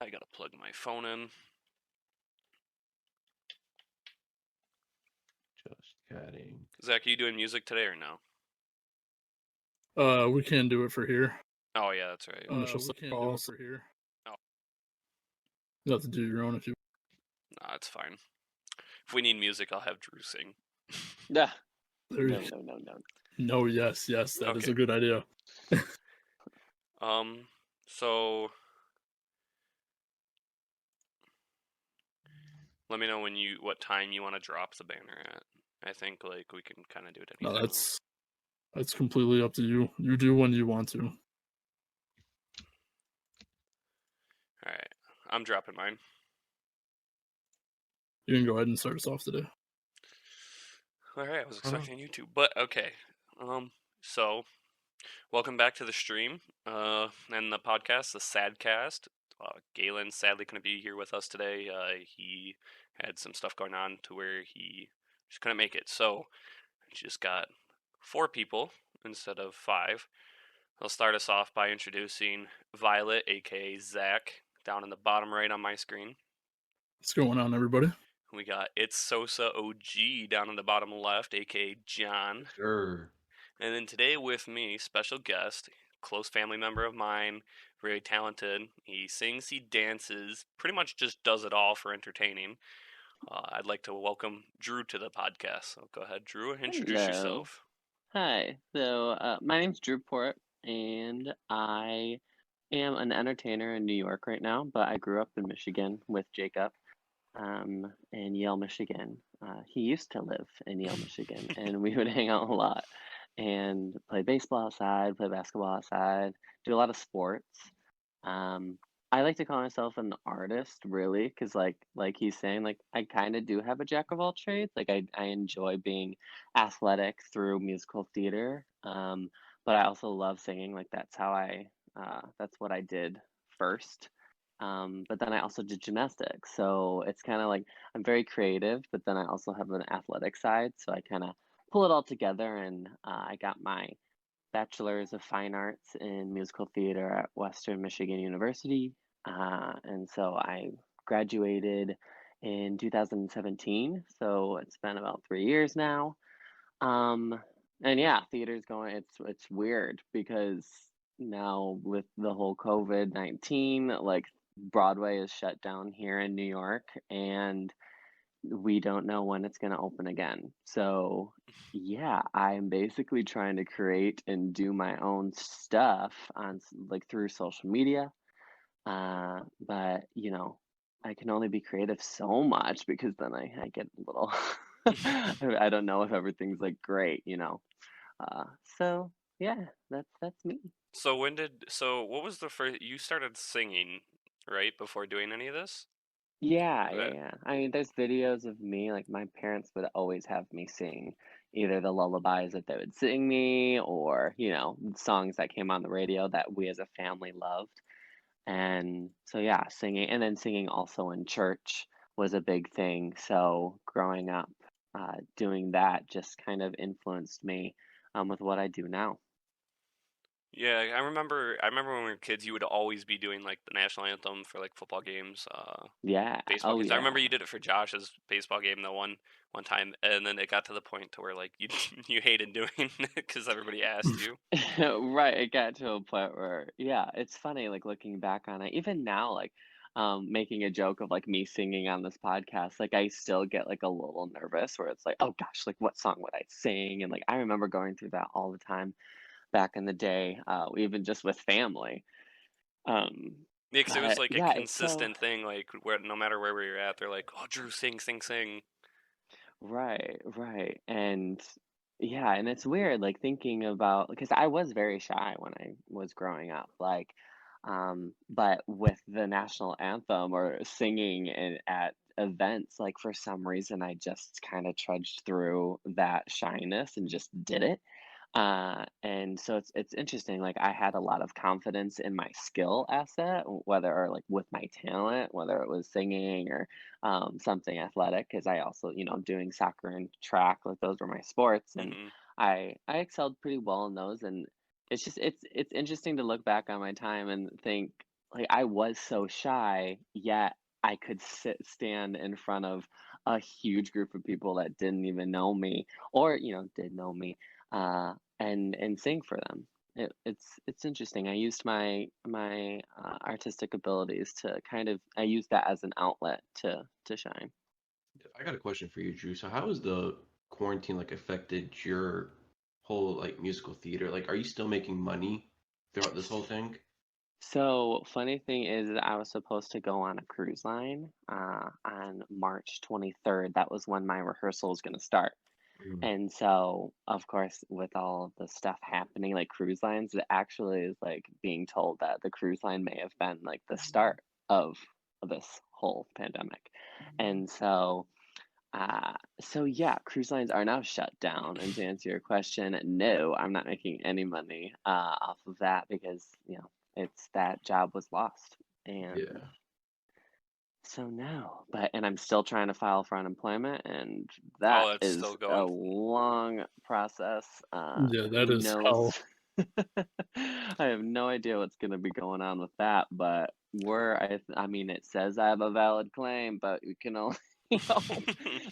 I gotta plug my phone in. Just kidding. Zach, are you doing music today or no? We can do it for here. Oh yeah, that's right. Initial we can calls. Do it for here. Oh. You have to do your own if you. Nah, it's fine. If we need music, I'll have Drew sing. Yeah. No. No, yes, that is a good idea. So let me know what time you want to drop the banner at. I think like we can kind of do it anytime. No, that's completely up to you. You do when you want to. All right, I'm dropping mine. You can go ahead and start us off today. All right, I was expecting you to, but okay. So welcome back to the stream and the podcast, the Sadcast. Galen sadly couldn't be here with us today. He had some stuff going on to where he just couldn't make it. So I just got 4 people instead of 5. I'll start us off by introducing Violet, aka Zach, down in the bottom right on my screen. What's going on, everybody? We got It's Sosa OG down in the bottom left, aka John. Sure. And then today with me, special guest, close family member of mine, very talented. He sings, he dances, pretty much just does it all for entertaining. I'd like to welcome Drew to the podcast. So go ahead, Drew, introduce yourself. Hi. So my name's Drew Porrett, and I am an entertainer in New York right now, but I grew up in Michigan with Jacob in Yale, Michigan. He used to live in Yale, Michigan, and we would hang out a lot and play baseball outside, play basketball outside, do a lot of sports. I like to call myself an artist, really, because like he's saying, like I kind of do have a jack of all trades. Like I enjoy being athletic through musical theater, but I also love singing. Like that's what I did first. But then I also did gymnastics, so it's kind of like I'm very creative, but then I also have an athletic side, so I kind of pull it all together, and I got my Bachelor's of Fine Arts in Musical Theater at Western Michigan University. And so I graduated in 2017. So it's been about 3 years now. And yeah, theater's going, it's weird because now with the whole COVID-19, like Broadway is shut down here in New York, and we don't know when it's going to open again. So, yeah, I'm basically trying to create and do my own stuff on like through social media. But I can only be creative so much because then I get a little I don't know if everything's like great. So yeah, that's me. So what was the first you started singing, right, before doing any of this? Yeah. I mean, there's videos of me, like my parents would always have me sing either the lullabies that they would sing me or, songs that came on the radio that we as a family loved. And so, yeah, singing and then singing also in church was a big thing. So growing up, doing that just kind of influenced me with what I do now. Yeah, I remember when we were kids, you would always be doing like the national anthem for like football games, Yeah. baseball games. Yeah. I remember you did it for Josh's baseball game the one time, and then it got to the point to where like you hated doing it because everybody asked you. Right, it got to a point where, yeah, it's funny, like looking back on it, even now, like making a joke of like me singing on this podcast, like I still get like a little nervous where it's like, oh gosh, like what song would I sing? And like I remember going through that all the time back in the day, even just with family. Yeah, because it was like a yeah, consistent thing, like where no matter where we were at, they're like, "Oh, Drew, sing, sing, sing." Right. And yeah, and it's weird, like thinking about because I was very shy when I was growing up, like, but with the national anthem or singing at events, like for some reason I just kind of trudged through that shyness and just did it. And so it's interesting. Like I had a lot of confidence in my skill asset, whether or like with my talent, whether it was singing or something athletic, because I also, doing soccer and track, like those were my sports, and I excelled pretty well in those. And it's just it's interesting to look back on my time and think like I was so shy, yet I could stand in front of a huge group of people that didn't even know me, or did know me, and sing for them. It's interesting. I used my artistic abilities to I used that as an outlet to shine. I got a question for you, Drew. So how has the quarantine like affected your whole like musical theater? Like, are you still making money throughout this whole thing? So, funny thing is that I was supposed to go on a cruise line on March 23rd. That was when my rehearsal was going to start. Mm. And so, of course, with all of the stuff happening, like cruise lines, it actually is like being told that the cruise line may have been like the start of this whole pandemic. And so yeah, cruise lines are now shut down. And to answer your question, no, I'm not making any money off of that because, it's that job was lost. And Yeah. so no, and I'm still trying to file for unemployment, and Oh, that that's is still a going. long process. Yeah, that Who is knows? hell. I have no idea what's going to be going on with that, but I mean, it says I have a valid claim, but we can only hope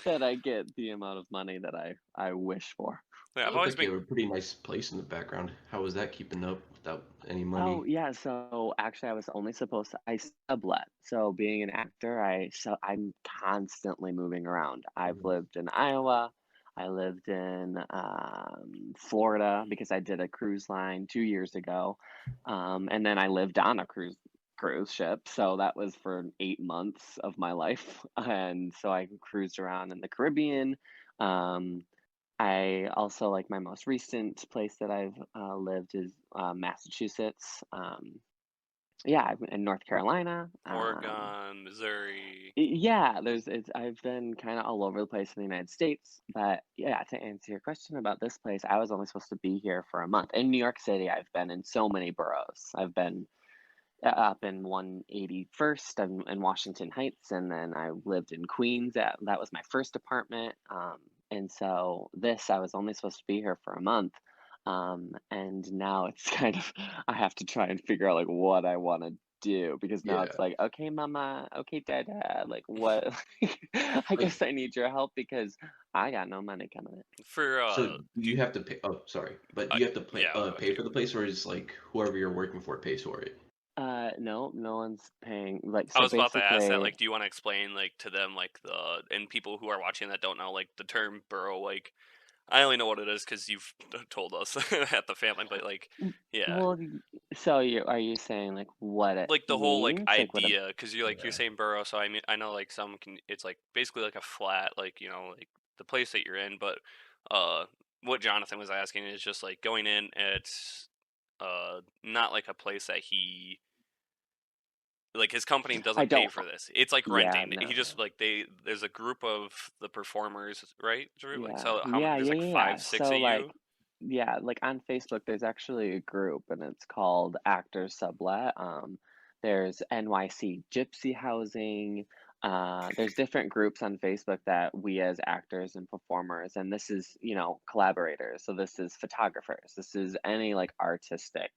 that I get the amount of money that I wish for. Yeah, It I've looked always like you been. have a pretty nice place in the background. How was that keeping up without any Oh money? yeah, so actually I was only supposed to I sublet. So being an actor, I'm constantly moving around. I've Mm. lived in Iowa, I lived in Florida because I did a cruise line 2 years ago. And then I lived on a cruise ship. So that was for 8 months of my life. And so I cruised around in the Caribbean. Um, I also like my most recent place that I've lived is Massachusetts. Yeah, in North Carolina. Oregon, Missouri. Yeah, I've been kind of all over the place in the United States, but yeah, to answer your question about this place, I was only supposed to be here for a month. In New York City, I've been in so many boroughs. I've been up in 181st in Washington Heights, and then I lived in Queens. That was my first apartment. And so I was only supposed to be here for a month. And now it's kind of, I have to try and figure out like what I want to do because now it's Yeah. like, okay, mama, okay, dada, like what? I Like, guess I need your help because I got no money coming in. For so do do you, you have to pay? Oh, sorry, but do I, you have to yeah, I'll go pay to. for the place, or is like whoever you're working for pays for it? No, no one's paying. Like, I so was about to ask that. basically, Like, do you want to explain like to them like and people who are watching that don't know like the term borough? Like, I only know what it is because you've told us at the family, but like, yeah, well, so are you saying like what it like the whole like means? Like what a idea because you're Yeah. saying borough, so I mean I know like some can it's like basically like a flat like like the place that you're in, but uh what Jonathan was asking is just like going in. It's not like a place that he like his company I doesn't pay don't. for this. It's like Yeah, renting. He no. just like there's a group of the performers, right, Drew? Like Yeah, so how many? yeah, There's yeah, like yeah, five, yeah. six So of you. like on Facebook, there's actually a group, and it's called Actors Sublet. There's NYC Gypsy Housing. There's different groups on Facebook that we as actors and performers, and this is, collaborators. So this is photographers. This is any like artistic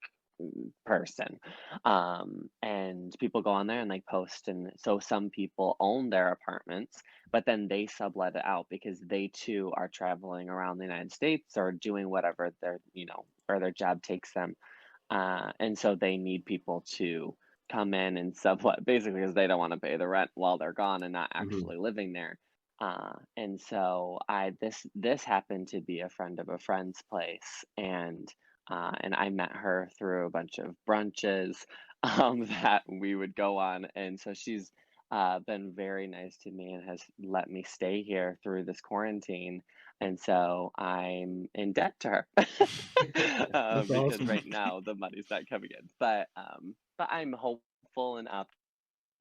person. And people go on there and they post, and so some people own their apartments, but then they sublet it out because they too are traveling around the United States or doing whatever or their job takes them. And so they need people to come in and sublet basically because they don't want to pay the rent while they're gone and not Hmm. actually living there. And so this happened to be a friend of a friend's place, and I met her through a bunch of brunches that we would go on, and so she's been very nice to me and has let me stay here through this quarantine, and so I'm in debt to her That's because awesome. right now the money's not coming in. But I'm hopeful and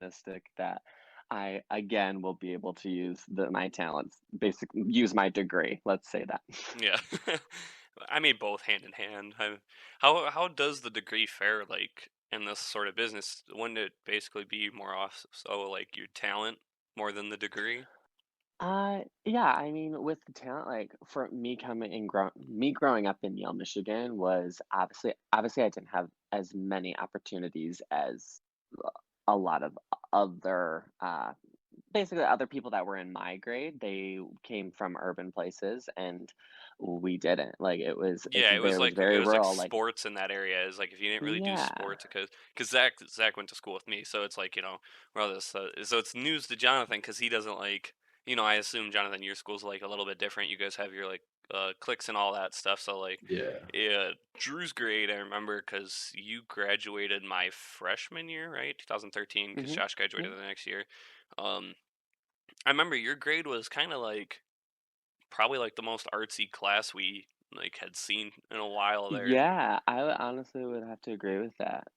optimistic that I again will be able to use my talents, basically use my degree. Let's say that. Yeah, I mean both hand in hand. How does the degree fare like in this sort of business? Wouldn't it basically be more off so like your talent more than the degree? Yeah, I mean, with the talent, like for me coming and me growing up in Yale, Michigan was obviously I didn't have as many opportunities as a lot of other basically other people that were in my grade. They came from urban places, and we didn't. Like Yeah, it was there was like it very was like rural. Like sports in that area. Is like if you didn't really do yeah, sports, because Zach went to school with me, so it's like we're all this. So it's news to Jonathan because he doesn't like I assume Jonathan, your school's like a little bit different. You guys have your like cliques and all that stuff. So like Yeah. yeah, Drew's grade I remember because you graduated my freshman year, right? 2013, because hmm Josh yeah, graduated the next year. Um, I remember your grade was kind of like probably like the most artsy class we like had seen in a while there. yeah. Honestly would have to agree with that.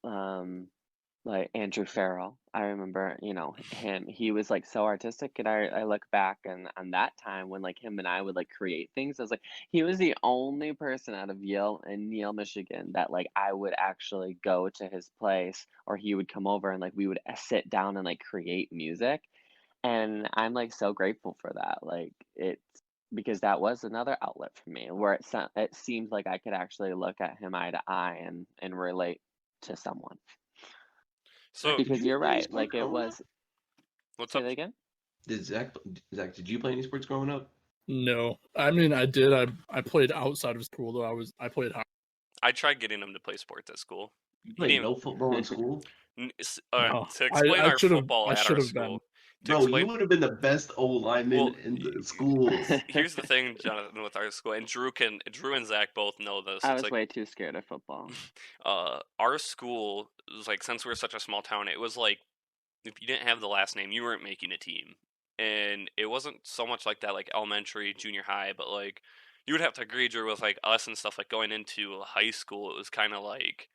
Like Andrew Farrell. I remember, him. He was like so artistic, and I look back and on that time when like him and I would like create things. I was like, he was the only person out of Yale, Michigan that like I would actually go to his place, or he would come over and like we would sit down and like create music. And I'm like so grateful for that. Like it's because that was another outlet for me where it seemed like I could actually look at him eye to eye and relate to someone. So Did Because you you're play any right. sports Like it growing up? was. what's Say up? that again. Did Zach, did you play any sports growing up? No, I mean I did. I played outside of school though. I played hockey. I tried getting him to play sports at school. You He played didn't. no football in school? No, To explain I our should have. football I at should our have been. school. To Bro, you explain, would have been the best old lineman well, in the schools. here's the thing, Jonathan, with our school, and Drew and Zach both know this. I It's was like, way too scared of football. our school was like since we're such a small town, it was like if you didn't have the last name, you weren't making a team. And it wasn't so much like that, like elementary, junior high, but like you would have to grade your with like us and stuff. Like going into high school, it was kind of like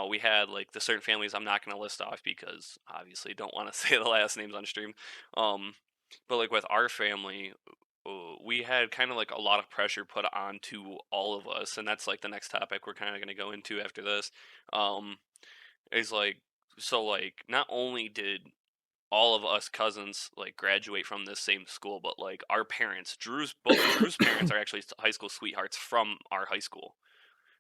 we had like the certain families I'm not going to list off because obviously don't want to say the last names on stream. Um, but like with our family, we had kind of like a lot of pressure put onto all of us, and that's like the next topic we're kind of going to go into after this. Um, is like so like not only did all of us cousins like graduate from this same school, but like our parents, both of Drew's parents are actually high school sweethearts from our high school.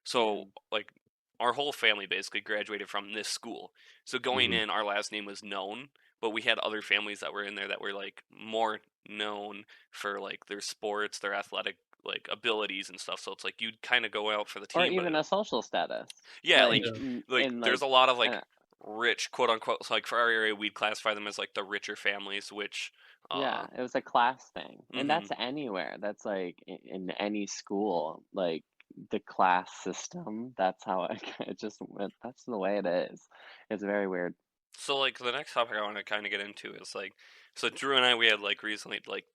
So Mm. like our whole family basically graduated from this school. So going Hmm. in, our last name was known, but we had other families that were in there that were like more known for like their sports, their athletic like abilities and stuff. So it's like you'd kind of go out for the Or team, but even a social status. yeah, Like like Yeah. in there's like a lot of like uh, rich quote unquote. So like for our area, we'd classify them as like the richer families, which yeah, uh, it was a class thing. And mm-hmm. that's anywhere. That's like in any school, like the class system. That's how that's the way it is. It's very weird. So like the next topic I want to kind of get into is like, so Drew and I we had like recently like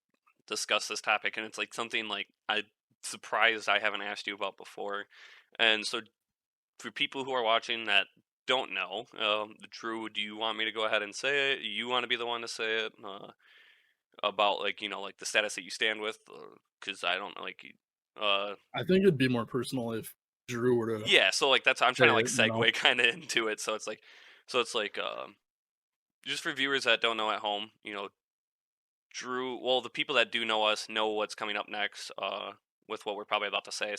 discussed this topic, and it's like something like I surprised I haven't asked you about before, and so for people who are watching that don't know, Drew, do you want me to go ahead and say it? You want to be the one to say it about like like the status that you stand with, because I don't like. I think it'd be more personal if Drew were to Yeah, so like that's I'm say trying to like it. segue kind of into it. So it's like just for viewers that don't know at home, Drew. Well, the people that do know us know what's coming up next. With what we're probably about to say.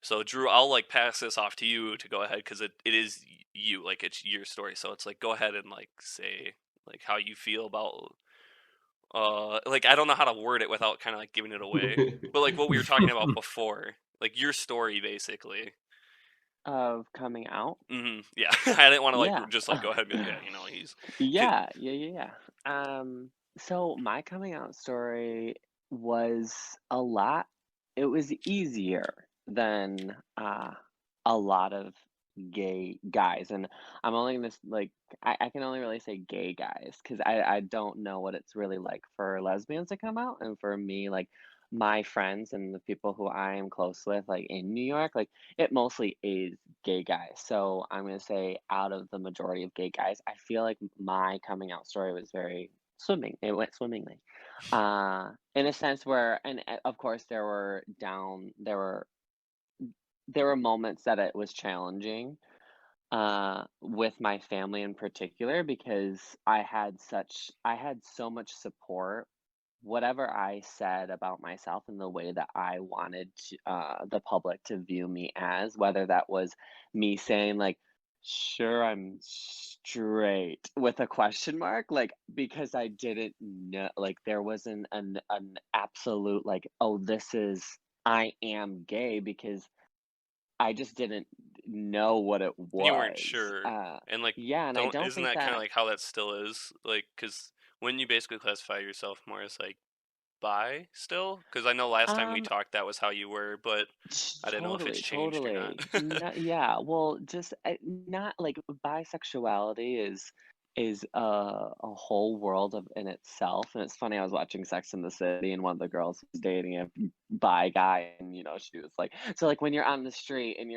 So Drew, I'll like pass this off to you to go ahead because it is you, like it's your story. So it's like go ahead and like say like how you feel about like I don't know how to word it without kind of like giving it away, but like what we were talking about before, like your story basically. Of coming out. Yeah, I didn't want to like Yeah. just like go ahead and be like, yeah, he's kid. Yeah. So my coming out story was a lot, it was easier than a lot of gay guys. And I'm only gonna like I can only really say gay guys because I don't know what it's really like for lesbians to come out. And for me, like my friends and the people who I am close with, like in New York, like it mostly is gay guys. So I'm gonna say out of the majority of gay guys, I feel like my coming out story was very swimming. It went swimmingly, in a sense where, and of course there were moments that it was challenging, with my family in particular because I had so much support. Whatever I said about myself and the way that I wanted the public to view me as, whether that was me saying like sure I'm straight with a question mark, like, because I didn't know, like, there wasn't an absolute, like, oh, this is, I am gay, because I just didn't know what it You weren't was. sure, and like, Yeah, and I don't isn't think that kind of that like how that still is? Like, because when you basically classify yourself more as like bi still? Because I know last time we um talked that was how you were, but I didn't know if it's Totally, changed or not. totally. No, yeah, well, just not like bisexuality is a whole world of in itself. And it's funny, I was watching Sex in the City, and one of the girls was dating a bi guy, and she was like, so like when you're on the street and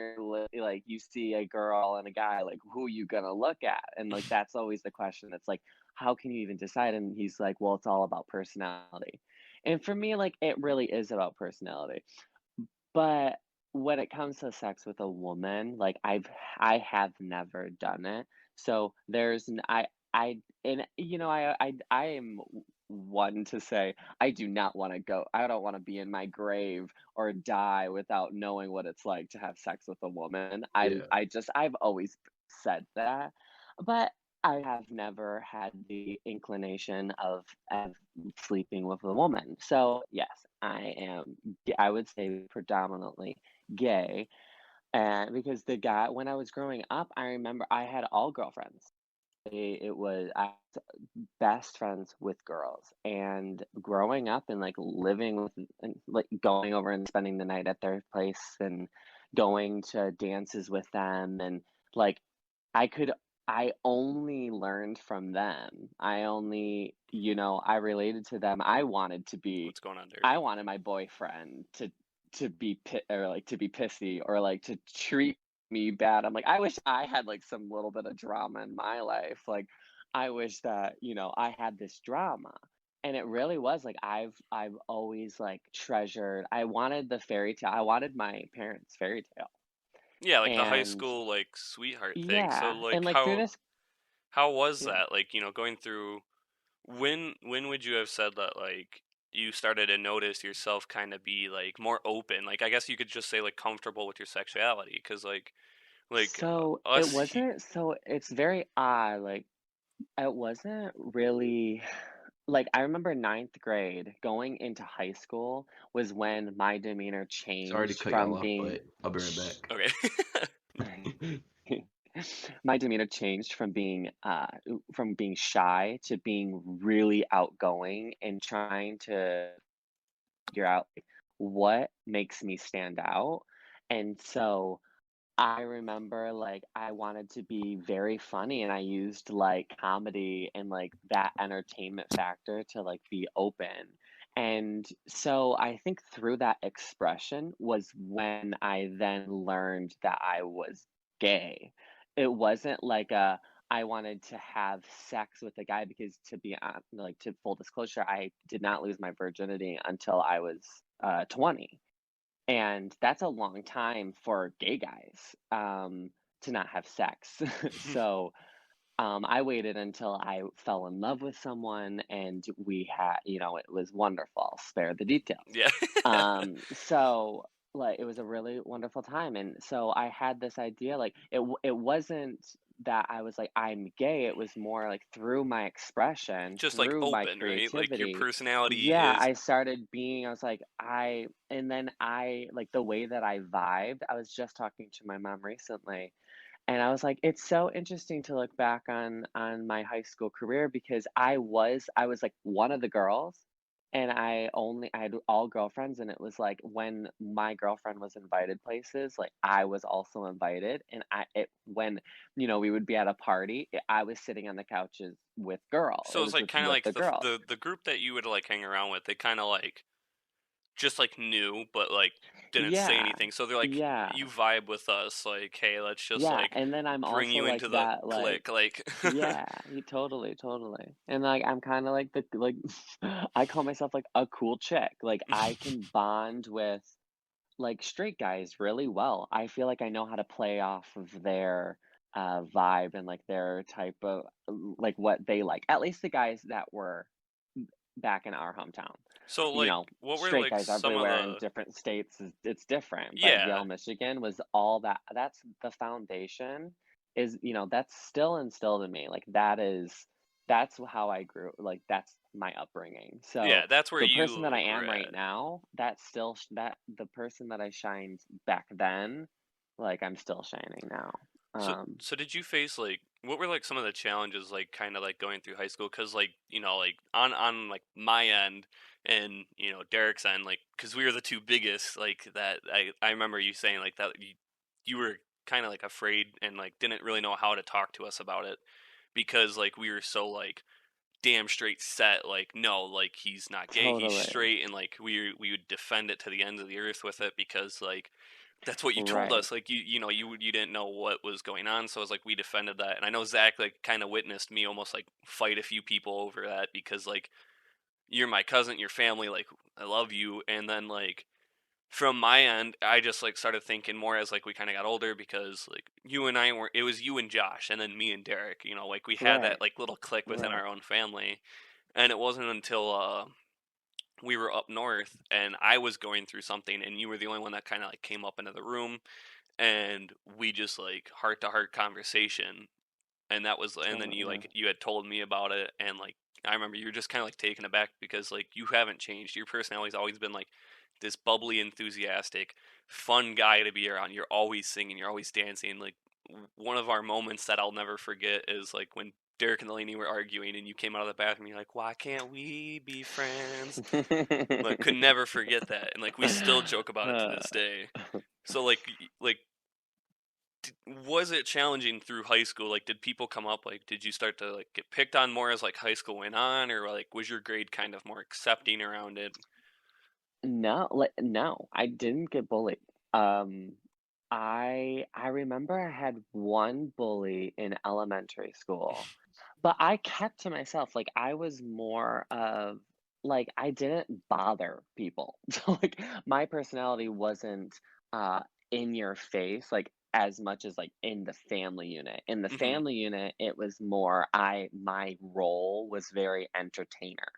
like you see a girl and a guy, like who you gonna look at? And like that's always the question. It's like, how can you even decide? And he's like, well, it's all about personality. And for me, like it really is about personality. But when it comes to sex with a woman, like I have never done it. So there's I and I am one to say I do not want to go. I don't want to be in my grave or die without knowing what it's like to have sex with a woman. Yeah. I've always said that, but I have never had the inclination of sleeping with a woman. So yes, I would say predominantly gay. And because the guy, when I was growing up, I remember I had all girlfriends. I was best friends with girls. And growing up and like living with, and like going over and spending the night at their place and going to dances with them, and like I could, I only learned from them. I related to them. What's going on, Derek? I wanted my boyfriend to be or like to be pissy or like to treat me bad. I'm like, I wish I had like some little bit of drama in my life. Like, I wish that, I had this drama. And it really was like I've always like treasured. I wanted the fairy tale. I wanted my parents' fairy tale. Yeah, like the high And school like sweetheart thing. So yeah, and like like through this, how was yeah. that? Like, going through when would you have said that like you started to notice yourself kind of be like more open? Like I guess you could just say like comfortable with your sexuality cuz like So it us wasn't, so it's very odd. Like it wasn't really like I remember ninth grade going into high school was when my demeanor Sorry to changed cut y'all from off, being but I'll be right back. okay. my demeanor changed from being shy to being really outgoing and trying to figure out like, what makes me stand out. And so I remember like I wanted to be very funny, and I used like comedy and like that entertainment factor to like be open. And so I think through that expression was when I then learned that I was gay. It wasn't like I wanted to have sex with a guy, because to be on like to full disclosure, I did not lose my virginity until I was 20. And that's a long time for gay guys, to not have sex. So I waited until I fell in love with someone, and we had, it was wonderful. I'll spare the details. Yeah. So like it was a really wonderful time, and so I had this idea, like it wasn't that I was like I'm gay. It was more like through my expression, Just like through my open, right? Like your creativity. personality Yeah, is I started being. I was like and then I like the way that I vibed. I was just talking to my mom recently, and I was like, it's so interesting to look back on my high school career, because I was like one of the girls, and I had all girlfriends, and it was like when my girlfriend was invited places, like I was also invited, and when we would be at a party, I was sitting on the couches with girls. so It it's was like kind of with like the girls. the group that you would like hang around with. They kind of like just like knew, but like didn't say Yeah, anything. So they're like, yeah, you vibe with us, like, hey, let's just yeah. like And then I'm bring also you like into the that, like. clique, like. Yeah, he totally, totally. And like I'm kind of like the like I call myself like a cool chick. Like I can bond with like straight guys really well. I feel like I know how to play off of their vibe and like their type of like what they like. At least the guys that were back in our hometown. So You like, know, what were straight like guys some of everywhere in the? different states it's different, but Yeah. Yale, Michigan was all that. That's the foundation is, that's still instilled in me. Like that's how I grew. Like that's my upbringing. So Yeah, that's where the person you that I like were am right at. now, that's still that the person that I shined back then, like I'm still shining now. So, so did you face like what were like some of the challenges like kind of like going through high school? Because like like on like my end and Derek's end, like because we were the two biggest, like that. I remember you saying like that you were kind of like afraid and like didn't really know how to talk to us about it because like we were so like damn straight set like no, like he's not gay, he's Totally. straight, and like we would defend it to the ends of the earth with it because like that's what you told Right. us. Like you didn't know what was going on, so it was like we defended that. And I know Zach like kind of witnessed me almost like fight a few people over that because like you're my cousin, your family, like I love you. And then like from my end, I just like started thinking more as like we kind of got older because like you and I were, it was you and Josh, and then me and Derek. Like we had Right. that like little click within Right. our own family, and it wasn't until we were up north and I was going through something, and you were the only one that kind of like came up into the room and we just like heart to heart conversation, and that was, and then Totally. you Yeah. like you had told me about it, and like I remember you were just kind of like taken aback because like you haven't changed. Your personality's always been like this bubbly, enthusiastic, fun guy to be around. You're always singing, you're always dancing. Like one of our moments that I'll never forget is like when Derek and Delaney were arguing and you came out of the bathroom, you're like, why can't we be friends? Like could never forget that, and like we still joke about it to Uh, this day. So like was it challenging through high school? Like, did people come up? Like, did you start to like get picked on more as like high school went on, or like was your grade kind of more accepting around it? no, I didn't get bullied. Um, I remember I had one bully in elementary school, but I kept to myself. Like I was more of like I didn't bother people. So like my personality wasn't uh in your face like as much as like in the family unit. In the Hmm. family unit, it was more my role was very entertainer.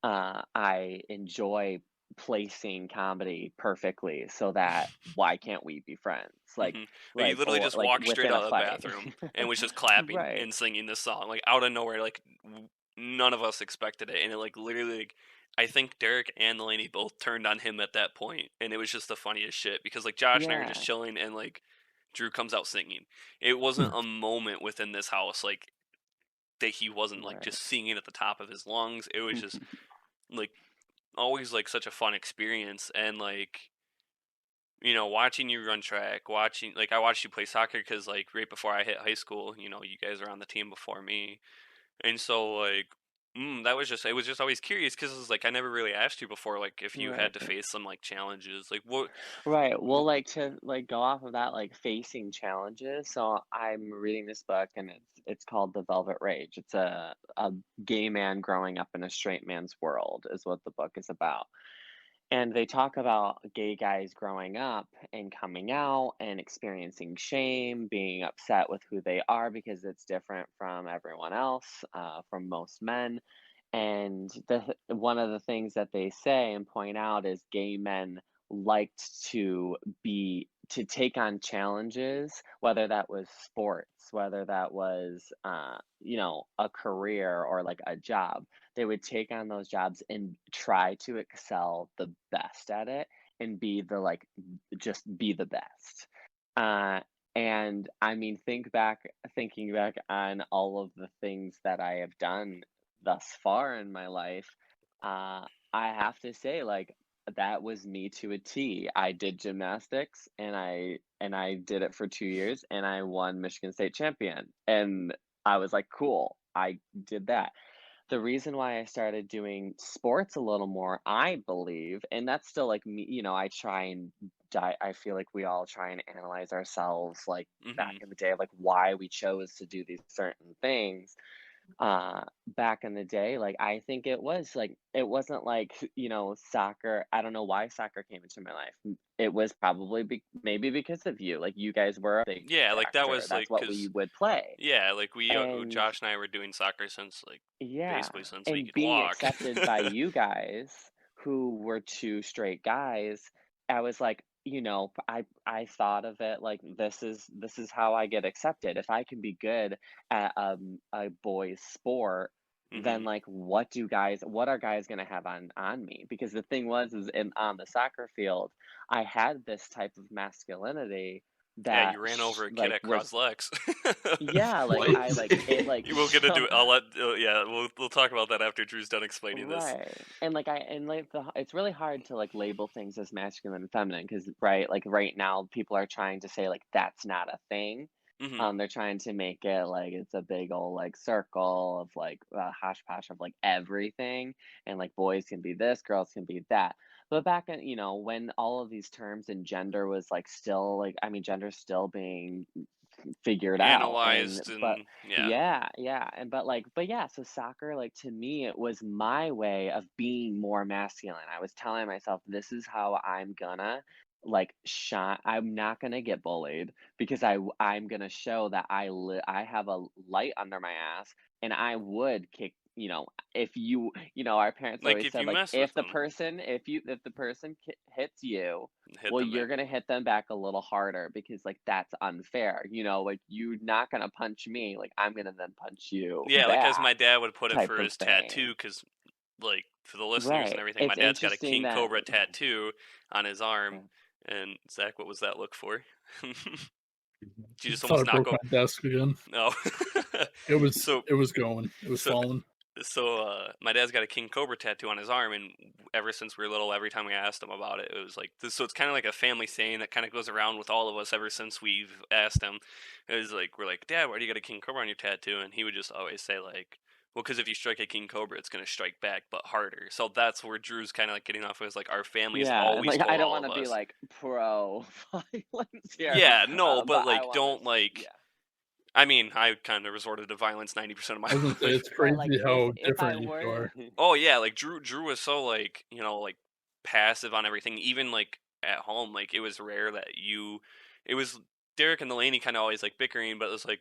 I enjoy placing comedy perfectly so that why can't we be friends? Hmm. Like you literally Or just like walked straight within a out of the fight. bathroom and was just clapping Right. and singing this song like out of nowhere. Like none of us expected it, and it like literally. Like, I think Derek and Delaney both turned on him at that point, and it was just the funniest shit because like Josh and I were just Yeah. chilling, and like Drew comes out singing. It wasn't a moment within this house like that he wasn't like Right. just singing at the top of his lungs. It was just like always like such a fun experience, and like watching you run track, watching like I watched you play soccer because like right before I hit high school, you guys were on the team before me, and so like. That was just, it was just always curious because it was like I never really asked you before like if you Right. had to face some like challenges like what. Right. Well, like to like go off of that, like facing challenges. So I'm reading this book and it's called The Velvet Rage. It's a gay man growing up in a straight man's world is what the book is about. And they talk about gay guys growing up and coming out and experiencing shame, being upset with who they are because it's different from everyone else, from most men. And one of the things that they say and point out is gay men liked to take on challenges, whether that was sports, whether that was a career or like a job. They would take on those jobs and try to excel the best at it and be the like just be the best. Uh, and I mean, thinking back on all of the things that I have done thus far in my life, I have to say, like, that was me to a T. I did gymnastics and I did it for 2 years and I won Michigan State champion. And I was like, cool, I did that. The reason why I started doing sports a little more, I believe, and that's still like me, I try and I feel like we all try and analyze ourselves like back Hmm. in the day of like why we chose to do these certain things back in the day. Like I think it was like it wasn't like soccer. I don't know why soccer came into my life. It was probably maybe because of you. Like you guys were a big Yeah, like that factor. was That's like what we because would play. yeah, like we And Josh and I were doing soccer since like yeah, basically since we and could being walk. accepted by you guys who were two straight guys, I was like, I thought of it like this is how I get accepted. If I can be good at a boys sport, then Hmm. like what are guys gonna have on me? Because the thing was is on the soccer field, I had this type of masculinity Yeah, that you ran over a kid like at was, Croslex. yeah, like What? I like it like You will get into so it. I'll let. Yeah, we'll talk about that after Drew's done explaining this. right. And it's really hard to like label things as masculine and feminine because right, like right now people are trying to say like that's not a thing. Hmm. They're trying to make it like it's a big old like circle of like hodgepodge of like everything, and like boys can be this, girls can be that. But back in, when all of these terms and gender was like still like, I mean, gender's still being figured out, and Analyzed but and yeah, yeah, and but yeah, so soccer, like, to me it was my way of being more masculine. I was telling myself this is how I'm gonna like shine. I'm not gonna get bullied because I'm gonna show that I have a light under my ass, and I would kick, if our parents like always if said you like mess with them, if the person hits you, hit well, them you're back. gonna hit them back a little harder because like that's unfair. Like you're not gonna punch me, like I'm gonna then punch you Yeah, like as back my dad would put it type for of his thing. tattoo, because like for the listeners and Right. everything, my It's dad's got a interesting king that cobra tattoo on his arm. yeah. And Zach, what was that look for? Did you just Thought almost I broke knock over? my desk again. No. It was so it was going. It was so falling. my dad's got a king cobra tattoo on his arm, and ever since we were little, every time we asked him about it, it was like this. So it's kind of like a family saying that kind of goes around with all of us ever since we've asked him. It was like we're like, Dad, why do you got a king cobra on your tattoo? And he would just always say like, well, because if you strike a king cobra, it's gonna strike back, but harder. So that's where Drew's kind of like getting off. Is like our family's Yeah, always like I told don't all want of to be us. like pro violence here, Yeah, no, but but I like want to, don't like. yeah. I mean, I kind of resorted to violence 90% of my I was gonna say life. it's Right, like crazy how if I different you two were are. Oh yeah, like Drew was so like, like passive on everything. Even like at home, like it was rare that it was Derek and Delaney kind of always like bickering, but it was like,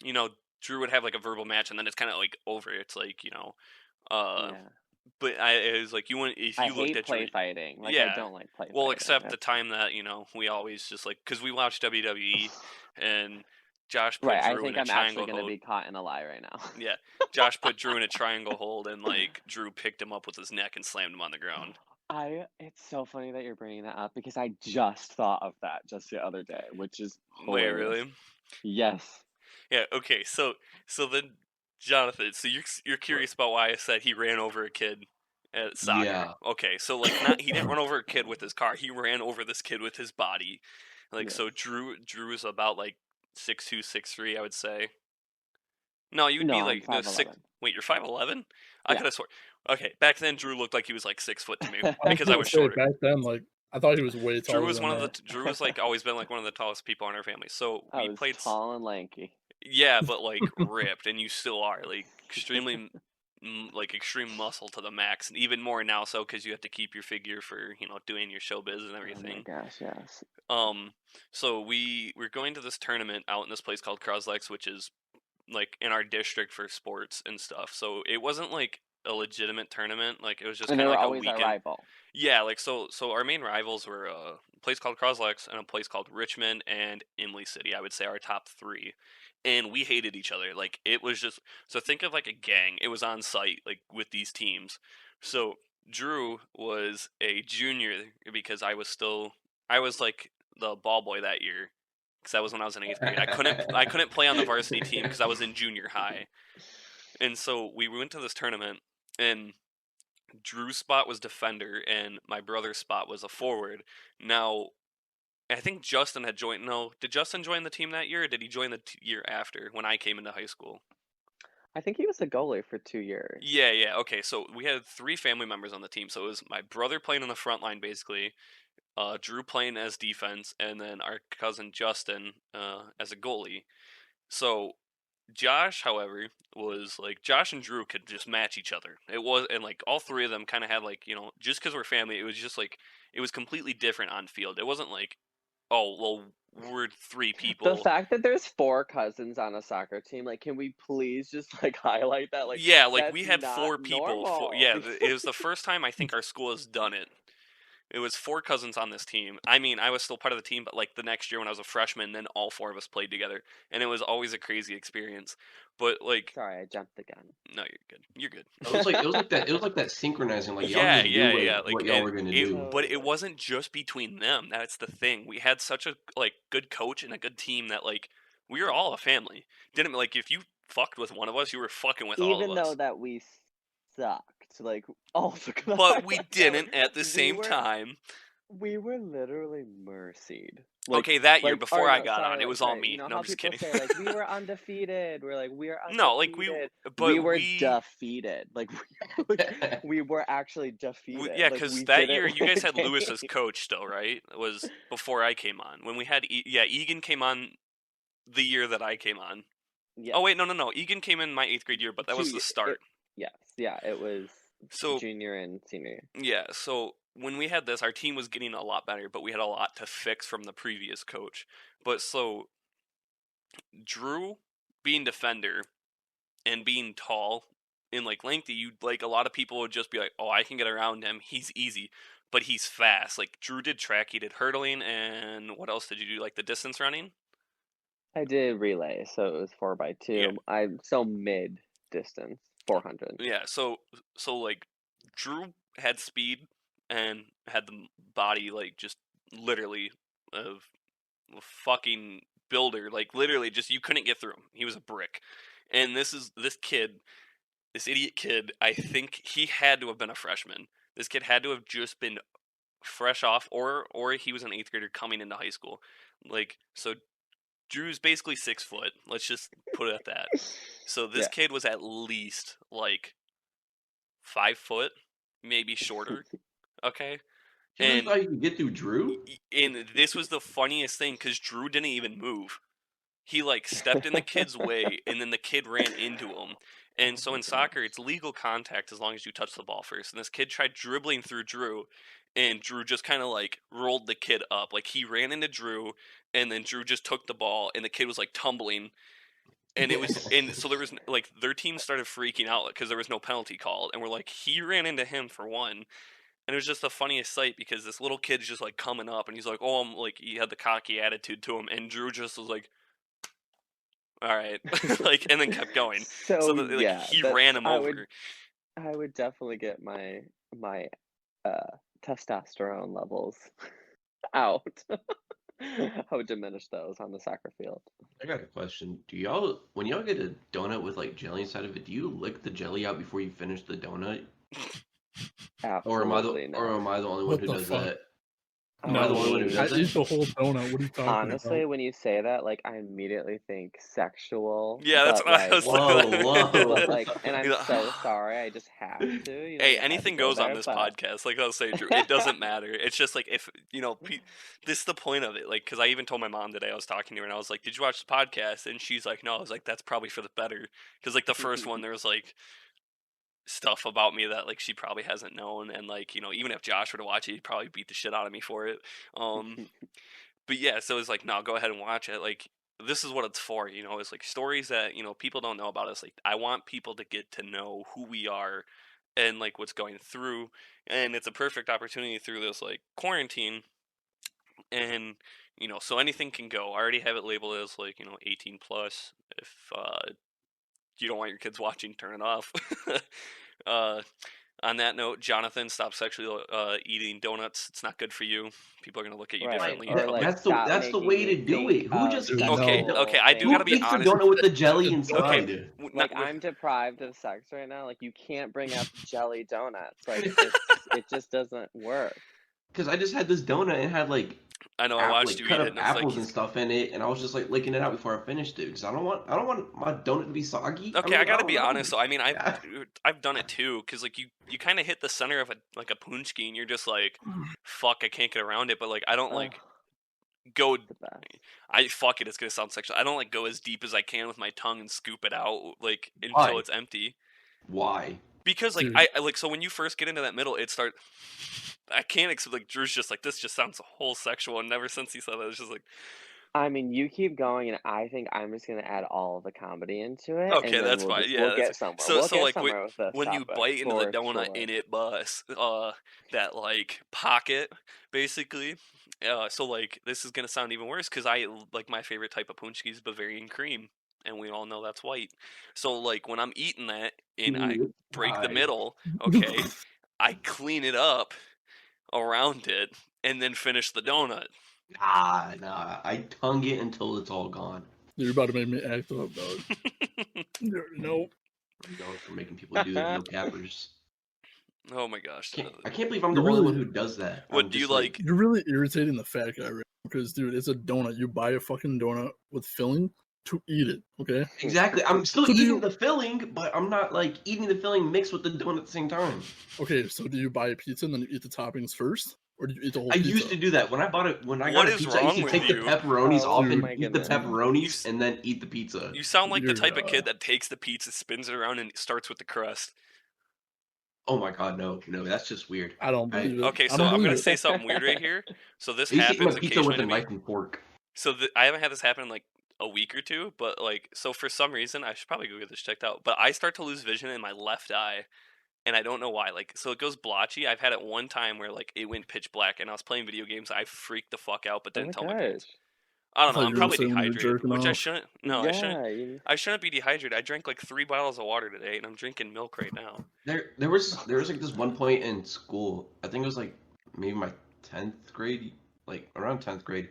you know, Drew would have like a verbal match and then it's kind of like over. It's like, uh yeah. but it was like you want if I you looked hate at Drew. play fighting. Like I Yeah. don't like play Well, fighting. except the time that, we always just like cuz we watched WWE and Josh put Right, I Drew in think a I'm actually triangle going to hold. be caught in a lie right now. Yeah. Josh put Drew in a triangle hold and like Drew picked him up with his neck and slammed him on the ground. It's so funny that you're bringing that up because I just thought of that just the other day, which is Wait, hilarious. really? Yes. Yeah. Okay. So then, Jonathan. So you're Right. curious about why I said he ran over a kid at soccer? Yeah. Okay. So like, not he didn't run over a kid with his car. He ran over this kid with his body. Like Yes. so, Drew is about like 6'2", 6'3", I would say. No, you would No, be I'm like no 6. 5'11". Wait, you're 5'11"? I Yeah. could have sworn. Okay, back then Drew looked like he was like 6 foot to me I was because I gonna was say shorter. back then, like I thought he was way Drew taller was than one of the that. Drew was like always been like one of the tallest people in our family. So I we was played. tall and lanky. Yeah, but like ripped, and you still are like extremely, like extreme muscle to the max, and even more now. So because you have to keep your figure for doing your showbiz and Oh my everything. gosh, yes. So we're going to this tournament out in this place called Croslex, which is like in our district for sports and stuff. So it wasn't like a legitimate tournament. Like it was just And they kind of were like a always our weekend. rival. Yeah, like so our main rivals were a place called Croslex and a place called Richmond and Imlay City. I would say our top three. And we hated each other. Like it was just so think of like a gang. It was on site like with these teams. So Drew was a junior because I was like the ball boy that year because that was when I was in 8th grade. I couldn't play on the varsity team because I was in junior high. And so we went to this tournament and Drew's spot was defender and my brother's spot was a forward. Now, I think Justin had joined. No, did Justin join the team that year or did he join the year after when I came into high school? I think he was a goalie for 2 years. Yeah. Okay, so we had 3 family members on the team. So it was my brother playing on the front line basically, Drew playing as defense, and then our cousin Justin as a goalie. So Josh, however, was like Josh and Drew could just match each other. It was, and like all 3 of them kind of had like just because we're family, it was just like it was completely different on field. It wasn't like, oh well, we're 3 The people. fact that there's 4 cousins on a soccer team, like, can we please just like highlight that? Like, Yeah, like that's we had not 4 people. normal. Yeah, it was the first time I think our school has done it. It was 4 cousins on this team. I mean, I was still part of the team, but like the next year when I was a freshman, then all 4 of us played together, and it was always a crazy experience. But like, Sorry, I jumped the gun. no, you're good. You're good. It was like that synchronizing. Like y'all Yeah, just yeah, knew yeah. like Like, what y'all were gonna do. but it Totally. wasn't just between them. That's the thing. We had such a like good coach and a good team that like we were all a family. Didn't like if you fucked with one of us, you were fucking with all Even of though us. that we sucked, like all the But we class, didn't at the we same were time. we were literally mercied. Like Okay, that year or before I no, got sorry, on, it like was all sorry. You me. know No, I'm how just people kidding. say like we were undefeated. We're like we are No, like undefeated. but We were we, defeated. Like we were actually defeated. yeah, Like because we that didn't year you win guys a had Lewis as game. coach still, right? It was before I came on. When we had, Egan came on the year that I came on. Yes. Oh wait, no. Egan came in my 8th grade year, but that was the start. Yes, yeah, it was So junior and senior year. yeah, so when we had this, our team was getting a lot better, but we had a lot to fix from the previous coach. But so Drew being defender and being tall and like lengthy, you like a lot of people would just be like, "Oh, I can get around him. He's easy." But he's fast. Like Drew did track, he did hurdling, and what else did you do? Like the distance running? I did relay, so it was 4x2. Yeah. I'm so mid distance, 400. Yeah, so like Drew had speed and had the body like just literally of a fucking builder, like literally just you couldn't get through him. He was a brick. And this idiot kid, I think he had to have been a freshman. This kid had to have just been fresh off or he was an 8th grader coming into high school. Like so Drew's basically 6 foot. Let's just put it at that. So this Yeah. kid was at least like 5 foot, maybe shorter. Okay. You really And thought you could get through Drew? and this was the funniest thing because Drew didn't even move. He like stepped in the kid's way, and then the kid ran into him. And so in soccer, it's legal contact as long as you touch the ball first. And this kid tried dribbling through Drew, and Drew just kind of like rolled the kid up. Like he ran into Drew, and then Drew just took the ball, and the kid was like tumbling. And it was, and so there was like their team started freaking out because there was no penalty called, and we're like, he ran into him for one. And it was just the funniest sight because this little kid's just like coming up, and he's like, "Oh, I'm like," he had the cocky attitude to him, and Drew just was like, "All right," like, and then kept going. So that, like, yeah, he ran him over. I would definitely get my testosterone levels out. I would diminish those on the soccer field. I got a question. When y'all get a donut with like jelly inside of it, do you lick the jelly out before you finish the donut? Absolutely Or am I the only one What who the does fuck? that? I Am I the No, only one who mean, I does eat that? the whole donut. What are you talking honestly, about? when you say that, like I immediately think sexual. Yeah, that's but what I like, was. Whoa. but like, and I'm You know, so sorry. I just have to. You know, hey, you had to anything go goes on there, this but podcast. Like I'll say, Drew, it doesn't matter. It's just like if this is the point of it. Like, because I even told my mom today, I was talking to her, and I was like, "Did you watch the podcast?" And she's like, "No." I was like, "That's probably for the better," because like the first one, there was like stuff about me that like she probably hasn't known, and like even if Josh were to watch it, he'd probably beat the shit out of me for it. But yeah, so it's like, no, go ahead and watch it. Like this is what it's for. It's like stories that people don't know about us. Like I want people to get to know who we are and like what's going through, and it's a perfect opportunity through this like quarantine, and so anything can go. I already have it labeled as like 18 plus. If you don't want your kids watching, turn it off. uh, on that note, Jonathan, stop sexually eating donuts. It's not good for you. People are gonna look at you right, differently. or like stop That's the making way me to do think it. Who of just Dude, eats no. Okay, sexual I do things. gotta Who be eats the honest. donut with the jelly Okay, inside? Like I'm deprived of sex right now. Like you can't bring up jelly donuts. Like it just doesn't work. Because I just had this donut and it had like I know I watched you cut eat it, up and it's like, apples and stuff in it, and I was just like licking it out before I finished it because I don't want my donut to be soggy. okay, I gotta be honest. So So I mean, Yeah. I've done it too, because like you kind of hit the center of a punchki, and you're just like, fuck, I can't get around it. But like I don't like go. The best. Fuck it. It's gonna sound sexual. I don't like go as deep as I can with my tongue and scoop it out like Why? until it's empty. Why? Because like Dude. I like so when you first get into that middle, it start. I can't like Drew's just like this. Just sounds whole sexual, and ever since he said that, it's just like. I mean, you keep going, and I think I'm just gonna add all the comedy into it, Okay, and then that's fine. we'll Yeah, get somewhere. so We'll so get like somewhere with this when you topic bite into the for donut sure. and it busts, that like pocket basically. So like this is gonna sound even worse because I like my favorite type of punchki is Bavarian cream, and we all know that's white. So like when I'm eating that and I Ooh, break the God. middle, okay, I clean it up around it and then finish the donut. Nah. I tongue it until it's all gone. You're about to make me act up, dog. Nope. I'm known for making people do that. No cappers. Oh my gosh. I can't believe I'm the You're only really- one who does that. What I'm do you just like? You're really irritating the fat guy right now because, dude, it's a donut. You buy a fucking donut with filling to eat it, okay? Exactly. I'm still So do eating you- the filling, but I'm not like eating the filling mixed with the donut at the same time. Okay, so do you buy a pizza and then you eat the toppings first? Or do you eat the whole I pizza? used to do that when I bought it. When I What got a is pizza, I used wrong to with take you? the pepperonis Oh off my and eat the goodness. pepperonis and then eat the pizza. You sound like the You're, type of kid that takes the pizza, spins it around, and starts with the crust. Oh my god, no, that's just weird. I don't believe it. Okay, I so don't I'm believe gonna it. say something weird right here. So this I used to eat my happens pizza with occasionally a to me. knife and fork. So I haven't had this happen in like a week or two, but like so for some reason I should probably go get this checked out. But I start to lose vision in my left eye, and I don't know why. Like so it goes blotchy. I've had it one time where like it went pitch black, and I was playing video games. I freaked the fuck out, but Oh didn't my tell my parents. gosh. I don't I know. thought I'm you were probably saying when you're dehydrated, jerking which I off. shouldn't. No, yeah, I shouldn't. I shouldn't be dehydrated. I drank like 3 bottles of water today, and I'm drinking milk right now. There was like this one point in school. I think it was like maybe my 10th grade, like around 10th grade.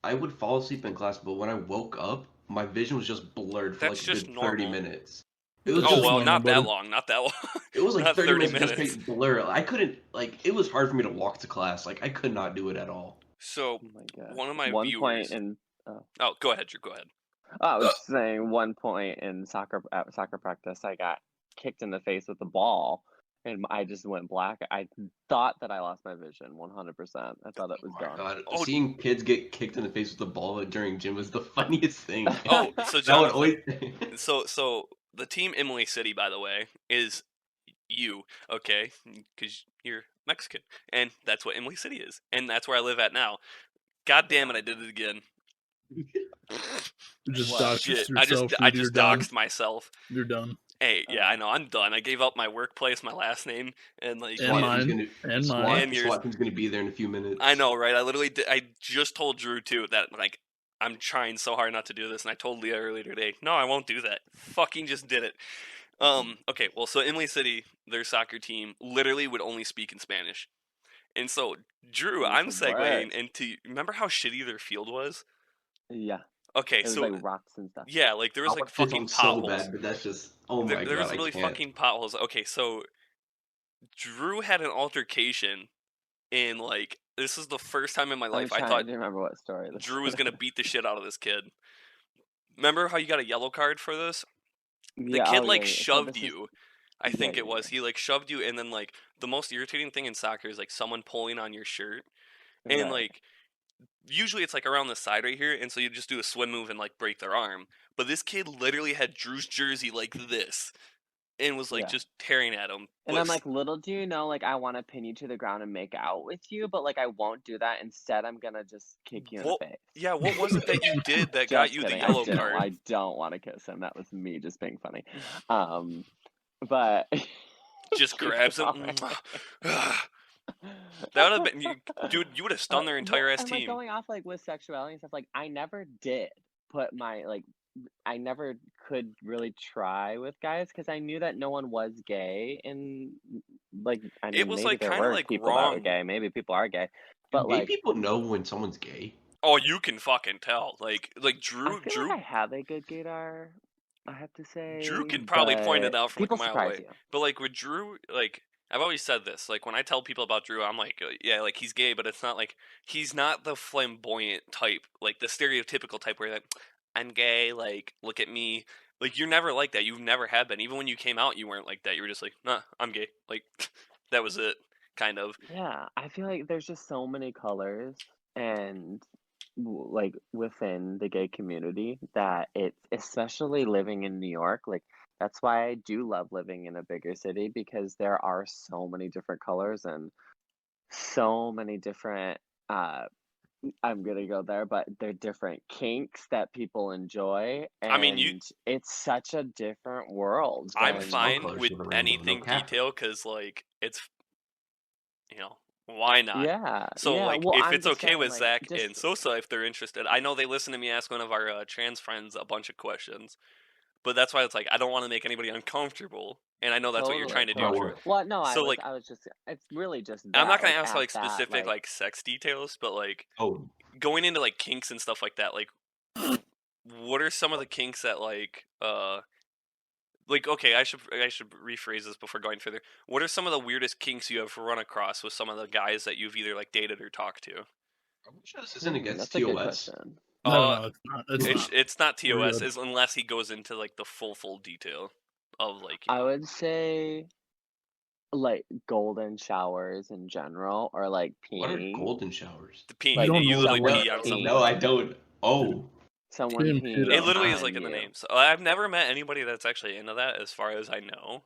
I would fall asleep in class, but when I woke up, my vision was just blurred for That's like a just good 30 normal. minutes. It was That's Oh just just well, normal, not that buddy. long. Not that long. it was like Not 30 minutes of just minutes. straight blur. I couldn't like it was hard for me to walk to class. Like I could not do it at all. So Oh my god. one of my One viewers. point in. Oh, go ahead, Drew. Go ahead. I was saying one point in soccer practice, I got kicked in the face with a ball, and I just went black. I thought that I lost my vision 100%. I thought it was Oh my gone. god, Oh. seeing kids get kicked in the face with the ball during gym was the funniest thing. Oh, so That would Jonathan. always. So the team Emily City, by the way, is you, okay? Because you're Mexican, and that's what Emily City is, and that's where I live at now. God damn it, I did it again. You just What? doxed Shit, yourself. I dude. just You're done. doxed myself. You're done. Hey, yeah, I know, I'm done. I gave up my workplace, my last name, and like, And mine. And mine. And yours. SWAT team's gonna be there in a few minutes. I know, right? I literally did, I just told Drew too that like I'm trying so hard not to do this, and I told Leah earlier today, no, I won't do that. Fucking just did it. Okay, well, so Emily City, their soccer team, literally would only speak in Spanish, and so Drew, Ooh, I'm some segueing words. into. Remember how shitty their field was? Yeah. Okay, It was so like rocks and stuff. yeah, like there was Our like kids fucking are so potholes. bad, but that's just oh my There was god, I really can't. fucking potholes. Okay, so Drew had an altercation, and like this is the first time in my I'm life I trying thought to remember what story this Drew was is. gonna beat the shit out of this kid. Remember how you got a yellow card for this? The Yeah, kid oh, like yeah, yeah. So shoved this is you. I yeah, think yeah, it was. He like shoved you, and then like the most irritating thing in soccer is like someone pulling on your shirt, yeah. and Right. like usually it's like around the side right here, and so you just do a swim move and like break their arm. But this kid literally had Drew's jersey like this, and was like Yeah. just tearing at him. And But I'm like, little do you know, like I want to pin you to the ground and make out with you, but like I won't do that. Instead, I'm gonna just kick you in what? the face. Yeah, what was it that you did that got Just you kidding. the yellow I didn't. card? I don't want to kiss him. That was me just being funny. But Just keep grabs him. going. That would have been, dude. You would have stunned their entire ass and like team. going off like with sexuality and stuff, like I never did put my like I never could really try with guys because I knew that no one was gay, and like I mean It was maybe like there kind of were like people that were wrong. gay, maybe people are gay, Do but gay like people know when someone's gay? Oh, you can fucking tell. Like I Drew, feel like I have a good gaydar, I have to say. Drew can probably point it but out from like a people mile surprise away. you. But like with Drew, like I've always said this. Like when I tell people about Drew, I'm like, yeah, like he's gay, but it's not like he's not the flamboyant type, like the stereotypical type where like I'm gay, like look at me. Like you're never like that. You've never had been. Even when you came out, you weren't like that. You were just like, nah, I'm gay. Like that was it, kind of. Yeah, I feel like there's just so many colors and like within the gay community that it's especially living in New York, like that's why I do love living in a bigger city because there are so many different colors and so many different I'm gonna go there, but they're different kinks that people enjoy, I mean, and it's such a different world I'm than All fine colors with of the rainbow, no anything cap. detail because, like, it's, why not? yeah, So, yeah. like, Well, if I'm it's just okay saying, with like, Zach just and Sosa, if they're interested, I know they listen to me ask one of our trans friends a bunch of questions, but that's why it's like, I don't want to make anybody uncomfortable, and I know that's what you're totally, trying to do, No Drew. totally. work. Well, no, So, like, I was just, it's really just I'm not that, gonna like, ask at like that, specific like sex details, but like Oh, going into like kinks and stuff like that. Like, what are some of the kinks that like okay, I should rephrase this before going further. What are some of the weirdest kinks you have run across with some of the guys that you've either like dated or talked to? I'm sure this isn't against that's a good TOS. question. No, it's not. It's It's not. it's not We're TOS good. unless he goes into like the full detail of like I would say like golden showers in general, or like What are peeing, golden showers? the peeing. You like don't You know what literally it someone is. pee on No, I somebody. peeing, don't. Oh, someone Peeing, peed It peeing on. literally is on like in the you. name. So I've never met anybody that's actually into that, as far as I know.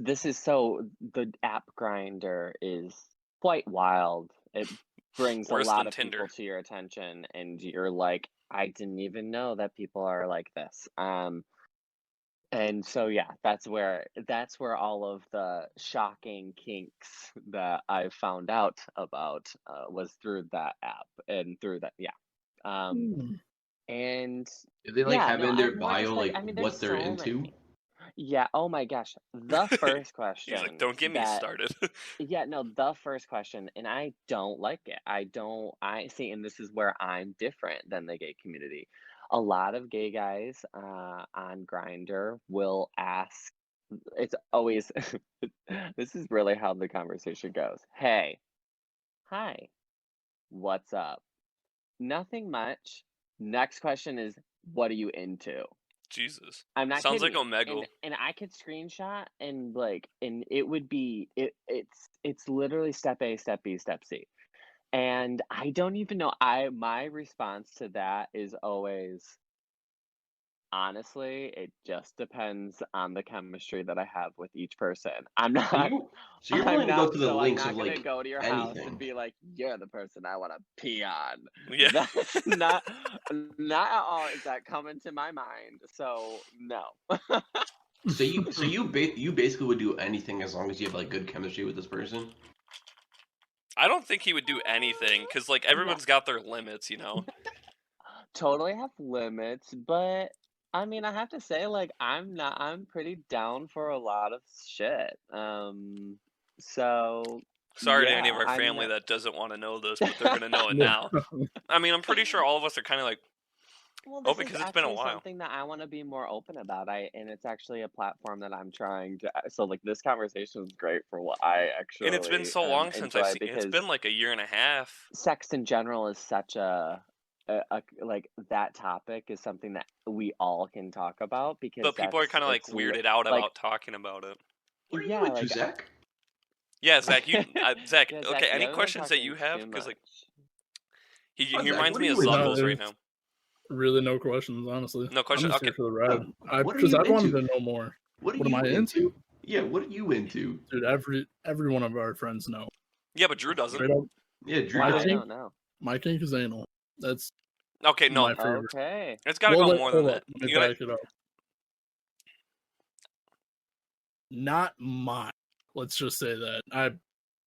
This is so the app grinder is quite wild. It brings a Worse lot than of people Tinder. to your attention, and you're like, I didn't even know that people are like this. And so yeah, that's where all of the shocking kinks that I found out about was through that app and through that, yeah. Um, Hmm. and do they like yeah, have no, in I'm their more bio just like, like I mean, there's what they're so into? many. Yeah, oh my gosh. The first He's like, question don't get me that, started. yeah, no, the first question, and I don't like it. I see, and this is where I'm different than the gay community. A lot of gay guys on Grindr will ask, it's always, this is really how the conversation goes. Hey, hi, what's up? Nothing much. Next question is, what are you into? Jesus. I'm not Sounds kidding like you. Omegle. And I could screenshot and like and it would be it's literally step A, step B, step C. And I don't even know my response to that is always honestly, it just depends on the chemistry that I have with each person. So you, so you're I'm willing to go not to the I'm links not of gonna like go to your house and anything. be like, you're the person I want to pee on. Yeah. That's not at all is that coming to my mind. So no. You basically would do anything as long as you have like good chemistry with this person. I don't think he would do anything, because, like, Yeah. everyone's got their limits, you know? Totally have limits, but I mean, I have to say, like, I'm pretty down for a lot of shit. So Sorry to any of yeah, our I'm family not. that doesn't want to know this, but they're going to know it Yeah. now. I mean, I'm pretty sure all of us are kind of like, Well, oh, this is because it's been a actually while. something that I want to be more open about. And it's actually a platform that I'm trying to. So, like, this conversation is great for what I And it's been actually so long since I've enjoy seen it's because been like a year and a half. sex in general is such a like that topic is something that we all can talk about because But people are kind of like weirded out like about talking about it. What are you yeah into, like Zach? Yeah, Zach, Zach, yeah, okay, Zach, you any haven't been questions that talking you have? too Because, like, much. he Oh, Zach, reminds what are me of you into? No, Zuggles right there's now. really no questions, honestly. No I'm question? just Okay. here for the ride. What are Because you I wanted into? to know more. What are What am you I into? Yeah, what are you into? Dude, every one of our friends know. Yeah, but Drew doesn't. Straight up, Yeah, Drew my I doesn't. kink, don't know. my kink is anal. That's Okay, no. my favorite. Okay. It's got to go Well, more than hold that. up. Let me You know, back it up. Not mine. Let's just say that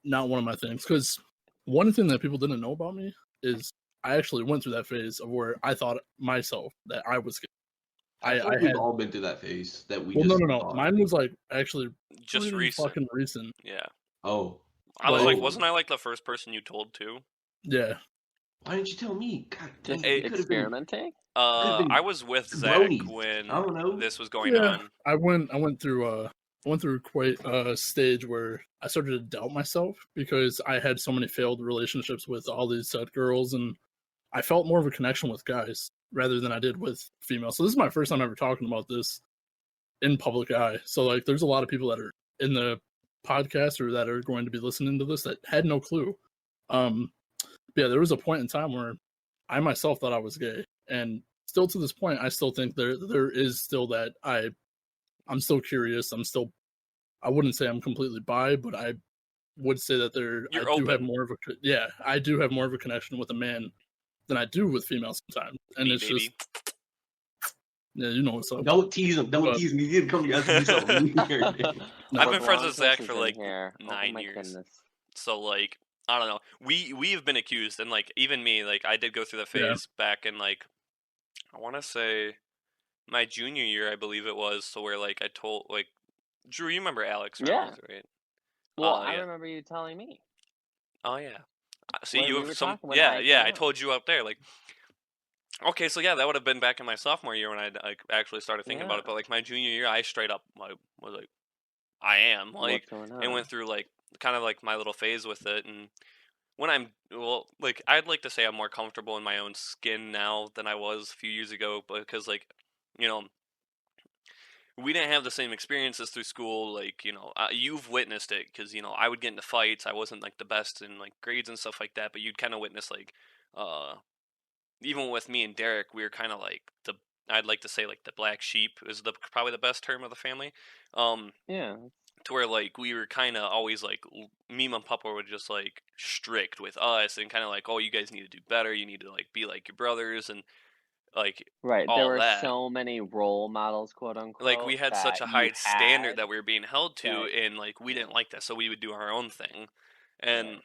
not one of my things. Because one thing that people didn't know about me is I actually went through that phase of where I thought myself that I was gay. I feel like I we've had. all been through that phase that we Well, just no. thought. Mine was like actually just pretty recent. fucking recent. Yeah. Oh, I was Like- like, wasn't I like the first person you told to? Yeah. why didn't you tell me? God dang Just it, you could have been. experimenting? been I was with Zach bronies. when I don't know. this was going Yeah. on. I went through quite a stage where I started to doubt myself because I had so many failed relationships with all these said girls, and I felt more of a connection with guys rather than I did with females. So this is my first time ever talking about this in public eye. So like, there's a lot of people that are in the podcast or that are going to be listening to this that had no clue. Yeah, there was a point in time where I myself thought I was gay, and still to this point, I still think there is still that I'm still curious. I wouldn't say I'm completely bi, but would say that You're I do have open. more of I do have more of a connection with a man than I do with females sometimes, and Me, it's just baby. yeah, you know what's up. Don't tease him. Don't But tease him. He did come to do something weird. I've no, been friends with Wrong Zach person's for in like here. Oh 9 my years. goodness. So like I don't know. We have been accused, and like even me, like I did go through the yeah, phase back in like I want to say my junior year, I believe it was. So where like I told like Drew, you remember Alex Yeah. Reynolds, right? Well, Oh I yeah. remember you telling me Oh yeah. See, when you we have were some. talking when Yeah, I yeah. came I out. told you up there, like. Okay, so yeah, that would have been back in my sophomore year when I like actually started thinking about Yeah. it. But like my junior year, I straight up like was like, I am like, What's going and on? went through like kind of like my little phase with it. And when I'm well, like I'd like to say I'm more comfortable in my own skin now than I was a few years ago, because like, you know, we didn't have the same experiences through school. Like, you've witnessed it because I would get into fights. I wasn't like the best in like grades and stuff like that, but you'd kind of witness like, uh, even with me and Derek, we were kind of like the. I'd like to say like the black sheep is the probably the best term of the family. Um, Yeah. to where like we were kind of always like me and Papa were just like strict with us and kind of like, oh, you guys need to do better. You need to like be like your brothers and like Right. There all were that. so many role models, quote Like unquote, we had such that a you high standard had that we were being held to, that. and like we Yeah. didn't like that, so we would do our own thing. And Right.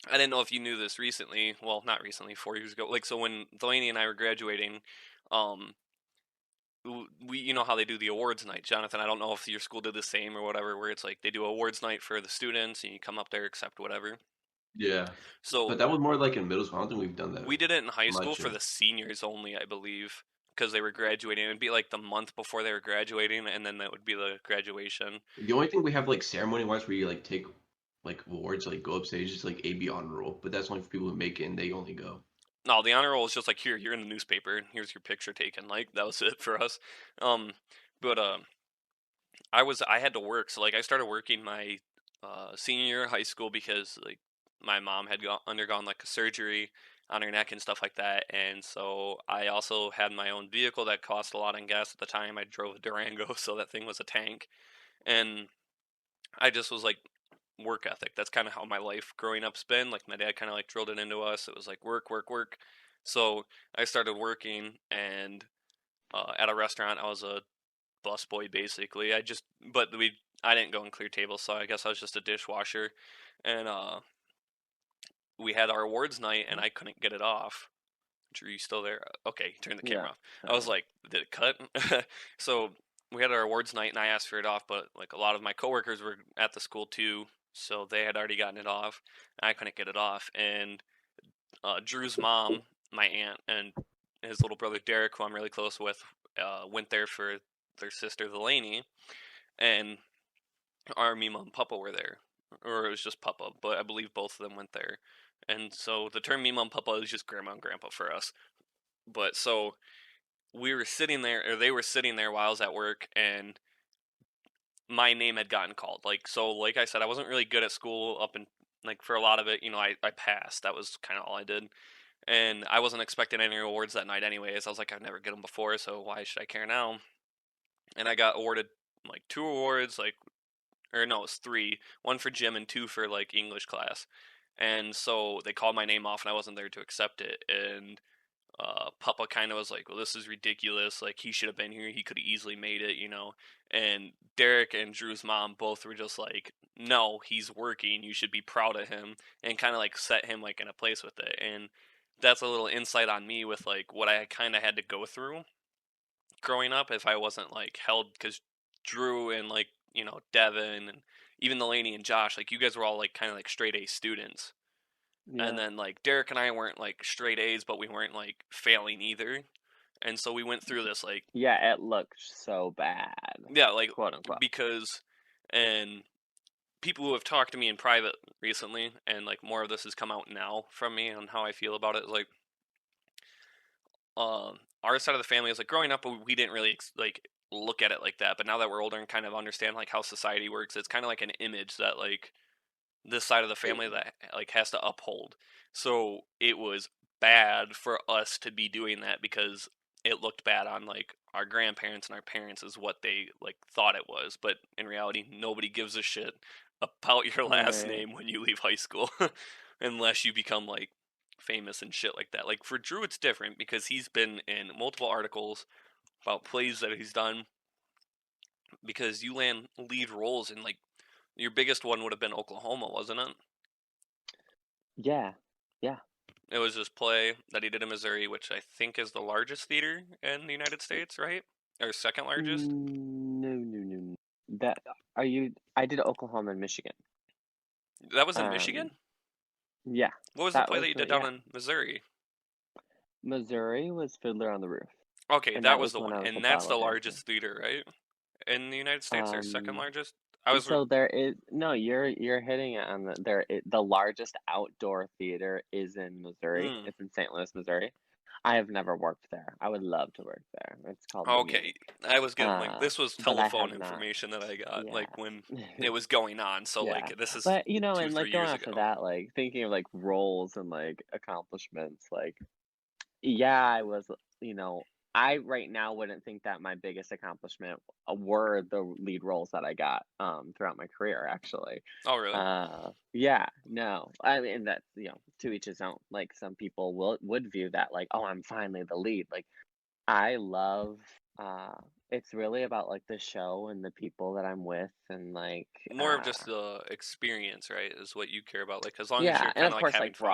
I didn't know if you knew this recently. Well, not recently, 4 years ago. Like so, when Delaney and I were graduating, um, we you know how they do the awards night, Jonathan. I don't know if your school did the same or whatever, where it's like they do awards night for the students, and you come up there, accept whatever. Yeah, So but that was more like in middle school. I don't think we've done that we did it in high school much for yet. the seniors only, I believe, because they were graduating. It'd be like the month before they were graduating, and then that would be the graduation. The only thing we have like ceremony wise where you like take like awards, like go up stage, is like AB honor roll, but that's only for people who make it and they only go. No, the honor roll is just like here, you're in the newspaper. Here's your picture taken. Like that was it for us. Um, but I had to work, so like I started working my senior year of high school because like my mom had undergone like a surgery on her neck and stuff like that, and so I also had my own vehicle that cost a lot in gas at the time. I drove a Durango, so that thing was a tank, and I just was like work ethic. That's kind of how my life growing up's been. Like my dad kind of like drilled it into us. It was like work, work, work. So I started working, and at a restaurant, I was a busboy basically. I didn't go and clear tables, so I guess I was just a dishwasher. And we had our awards night, and I couldn't get it off. Drew, you still there? Okay, turn the Yeah. camera off. I was like, did it cut? So we had our awards night, and I asked for it off, but like a lot of my coworkers were at the school too, so they had already gotten it off. And I couldn't get it off, and Drew's mom, my aunt, and his little brother Derek, who I'm really close with, went there for their sister Delaney, and our me, mom, and Papa were there, or it was just Papa, but I believe both of them went there. And so the term me, mom, Papa is just grandma and grandpa for us. But so we were sitting there, or they were sitting there while I was at work, and my name had gotten called. Like I said, I wasn't really good at school up and like for a lot of it, I passed. That was kind of all I did. And I wasn't expecting any awards that night anyways. I was like, I've never get them before, so why should I care now? And I got awarded like 2 awards, like, or no, it was 3, 1 for gym and 2 for like English class. And so they called my name off, and I wasn't there to accept it. And Papa kind of was like, well, this is ridiculous. Like, he should have been here. He could have easily made it. And Derek and Drew's mom both were just like, no, he's working. You should be proud of him, and kind of like set him like in a place with it. And that's a little insight on me with like what I kind of had to go through growing up if I wasn't like held, because Drew and like, Devin and even Delaney and Josh, like you guys were all like kind of like straight A students. Yeah. And then like Derek and I weren't like straight A's, but we weren't like failing either. And so we went through this like, Yeah, it looked so bad, yeah, like quote unquote. because, and people who have talked to me in private recently, and like more of this has come out now from me on how I feel about it, is like, our side of the family is like growing up, we didn't really like look at it like that. But now that we're older and kind of understand like how society works, it's kind of like an image that like this side of the family that like has to uphold. So it was bad for us to be doing that because it looked bad on like our grandparents and our parents is what they like thought it was, but in reality nobody gives a shit. about your last Right. name when you leave high school, unless you become like famous and shit like that. Like for Drew, it's different because he's been in multiple articles about plays that he's done. Because you land lead roles in like your biggest one would have been Oklahoma, wasn't it? Yeah. Yeah. It was this play that he did in Missouri, which I think is the largest theater in the United States, right? Or second largest? No, no, no, no. That are you? I did Oklahoma and Michigan. That was in Um, Michigan? yeah, What was the that play was that you the did down yeah. in Missouri? Missouri was Fiddler on the Roof, Okay, and that that was was the when one. I was a And that's the Bravo dancer. largest theater, right? In the United States, or second Um, largest? I was. so there is no. You're hitting it on the largest outdoor theater is in Missouri. Mm, It's in St. Louis, Missouri. I have never worked there. I would love to work there. It's called the okay, Mink. I was getting like this was But I telephone have not. information that I got Yeah. like when it was going on. So Yeah. like this is But two, and like three going years off of ago. that, like thinking of like roles and like accomplishments, like yeah, I was, you know, I right now wouldn't think that my biggest accomplishment were the lead roles that I got throughout my career actually. Oh really? Yeah, no. I mean that's, to each his own. Like some people would view that like, oh, I'm finally the lead. Like I love uh it's really about like the show and the people that I'm with and like More of just the experience, right? Is what you care about. Like as long as yeah, you're and kind of of like course having like fun.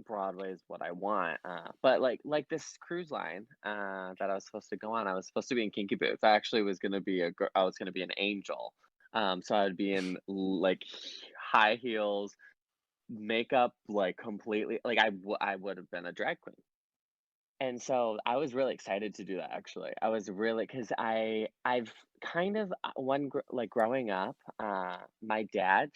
Broadway is what I want. But like this cruise line that I was supposed to go on, I was supposed to be in Kinky Boots. I actually was going to be I was going to be an angel. So I would be in like high heels, makeup like completely like I would have been a drag queen. And so I was really excited to do that actually. I was really because I've kind of like growing up, my dad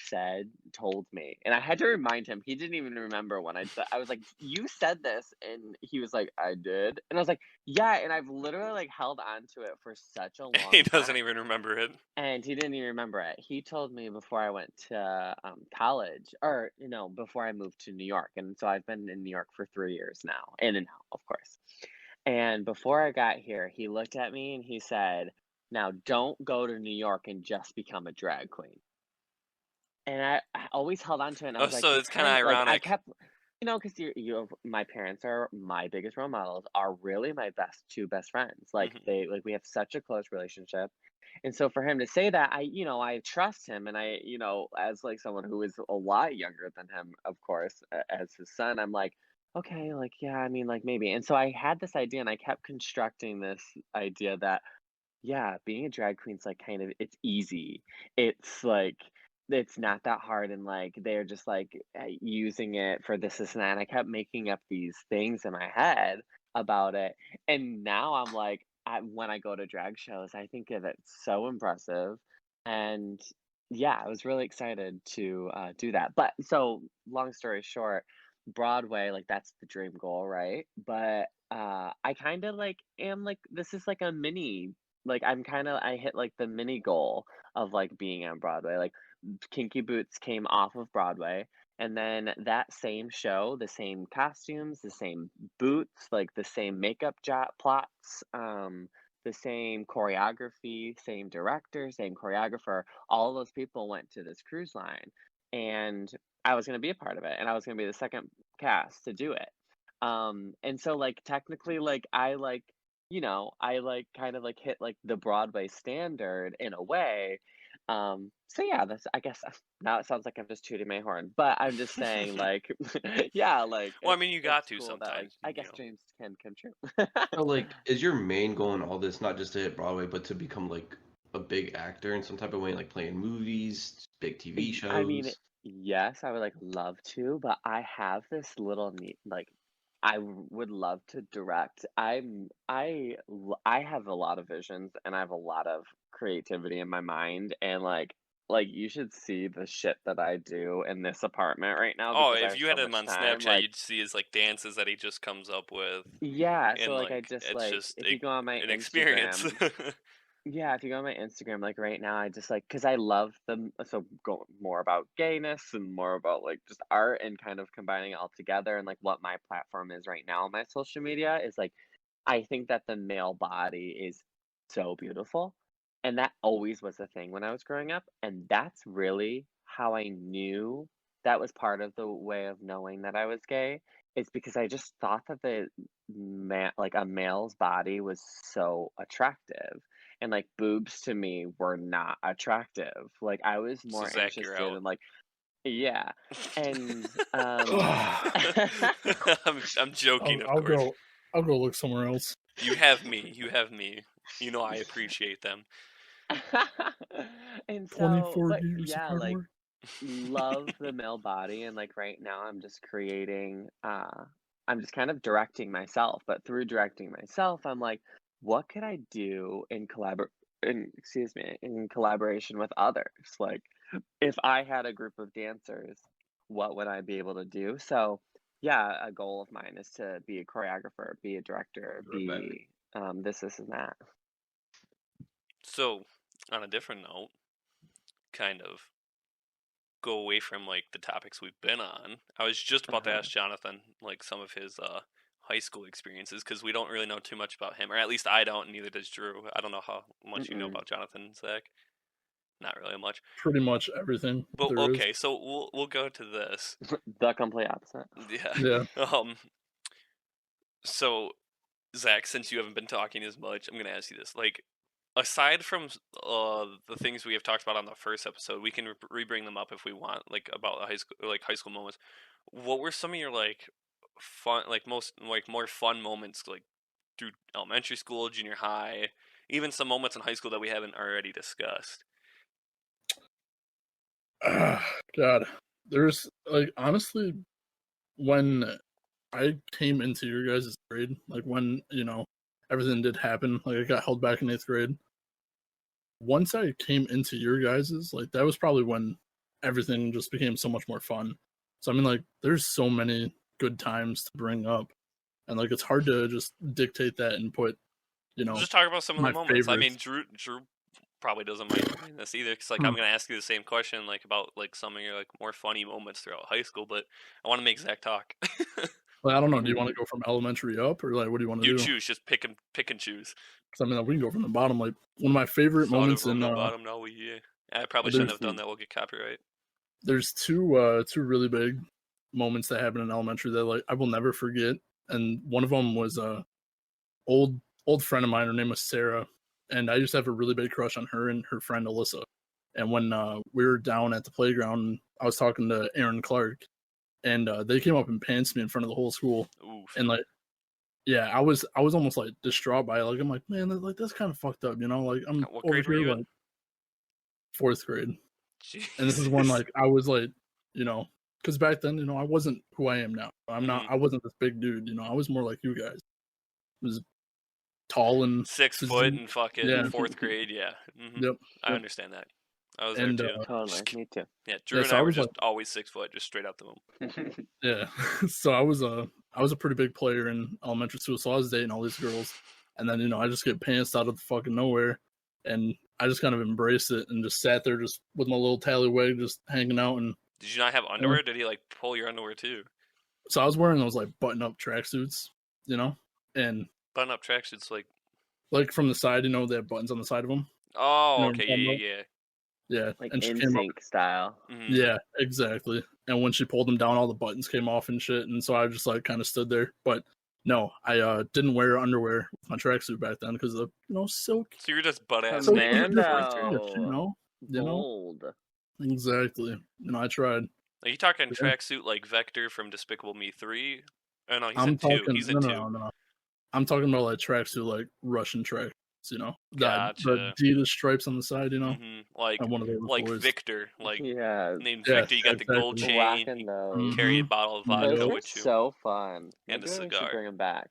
told me, and I had to remind him. He didn't even remember when I said. I was like, "You said this," and he was like, "I did," and I was like, "Yeah," and I've literally like held on to it for such a He long doesn't time. even remember it. And he didn't even remember it. He told me before I went to college, or before I moved to New York, and so I've been in New York for 3 years now, in and out, of course. And before I got here, he looked at me and he said, "Now don't go to New York and just become a drag queen." And I always held on to it, and I Oh, was like, so "This it's kind of kind like I ironic. kept, because my parents are my biggest role models, are really my two best friends. Like Hmm. we have such a close relationship, and so for him to say that, I trust him, and as like someone who is a lot younger than him, of course, as his son, I'm like, okay, like yeah, I mean, like maybe. And so I had this idea, and I kept constructing this idea that yeah, being a drag queen's like kind of it's easy. It's like it's not that hard and like they're just like using it for this and that. And I kept making up these things in my head about it. And now I'm like when I go to drag shows, I think of it so impressive. And yeah, I was really excited to do that. But so long story short, Broadway, like that's the dream goal, right? But I kind of like am like this is like a mini like I hit like the mini goal of like being on Broadway. Like Kinky Boots came off of Broadway, and then that same show, the same costumes, the same boots, like the same makeup job plots, the same choreography, same director, same choreographer. All those people went to this cruise line, and I was going to be a part of it, and I was going to be the second cast to do it. And so like technically, like I like kind of like hit like the Broadway standard in a way. So yeah, that's I guess now it sounds like I'm just tooting my horn, but I'm just saying like yeah, like Well, I mean, you got it's to cool that like sometimes, I you guess know. dreams can come true. So, like, is your main goal in all this not just to hit Broadway, but to become like a big actor in some type of way, like playing movies, big TV I mean, shows? yes, I would like love to, but I have this little need like would love to direct. I have a lot of visions and I have a lot of creativity in my mind and like you should see the shit that I do in this apartment right now Oh, because I if have you so had him much on time. Snapchat, Like you'd see his like dances that he just comes up with, yeah, so and like I like just it's like just if you go on my an experience. Instagram. Yeah, if you go on my Instagram, like right now, I just like because I love them. So go more about gayness and more about like just art and kind of combining it all together. And like what my platform is right now on my social media is like, I think that the male body is so beautiful. And that always was a thing when I was growing up, and that's really how I knew that was part of the way of knowing that I was gay, is because I just thought that like a male's body was so attractive, and like boobs to me were not attractive. Like I was So more Zach, you're interested out. in like, yeah, and I'm joking, of I'll course. go. I'll go look somewhere else. You have me. You have me. You know I appreciate them. and so, 24 but years of yeah, hard like work. love the male body, and like right now I'm just I'm just kind of directing myself, but through directing myself I'm like, what could I do in collaboration with others? Like if I had a group of dancers, what would I be able to do? So yeah, a goal of mine is to be a choreographer, be a director, Right back. be this and that. So, on a different note, kind of go away from like the topics we've been on. I was just about to Uh-huh. ask Jonathan like some of his high school experiences because we don't really know too much about him, or at least I don't, and neither does Drew. I don't know how much you know Mm-mm. about Jonathan and Zach. Not really much. Pretty much everything But there is. okay, so we'll go to this. The complete opposite. Yeah. Yeah. So Zach, since you haven't been talking as much, I'm gonna ask you this. Like, aside from the things we have talked about on the first episode, we can re-bring them up if we want, like about high school moments. What were some of your like fun, like most like more fun moments, like through elementary school, junior high, even some moments in high school that we haven't already discussed? God, there's like honestly, when I came into your guys' grade, like when everything did happen, like I got held back in 8th grade. Once I came into your guys's, like that was probably when everything just became so much more fun. So I mean, like there's so many good times to bring up, and like it's hard to just dictate that and put We'll just talk about some of the my moments. I mean, favorites. Drew probably doesn't mind this either, because like Hmm. I'm gonna ask you the same question, like about like some of your like more funny moments throughout high school, but I want to make Zach talk. Like, I don't know. Do you want to go from elementary up, or like what do you want to You do? choose, just pick and choose. Because I mean, like, we can go from the bottom. Like one of my favorite Started moments from in the bottom, now we yeah. I probably shouldn't there's have done that. We'll get copyright. two really big moments that happened in elementary that like I will never forget. And one of them was old friend of mine. Her name was Sarah, and I used to have a really big crush on her and her friend Alyssa. And when we were down at the playground, I was talking to Aaron Clark, and they came up and pantsed me in front of the whole school. Oof. And like, yeah, I was almost like distraught by it. Like I'm like, man, like that's kind of fucked up, you know? Like I'm What over grade were here you like in? 4th grade, and this is when Jesus. like I was like, because back then, I wasn't who I am now. Mhm. I wasn't this big dude. I was more like you guys. I was tall and 6 foot physique. and fucking Yeah. fourth grade. Yeah. Yep. I Yep. understand that. I was there And too. Totally, Just me too. yeah. yeah, Drew and so I I were was like, just always 6 foot, just straight out the womb. yeah. So I was a pretty big player in elementary school. So I was dating all these girls, and then I just get pantsed out of the fucking nowhere, and I just kind of embraced it and just sat there just with my little tallywig just hanging out. And Did you not have underwear? Did he like pull your underwear too? so I was wearing those like button up tracksuits, and Button up tracksuits, like from the side, they have buttons on the side of them. Oh, What I'm okay, talking yeah, about? yeah, Yeah, Like and she in came up. sync style. yeah. Yeah, exactly. And when she pulled them down, all the buttons came off and shit. And so I just like kind of stood there. But no, I didn't wear underwear with my tracksuit back then because of silk. So you're just butt ass Silky naked in different fourth grade. shit, Bold. Exactly. I tried. Are you talking Yeah. tracksuit like Vector from Despicable Me 3? Oh no, he's I'm in 2. talking He's in 2. no. I'm talking about like tracksuit, like Russian track. The Gotcha. Adidas stripes on the side. Like I'm one of those boys. Victor, like Yeah, named Yeah, Victor. You got the gold exactly. chain. rocking You those. carry a Mhm. bottle of Those vodka Yep. were with you so fun. and a Maybe we should cigar. bring them back.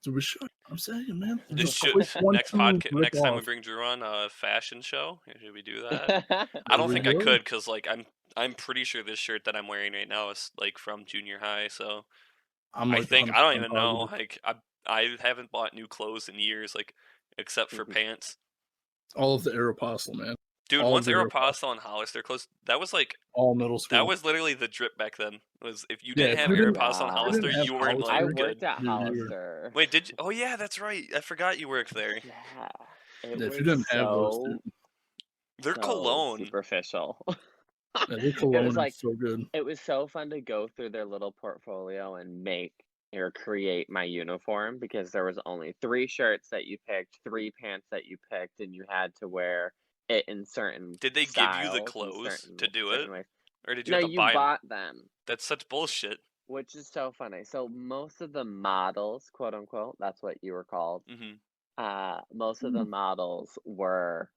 So we should. I'm saying, man. This Just should quick next 1-2 podcast. rip Next time we off. bring Drew on a fashion show, should we do that? I There don't we think I go. could because like I'm pretty sure this shirt that I'm wearing right now is like from junior high. So I'm I like think I don't 100% even know. positive. Like I haven't bought new clothes in years, like except for pants. All of the Aeropostale, man. Dude, All of once the Aeropostale. Aeropostale and Hollister closed, that was like All middle school. that was literally the drip back then. Was if you Yeah, didn't if have you didn't- Aeropostale and Wow. if you Hollister, didn't have you weren't Hollister, I like worked good. at Dude, you were- Hollister. Wait, did you? Oh yeah, that's right. I forgot you worked there. Yeah. It If you was didn't have those, so dude, Their so cologne. superficial. yeah, their It was cologne like is so good. it was so fun to go through their little portfolio and make or create my uniform because there was only 3 shirts that you picked, 3 pants that you picked, and you had to wear it in certain Did they give you the styles and clothes to do it? certain ways. Or did you No, have to you buy them? bought them, That's such bullshit. which is so funny. So most of the models, quote unquote, that's what you were called. Mm-hmm. Most of the models were,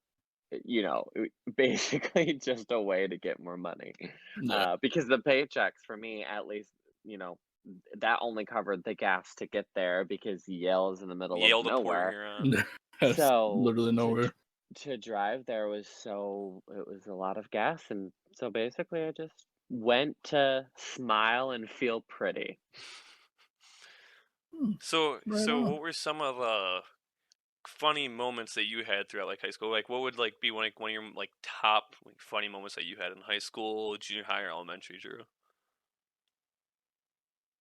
basically just a way to get more money. Yeah. Because the paychecks for me, at least, you know, that only covered the gas to get there because Yale is in the middle of Yale to Port nowhere. Huron. That's So literally nowhere. to drive there was it was a lot of gas, and so basically I just went to smile and feel pretty. So, Right on. what were some of the funny moments that you had throughout like high school? Like, what would like be one of your like top like funny moments that you had in high school, junior high, or elementary, Drew?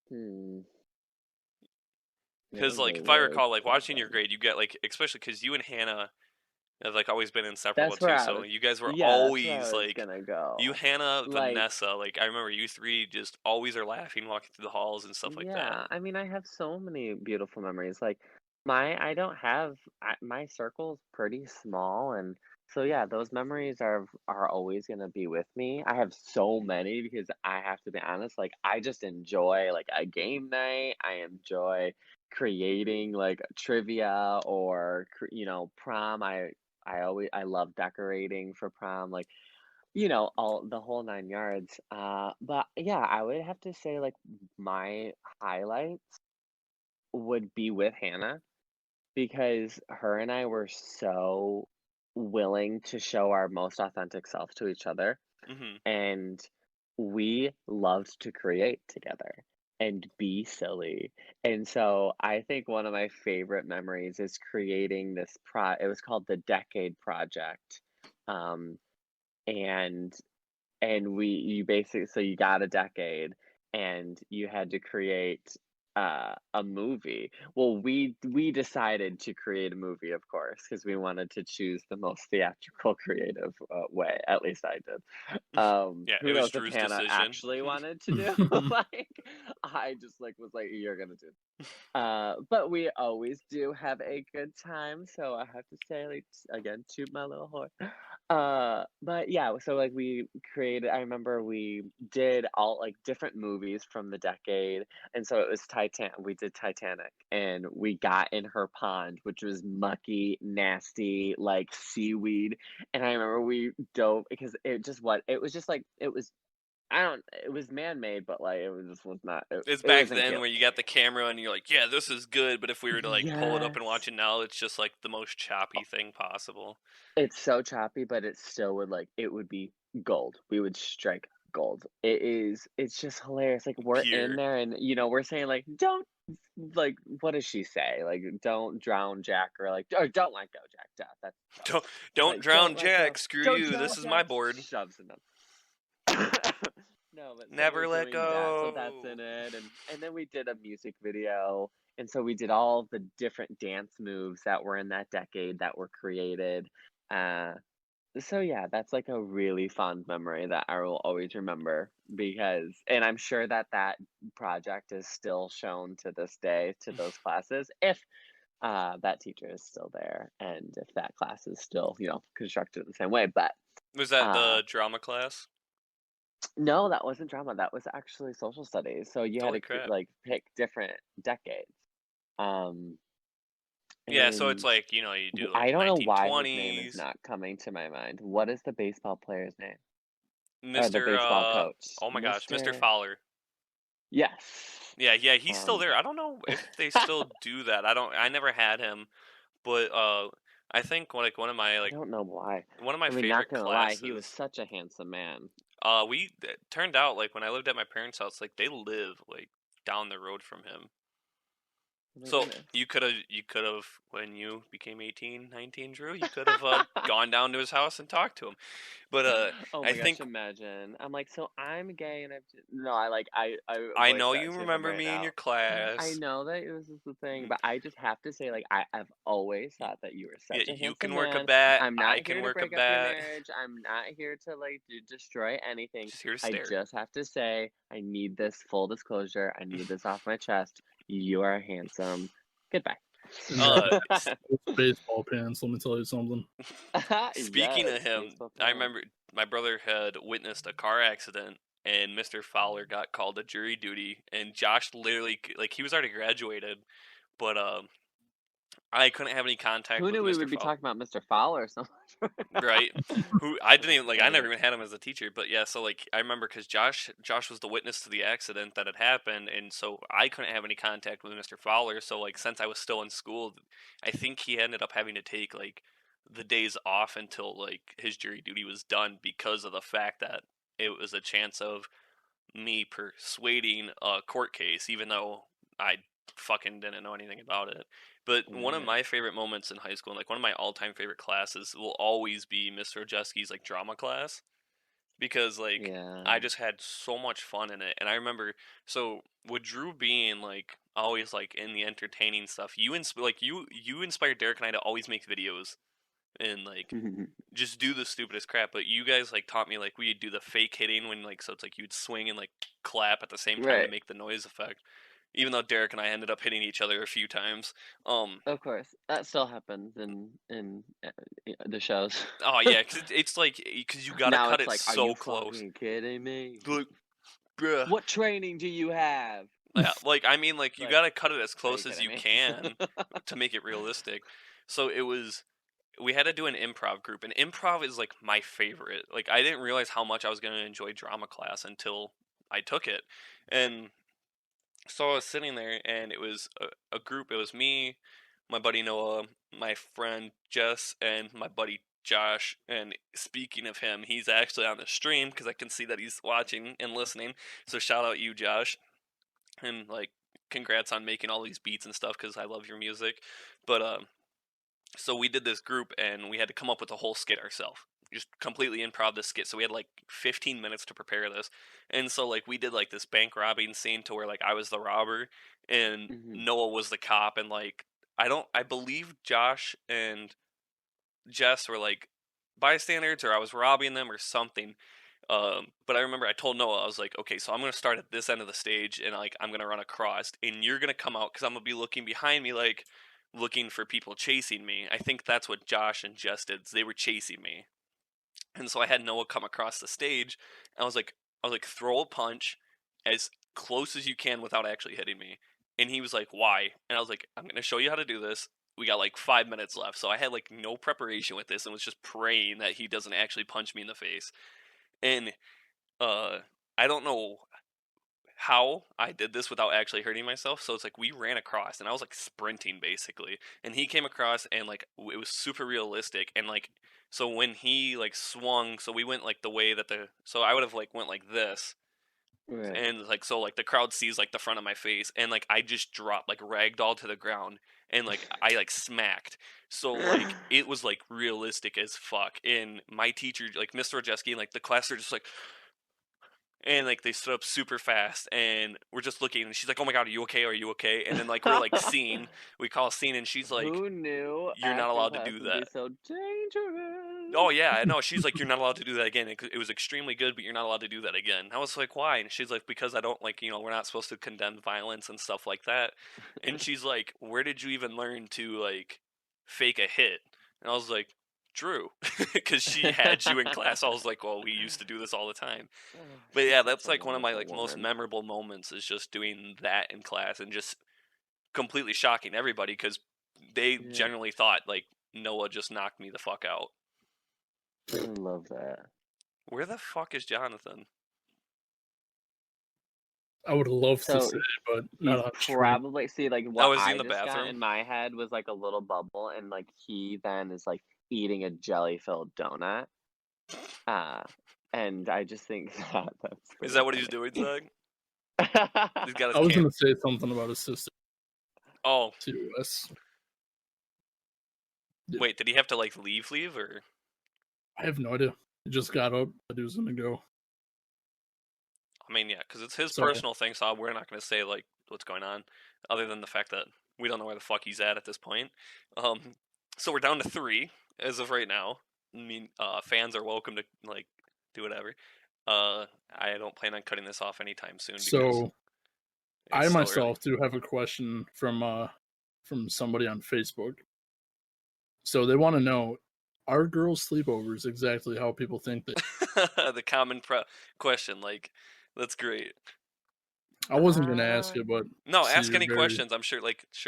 Hmm. That Because was a like if I really recall, like tough watching your one. grade, you get like especially because you and Hannah have like always been inseparable That's where too. I So was. you guys were Yeah, that's where always I was like gonna you, go. Hannah, Like, Vanessa. Like I remember you three just always are laughing walking through the halls and stuff like that. yeah, I mean, I have so many beautiful memories. Like, I don't have my circle's pretty small, and so yeah, those memories are always gonna be with me. I have so many because I have to be honest. Like, I just enjoy like a game night. I enjoy creating like trivia or prom. I love decorating for prom. Like, all the whole 9 yards. But yeah, I would have to say like my highlights would be with Hannah because her and I were so willing to show our most authentic self to each other, Mm-hmm. and we loved to create together and be silly. And so I think one of my favorite memories is creating this it was called the Decade Project. Um, and you basically, so you got a decade and you had to create a movie. Well, we decided to create a movie, of course, because we wanted to choose the most theatrical creative way. At least I did. Yeah, it Who was knows if Drew's Hannah decision. actually wanted to do. Like, I just like was like, you're gonna do. But we always do have a good time, so I have to say, like, again, toot my little horn. But yeah, so like I remember we did all like different movies from the decade, and so it was we did Titanic, and we got in her pond, which was mucky, nasty, like seaweed, and I remember we dove because it was just like, it was man-made, but like was not, It's it back wasn't then cute. where you got the camera and you're like, yeah, this is good. But if we were to like pull it up and watch Yes. it now, it's just like the most choppy thing possible. It's so choppy, but it still would it would be gold. We would strike gold. It's just hilarious. Like, we're in Pure. there and we're saying like, don't, like, what does she say? Like, don't drown Jack, or like, or don't let go, Jack. That's Don't it's don't like, drown don't let go. Jack. Screw Don't you. drown This is my Jack. board. Shoves in them. No, but so we're Never let doing that. So that's go. in it, and then we did a music video, and so we did all the different dance moves that were in that decade that were created. Uh, so yeah, that's like a really fond memory that I will always remember and I'm sure that that project is still shown to this day to those classes if that teacher is still there and if that class is still constructed the same way. But Was that uh, the drama class? no, that wasn't drama. That was actually social studies. So you had Holy to crap. like pick different decades. Um, Yeah, so it's and like, you do like I don't know why his name is 1920s. not coming to my mind. What is the baseball player's name? Or the Mr. baseball coach? Oh my gosh, Mr. Mr. Fowler. Yes. Yeah, he's still Um, there. I don't know if they still do that. I never had him, but I think like I don't know why. one of my I mean, not favorite gonna lie, he was classes. such a handsome man. It turned out like when I lived at my parents' house, like they live like down the road from him. So you could have when you became 18, 19, Drew, you could have gone down to his house and talked to him. But Oh I my gosh, think imagine. I'm like, so I'm gay and no, I I voiced know that you to him remember right me in now. your I class. know that this is the thing, Mm, but I just have to say, like, I've always thought that you were Yeah, such a you handsome can work a man. bat. I'm I not can here to work a break up your bat. marriage. I'm not here to like destroy anything. Just here to I stare. just have to say, I need this full disclosure. I need this off my chest. You are handsome. Goodbye. S- Baseball pants. Let me tell you something. Speaking of Yes, him, baseball I pants. remember my brother had witnessed a car accident, and Mr. Fowler got called to jury duty, and Josh literally like he was already graduated, but I couldn't have any contact Who with knew we Mr. would be Fowler. talking about Mr. Fowler so much? Right? Who I didn't even like. I never Funny. even had him as a teacher, but yeah. So like, I remember because Josh was the witness to the accident that had happened, and so I couldn't have any contact with Mr. Fowler. So like, since I was still in school, I think he ended up having to take like the days off until like his jury duty was done because of the fact that it was a chance of me persuading a court case, even though I fucking didn't know anything about it. But one of Right. my favorite moments in high school, and like one of my all-time favorite classes, will always be Mr. Ojeski's like drama class because like Yeah. I just had so much fun in it. And I remember, so with Drew being like always like in the entertaining stuff, you inspired Derek and I to always make videos and like just do the stupidest crap. But you guys like taught me like we'd do the fake hitting when like so it's like you'd swing and like clap at the same time to Right. make the noise effect. Even though Derek and I ended up hitting each other a few times. Of course. That still happens in the shows. Oh yeah, cause it's like because you gotta Now cut it's it like, are so you close. fucking kidding me? Like, bruh. What training do you have? Yeah, like I mean, like you Like, gotta cut it as are you close as kidding you me? can to make it realistic. So it was we had to do an improv group, and improv is like my favorite. Like I didn't realize how much I was gonna enjoy drama class until I took it, and so I was sitting there, and it was a group. It was me, my buddy Noah, my friend Jess, and my buddy Josh. And speaking of him, he's actually on the stream because I can see that he's watching and listening. So shout out you, Josh, and like congrats on making all these beats and stuff because I love your music. But so we did this group and we had to come up with a whole skit ourselves, just completely improv the skit. So we had like 15 minutes to prepare this, and so like we did like this bank robbing scene to where like I was the robber and Mhm. Noah was the cop, and like I believe Josh and Jess were like bystanders or I was robbing them or something. But I remember I told Noah, I was like, okay, so I'm gonna start at this end of the stage and like I'm gonna run across, and you're gonna come out because I'm gonna be looking behind me, like looking for people chasing me. I think that's what Josh and Jess did. They were chasing me, and so I had Noah come across the stage. And I was like, throw a punch as close as you can without actually hitting me. And he was like, why? And I was like, I'm gonna show you how to do this. We got like 5 minutes left, so I had like no preparation with this and was just praying that he doesn't actually punch me in the face. And uh I don't know how I did this without actually hurting myself. So it's like we ran across and I was like sprinting basically. And he came across and like it was super realistic and like so when he like swung, so we went like the way that the so I would have like went like this Right. and like so like the crowd sees like the front of my face and like I just dropped like ragdoll to the ground and like I like smacked. So like it was like realistic as fuck. And my teacher like Mr. Ojeski and like the class are just like and like they stood up super fast and we're just looking and she's like, oh my god, are you okay, are you okay? And then like we're like scene, we call a scene and she's like, Who knew you're not acting allowed to class do would be that. so Oh dangerous? yeah, I know. She's like, you're not allowed to do that again. It was extremely good, but you're not allowed to do that again. I was like, why? And she's like, because I don't like, we're not supposed to condemn violence and stuff like that. And she's like, where did you even learn to like fake a hit? And I was like, Drew, because she had you in class. I was like, well, we used to do this all the time. But She's yeah, such that's a like one of my wonderful like most woman. memorable moments is just doing that in class and just completely shocking everybody because they Yeah, generally thought like Noah just knocked me the fuck out. I love that. Where the fuck is Jonathan? I would love to So say, but he's not on stream. probably see like what Oh, is he in I the just got bathroom? in my head was like a little bubble, and like he then is like eating a jelly filled donut. Uh, and I just think that's Is pretty that what he's doing, Zach? funny. He's got his I was camp. gonna say something about his sister. Oh, COS. Yeah. wait, did he have to like leave or? I have no idea. He just got up, but he was gonna go. I mean, yeah, because it's his So personal thing, so we're not going to say like what's going on, other than the fact that we don't know where the fuck he's at this point. So we're down to 3 as of right now. I mean, fans are welcome to like do whatever. I don't plan on cutting this off anytime soon because so I it's so early. myself do have a question from somebody on Facebook. So they want to know, are girls' sleepovers exactly how people think they? The common question, like, that's great. I wasn't gonna ask it, but No, see, ask you're any very questions. I'm sure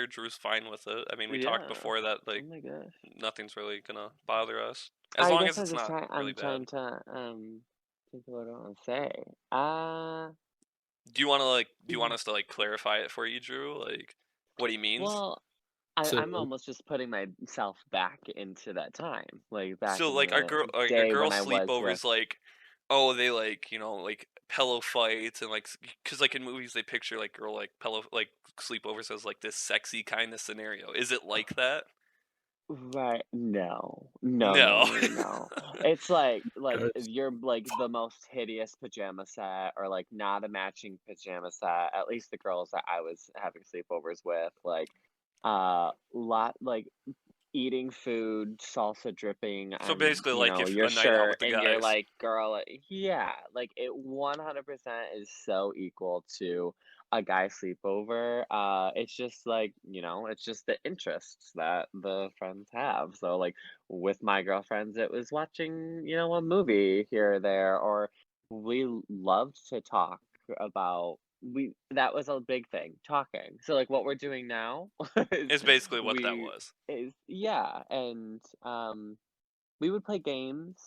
Drew's fine with it. I mean, we talked Yeah. before that Oh like my gosh. nothing's really gonna bother us as I long guess as it's not really I'm trying bad. to think of what I want to say. Do you want to like? Do you want us to like clarify it for you, Drew? Like, what he means? Well, so I'm almost just putting myself back into that time, like back So in like the our day girl when I was with. sleepovers, like, oh, they like like pillow fights and like because like in movies they picture like girl like pillow like sleepovers as like this sexy kind of scenario. Is it like that? Right. No. No, no, No. no, no, no. It's like guys, you're like the most hideous pajama set or like not a matching pajama set. At least the girls that I was having sleepovers with, like lot like eating food, salsa dripping So on, basically, like if your a night out shirt with the and you're guys. like, girl, yeah, like it 100% is so equal to a guy sleepover. It's just like, it's just the interests that the friends have. So like with my girlfriends, it was watching, a movie here or there, or we loved to talk about that was a big thing, talking. So like what we're doing now is Is basically what that we was. is yeah, and we would play games,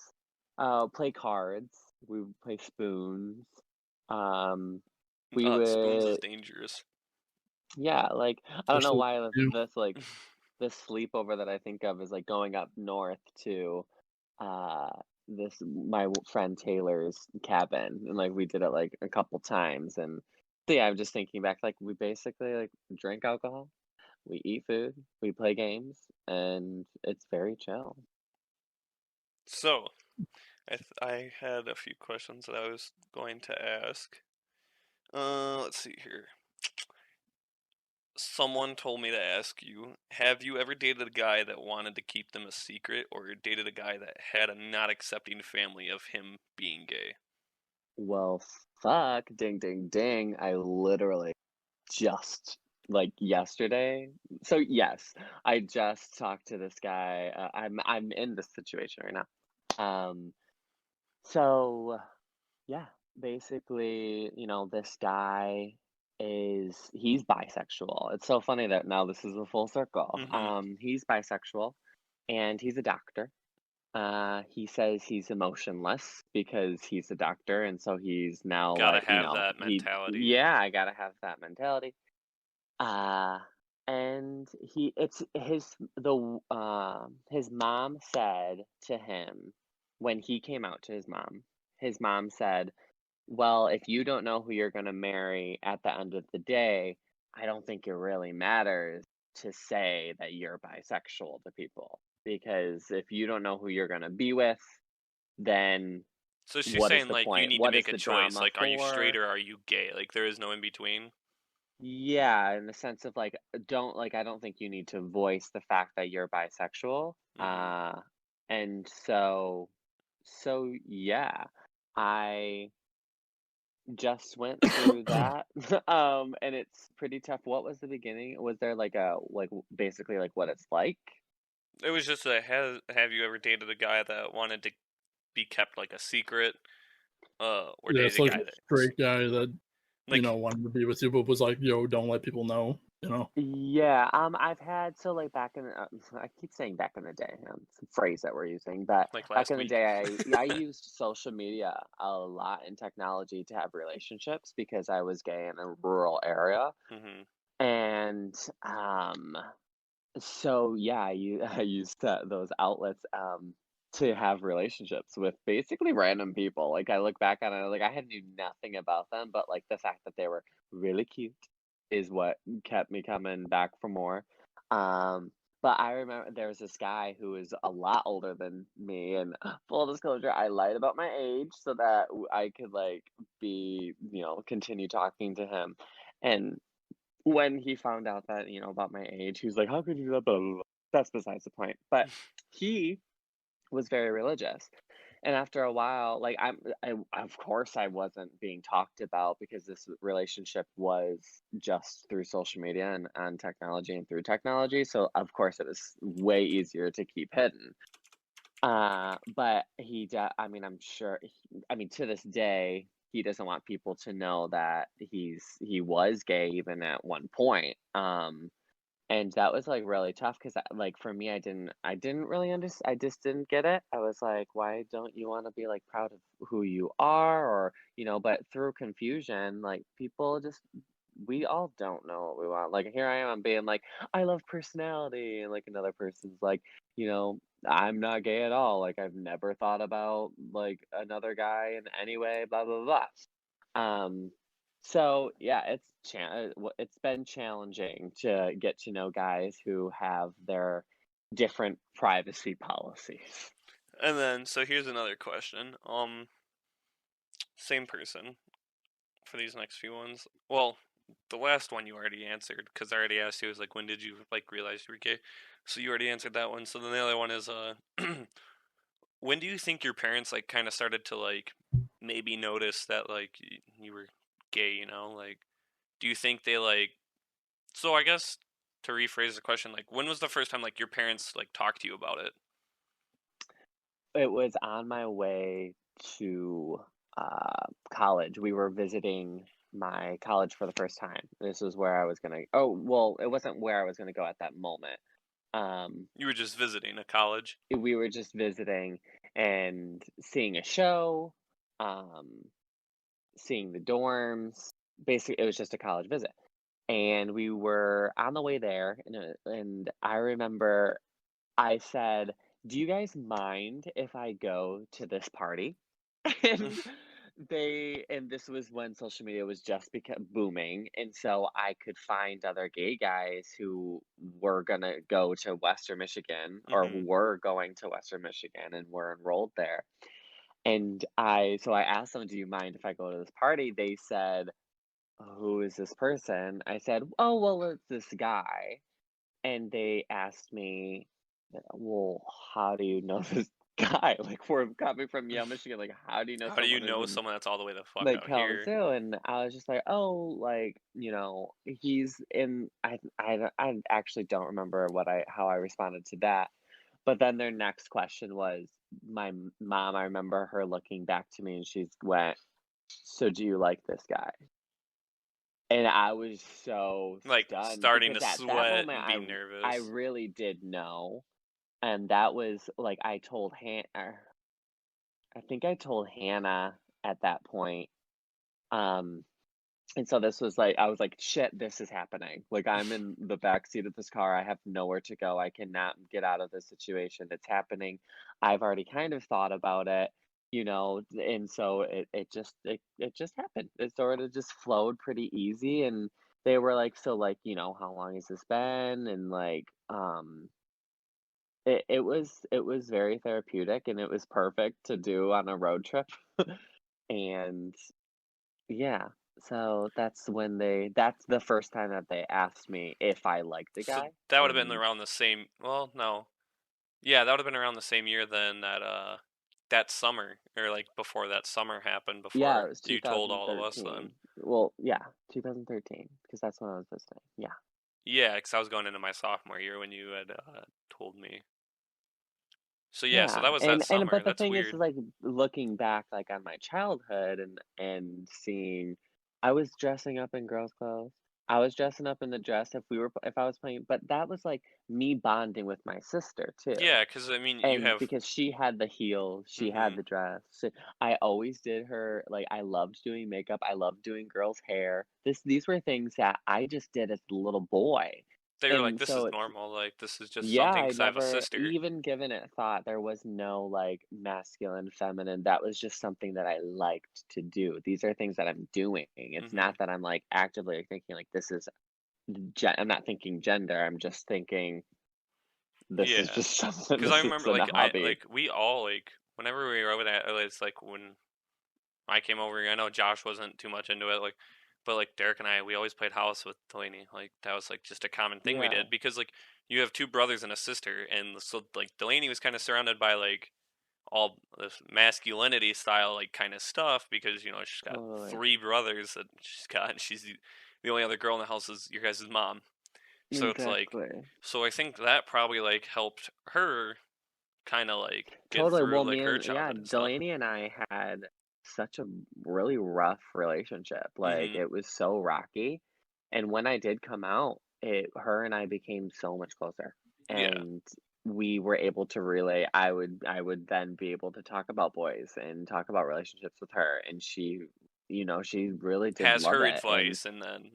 play cards, we would play spoons. Um, we Spoons is would dangerous. yeah, like I don't know especially why you. this sleepover that I think of is like going up north to uh this my friend Taylor's cabin, and like we did it like a couple times. And so yeah, I'm just thinking back, like we basically like drink alcohol, we eat food, we play games, and it's very chill. So, I had a few questions that I was going to ask. Let's see here. Someone told me to ask you, have you ever dated a guy that wanted to keep them a secret, or dated a guy that had a not accepting family of him being gay? Well, fuck, ding ding ding, I literally just like yesterday. So yes, I just talked to this guy. I'm in this situation right now. So yeah, basically, this guy he's bisexual. It's so funny that now this is a full circle. Mm-hmm. He's bisexual and he's a doctor. He says he's emotionless because he's a doctor, and so he's now Gotta like, have that mentality. yeah, I gotta have that mentality. Uh, and his mom said to him when he came out to his mom said, well, if you don't know who you're going to marry at the end of the day, I don't think it really matters to say that you're bisexual to people. Because if you don't know who you're going to be with, then So she's what is saying the like you point? need to What is make a the choice. drama Like, are you straight for? or are you gay? Like, there is no in between. Yeah, in the sense of like, I don't think you need to voice the fact that you're bisexual. Mm-hmm. And so yeah, I just went through that. And it's pretty tough. What was the beginning? Was there like basically like what it's like? It was just a have you ever dated a guy that wanted to be kept like a secret? Or Yeah, dated it's a like guy a that straight guy that like wanted to be with you, but was like, "Yo, don't let people know." Yeah, I've had so like back in I keep saying back in the day, it's a phrase that we're using, but like back last in the week. day, I used social media a lot in technology to have relationships because I was gay in a rural area. Mm-hmm. And so yeah, I used those outlets to have relationships with basically random people. Like I look back on it, like I had knew nothing about them, but like the fact that they were really cute, is what kept me coming back for more. But I remember there was this guy who was a lot older than me, and full disclosure, I lied about my age so that I could like be, continue talking to him. And when he found out that, about my age, he was like, "How could you do that?" Blah, blah, blah. That's besides the point. But he was very religious. And after a while, like of course I wasn't being talked about because this relationship was just through social media and on technology and through technology. So of course it was way easier to keep hidden. But I mean, I'm sure, I mean, to this day, he doesn't want people to know that he was gay even at one point. And that was, like, really tough 'cause, like, for me, I didn't really I just didn't get it. I was like, "Why don't you wanna be, like, proud of who you are?" Or, but through confusion, like, people just we all don't know what we want. Like, here I am, I'm being like, "I love personality," and, like, another person's like, "I'm not gay at all. Like, I've never thought about, like, another guy in any way, blah, blah, blah." Um, so yeah, it's been challenging to get to know guys who have their different privacy policies. And then, so here's another question. Same person for these next few ones. Well, the last one you already answered because I already asked you was like, when did you like realize you were gay? So you already answered that one. So then the other one is when do you think your parents like kind of started to like maybe notice that like you were gay? Like, do you think they like? So I guess to rephrase the question, like, when was the first time like your parents like talked to you about it? It was on my way to college. We were visiting my college for the first time. This was where I was gonna. Oh, well, it wasn't where I was gonna go at that moment. Um, You were just visiting a college. we were just visiting and seeing a show, um, seeing the dorms. Basically, it was just a college visit. And we were on the way there, and I remember I said, "Do you guys mind if I go to this party?" And and this was when social media was just booming, and so I could find other gay guys who were gonna go to Western Michigan or who Mm-hmm. were going to Western Michigan and were enrolled there. And so I asked them, "Do you mind if I go to this party?" They said, "Who is this person?" I said, "Oh, well, it's this guy." And they asked me, "Well, how do you know this guy? Like, we're coming from Yale, Michigan. Like, how do you know How do you someone is know in someone that's all the way the fuck like out here? Kalamazoo?" And I was just like, "Oh, like, he's in." I actually don't remember how I responded to that. But then their next question was mom. I remember her looking back to me and she's went, "So do you like this guy?" And I was so Like stunned starting to because at that sweat moment and be I nervous. really did know. And that was like I told I think I told Hannah at that point. Um and so this was like I was like, "Shit, this is happening. Like I'm in the back seat of this car. I have nowhere to go. I cannot get out of this situation. It's happening. I've already kind of thought about it." And so it just happened. It sort of just flowed pretty easy. And they were like, "So, like, how long has this been?" And like it was very therapeutic and it was perfect to do on a road trip. And yeah, so that's the first time that they asked me if I liked a So guy. that would have been And around the same. Well, no. Yeah, that would have been around the same year then that summer or like before that summer happened yeah, before it was you told all of us then. 2013. Well, yeah, 2013 because that's when I was visiting. Yeah. Yeah, because I was going into my sophomore year when you had told me. So yeah, so Yeah, that was that and summer. but the That's thing is, weird. like, looking back, like, on my childhood and seeing I was dressing up in girls' clothes. I was dressing up in the dress if I was playing, but that was, like, me bonding with my sister too. Yeah, because I mean you And have. because she had the heels, she had Mm-hmm. the dress. So I always did her like, I loved doing makeup, I loved doing girls' hair. These were things that I just did as a little boy. They were like, And this is so normal. Like, this is just yeah, something I because I have a never sister. even given it thought. There was no like masculine, feminine. That was just something that I liked to do. These are things that I'm doing. It's Mm-hmm. not that I'm like actively thinking like this is I'm not thinking gender. I'm just thinking this is Yeah. just something. Because I This is remember, a like, hobby. we all, like, whenever we were over that, it's like when I came over here, I know Josh wasn't too much into it, like, but like Derek and I, we always played house with Delaney. Like, that was like just a common thing we Yeah. did because, like, you have two brothers and a sister, and so, like, Delaney was kind of surrounded by, like, all this masculinity style, like, kind of stuff because, you know, she's got Totally. 3 brothers that she's got, and she's the only other girl in the house is your guys' mom. So it's like, Exactly. so I think that probably, like, helped her kind of, like, get Totally. through, Well, like, me her and yeah, childhood and stuff. Delaney and I had such a really rough relationship. Like Mm-hmm. it was so rocky. And when I did come out, her and I became so much closer. Yeah. And we were able to relay. I would then be able to talk about boys and talk about relationships with her. And she really did Has love her it. And advice, and then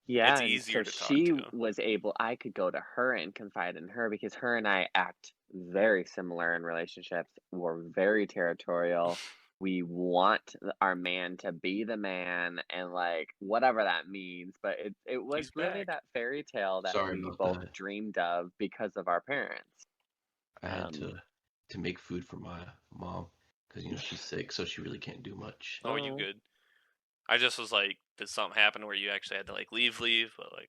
yeah, it's and so easier to talk she to. was able, I could go to her and confide in her because her and I act very similar in relationships. We're very territorial. We want our man to be the man and like whatever that means. But it was He's really back. that fairy tale that Sorry we about both that. dreamed of because of our parents. I had Um, to make food for my mom because she's sick, so she really can't do much. Oh, you oh, good? I just was like, did something happen where you actually had to like leave? But like,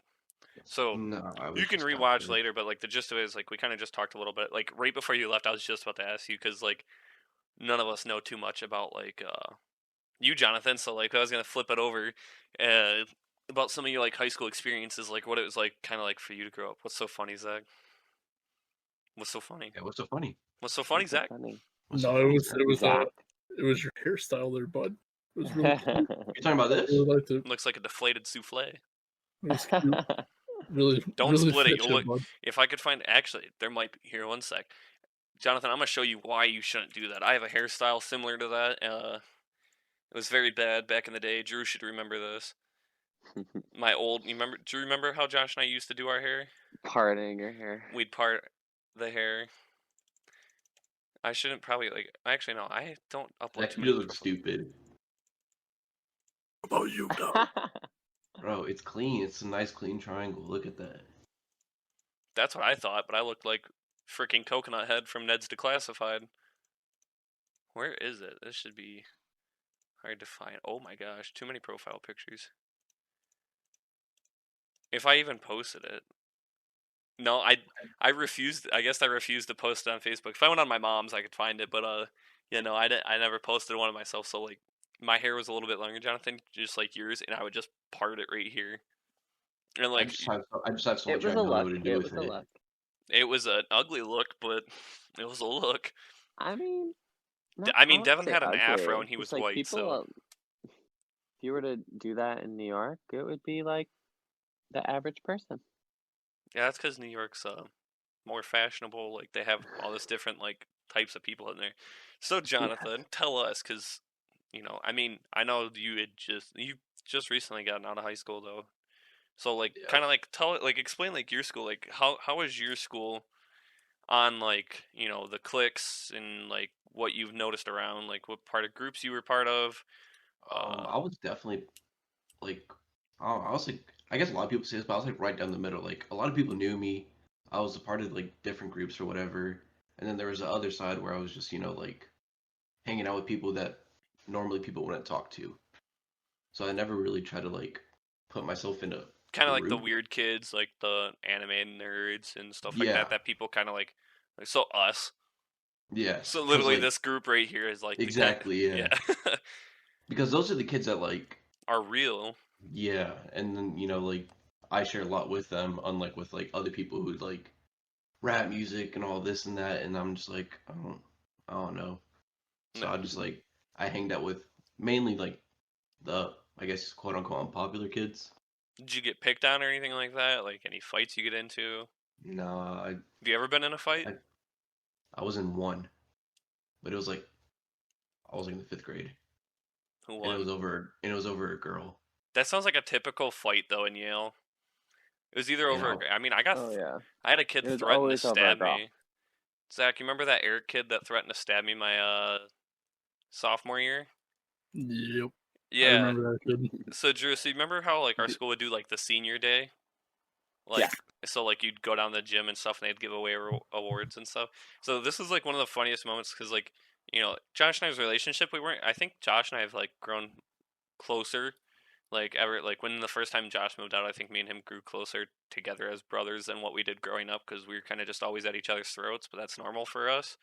so No, I you was can just out rewatch there. later. But like the gist of it is like we kind of just talked a little bit. Like right before you left, I was just about to ask you because like none of us know too much about like you, Jonathan. So like I was gonna flip it over uh, about some of your like high school experiences, like what it was like, kind of like for you to grow up. What's so funny, Zach? What's so funny? Yeah, what's so funny? What's so funny, what's so Zach? funny? What's so No, funny, Zach? Zach. it was your hairstyle there, bud. It was really cute. You talking about I this? really liked it. Looks like a deflated souffle. It was cute. Really, Don't really split it. fit You'll you, look. bud. If I could find, actually, there might be here. One sec, Jonathan. I'm gonna show you why you shouldn't do that. I have a hairstyle similar to that. It was very bad back in the day. Drew should remember this. My old, you remember? Do you remember how Josh and I used to do our hair? Parting your hair. We'd part the hair. I shouldn't probably like. Actually, no. I don't upload Zach, too you many. just look stupid. How about you, dog? Bro, it's clean. It's a nice clean triangle. Look at that. That's what I thought, but I looked like freaking Coconut Head from Ned's Declassified. Where is it? This should be hard to find. Oh my gosh, too many profile pictures. If I even posted it. No, I refused. I guess I refused to post it on Facebook. If I went on my mom's, I could find it, but no, I never posted one of myself. So like, my hair was a little bit longer, Jonathan, just like yours, and I would just part it right here, and I like, just have I just have so It much was I a don't know look. what to do It with was a it. look. it was an ugly look, but it was a look. I mean, I I mean, wouldn't Devin say had an ugly. afro and It's he just was like white, people. so If you were to do that in New York, it would be like the average person. yeah, that's because New York's more fashionable. Like they have all this different like types of people in there. So Yes. Jonathan, tell us, because I mean, I know you just recently gotten out of high school though. So like, Yeah. kind of like explain like your school, like how was your school on like the cliques and like what you've noticed around, like what part of groups you were part of. I was definitely like, I was like, I guess a lot of people say this, but I was like right down the middle. Like a lot of people knew me. I was a part of like different groups or whatever. And then there was the other side where I was just, like hanging out with people that normally people wouldn't talk to. So I never really tried to like put myself in a Kind of like the group. weird kids, like the anime nerds and stuff like Yeah, that. That people kind of like so us. yes, So because literally, like this group right here is like the kind. exactly, yeah, Yeah, because those are the kids that like, are real. yeah, and then like I share a lot with them, unlike with like other people who like rap music and all this and that, and I'm just like, I don't know. So No. I just like I hanged out with mainly like the I guess quote unquote unpopular kids. Did you get picked on or anything like that? Like any fights you get into? No, Have you ever been in a fight? I I was in one, but it was like I was like in the fifth grade, Who and won? it was over a girl. That sounds like a typical fight though in Yale. It was either over. Yeah. I mean, Oh yeah. I had a kid It was threaten to always over a stab girl. me. Zach, you remember that Eric kid that threatened to stab me my sophomore year? Yep. I Yeah. remember that kid. So Drew, so you remember how like our school would do like the senior day? Yeah. Like, so like you'd go down to the gym and stuff, and they'd give away awards and stuff. So this is like one of the funniest moments because like Josh and I's relationship, we weren't. I think Josh and I have like grown closer. Like ever, like when the first time Josh moved out, I think me and him grew closer together as brothers than what we did growing up because we were kind of just always at each other's throats. But that's normal for us.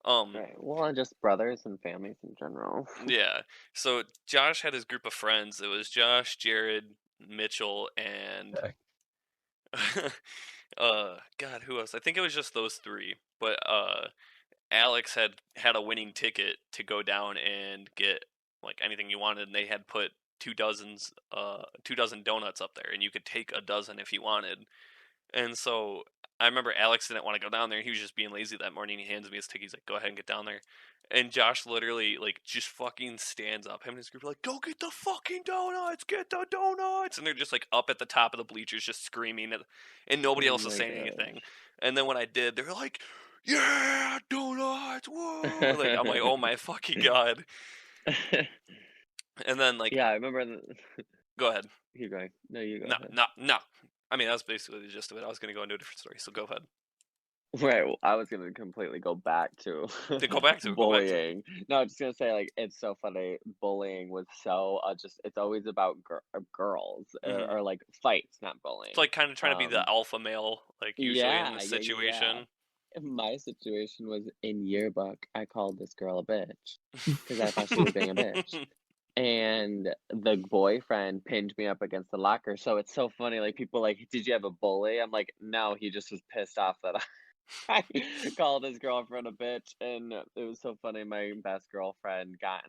Right. Well, and just brothers and families in general. Yeah. So Josh had his group of friends. It was Josh, Jared, Mitchell, and God, who else? I think it was just those three. But Alex had a winning ticket to go down and get like anything you wanted, and they had put 2 dozen donuts up there, and you could take a dozen if you wanted. And so I remember Alex didn't want to go down there. He was just being lazy that morning. He hands me his ticket. He's like, "Go ahead and get down there." And Josh literally like just fucking stands up. Him and his group are like, "Go get the fucking donuts! Get the donuts!" And they're just like up at the top of the bleachers, just screaming, and nobody Oh else was my saying gosh. anything. And then when I did, they were like, "Yeah, donuts! Whoa!" Like I'm like, "Oh my fucking god!" And then like, Yeah, I remember. go ahead. Keep going. No, you go No, ahead. no, no. I mean, that was basically the gist of it. I was gonna go into a different story, so go ahead. Right. Well, I was gonna completely go back to Then go back to it. Go back to it. bullying. No, I'm just gonna say like it's so funny. Bullying was so just it's always about girls Mhm. or like fights, not bullying. It's like kind of trying to be the alpha male, like usually in Yeah, this yeah, situation. yeah. My situation was in yearbook. I called this girl a bitch because I thought she was being a bitch. And the boyfriend pinned me up against the locker. So it's so funny. Like people like, did you have a bully? I'm like, no, he just was pissed off that I called his girlfriend a bitch. And it was so funny. My best girlfriend got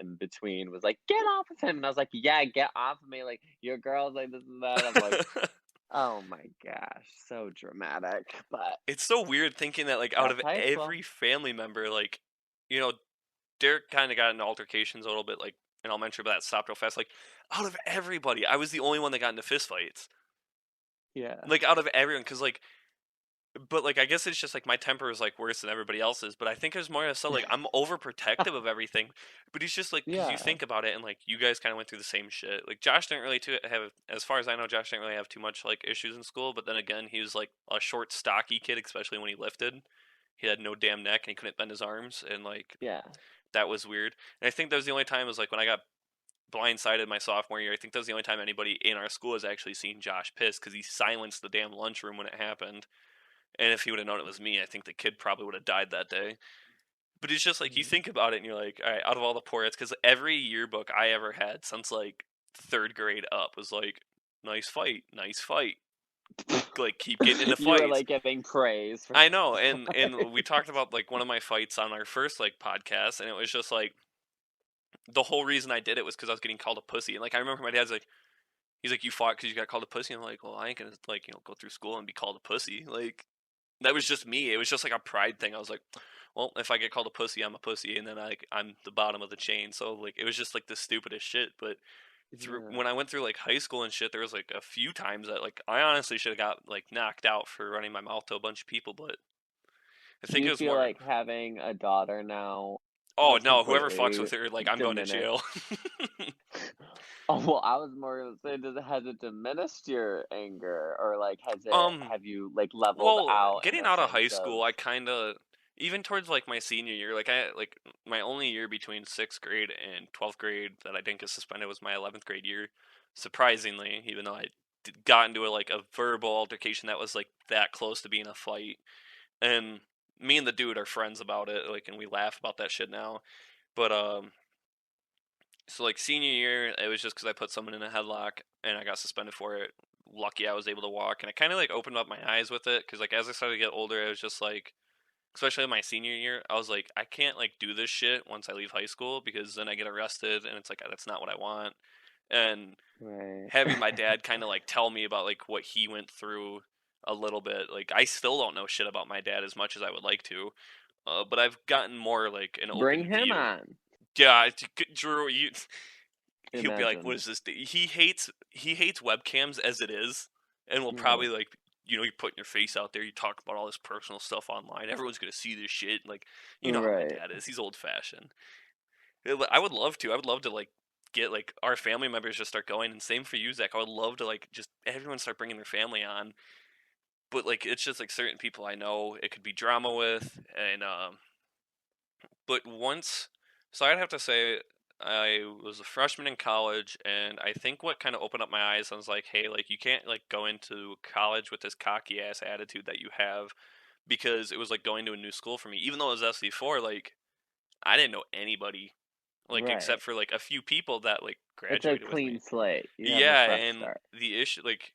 in between, was like, get off of him. And I was like, yeah, get off of me. Like your girl's like this and that. I'm like, oh my gosh, so dramatic. But It's so weird thinking that like out that's of high school. every family member, like you know, Derek kind of got into altercations a little bit, like in elementary, but that stopped real fast. Like out of everybody, I was the only one that got into fistfights. Yeah. Like out of everyone, because like but like I guess it's just like my temper is like worse than everybody else's, but I think it's more so like I'm overprotective of everything. But he's just like because you Yeah. think about it and like you guys kind of went through the same shit. Like Josh didn't really have, as far as I know, Josh didn't really have too much like issues in school. But then again, he was like a short, stocky kid, especially when he lifted. He had no damn neck and he couldn't bend his arms, and like Yeah. that was weird. And I think that was the only time was like when I got blindsided my sophomore year. I think that was the only time anybody in our school has actually seen Josh piss because he silenced the damn lunchroom when it happened. And if he would have known it was me, I think the kid probably would have died that day. But it's just like you think about it and you're like, all right, out of all the Porretts, because every yearbook I ever had since like third grade up was like, nice fight, nice fight. Like keep getting into You were fights. like giving praise for I know, and we talked about like one of my fights on our first like podcast, and it was just like the whole reason I did it was because I was getting called a pussy, and like I remember my dad's like, he's like, you fought because you got called a pussy, and I'm like, well, I ain't gonna like go through school and be called a pussy, like. That was just me. It was just like a pride thing. I was like, well, if I get called a pussy, I'm a pussy, and then I'm the bottom of the chain. So like, it was just like the stupidest shit. But Yeah. when I went through like high school and shit, there was like a few times that like I honestly should have got like knocked out for running my mouth to a bunch of people. But I Do think it you was feel more. like having a daughter now Oh has no! Whoever fucks completely with her, like I'm going to diminished? jail. Oh, well, I was more gonna say, has it diminished your anger, or like um. have you like leveled Well, out in getting a out of high sense school, of I kind of even towards like my senior year, like I like my only year between 6th grade and 12th grade that I didn't get suspended was my 11th grade year. Surprisingly, even though I got into like a verbal altercation that was like that close to being a fight, and me and the dude are friends about it, like, and we laugh about that shit now. But so like senior year, it was just because I put someone in a headlock and I got suspended for it. Lucky I was able to walk, and it kind of like opened up my eyes with it because like as I started to get older, I was just like, especially in my senior year, I was like, I can't like do this shit once I leave high school because then I get arrested, and it's like that's not what I want. And right? having my dad kind of like tell me about like what he went through a little bit, like I still don't know shit about my dad as much as I would like to, but I've gotten more like an Bring open him view. on. Yeah, Drew, he'll be like, "What Imagine. is this?" He hates webcams as it is. and we'll Yeah. probably like, you put your face out there, you talk about all this personal stuff online. Everyone's gonna see this shit. Like, you know how my Right. dad is. He's old fashioned. I would love to. I would love to like get like our family members just start going, and same for you, Zach. I would love to like just everyone start bringing their family on. But like it's just like certain people I know it could be drama with, and but once, so I'd have to say I was a freshman in college, and I think what kind of opened up my eyes, I was like, hey, like you can't like go into college with this cocky ass attitude that you have, because it was like going to a new school for me. Even though it was SC4, like I didn't know anybody, like Right. except for like a few people that like It's a graduated with clean me. slate. You have a Yeah, fresh and start. the issue, like,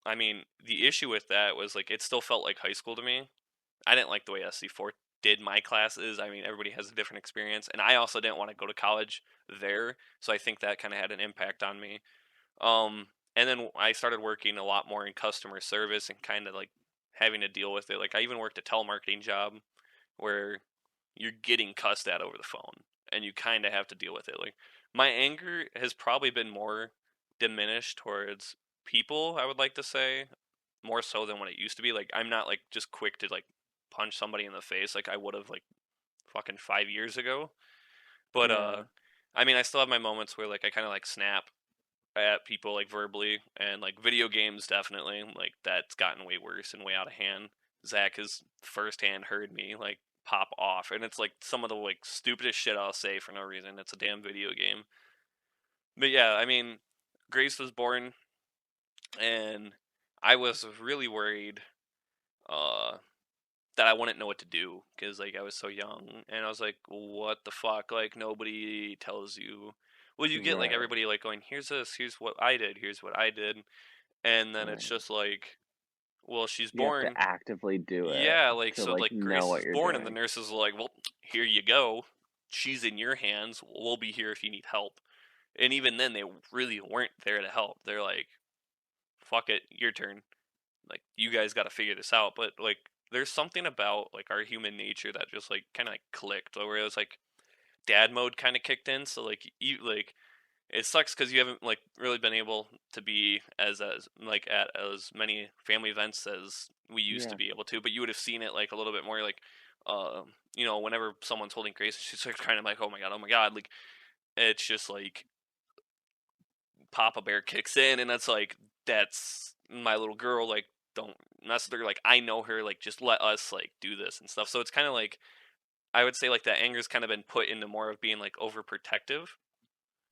I mean, the issue with that was like it still felt like high school to me. I didn't like the way SC4 did my classes. I mean, everybody has a different experience, and I also didn't want to go to college there, so I think that kind of had an impact on me. And then I started working a lot more in customer service and kind of like having to deal with it. Like I even worked a telemarketing job where you're getting cussed at over the phone, and you kind of have to deal with it. Like my anger has probably been more diminished towards people, I would like to say, more so than what it used to be. Like I'm not like just quick to like punch somebody in the face like I would have like fucking 5 years ago. But Yeah. I mean I still have my moments where like I kinda like snap at people like verbally, and like video games definitely, like that's gotten way worse and way out of hand. Zach has firsthand heard me like pop off, and it's like some of the like stupidest shit I'll say for no reason. It's a damn video game. But yeah, I mean, Grace was born, and I was really worried uh that I wouldn't know what to do because like I was so young, and I was like, what the fuck? Like nobody tells you. Well, you get like Right. everybody like going, here's this, here's what I did, here's what I did, and then it's Right. just like, well, she's You have to born. actively do it Yeah, like to so like like know Grace what is you're born, and the doing. nurses are like, well, here you go. She's in your hands. We'll be here if you need help. And even then, they really weren't there to help. They're like, fuck it, your turn. Like you guys got to figure this out. But like there's something about like our human nature that just like kind of like clicked, where it was like dad mode kind of kicked in. So like you like it sucks because you haven't like really been able to be as like at as many family events as we used to Yeah. be able to, but you would have seen it like a little bit more like whenever someone's holding Grace, she's like kind of like, oh my god, like it's just like Papa Bear kicks in, and that's my little girl. Like, don't mess with her. Like, I know her. Like, just let us like do this and stuff. So it's kind of like I would say like that anger's kind of been put into more of being like overprotective,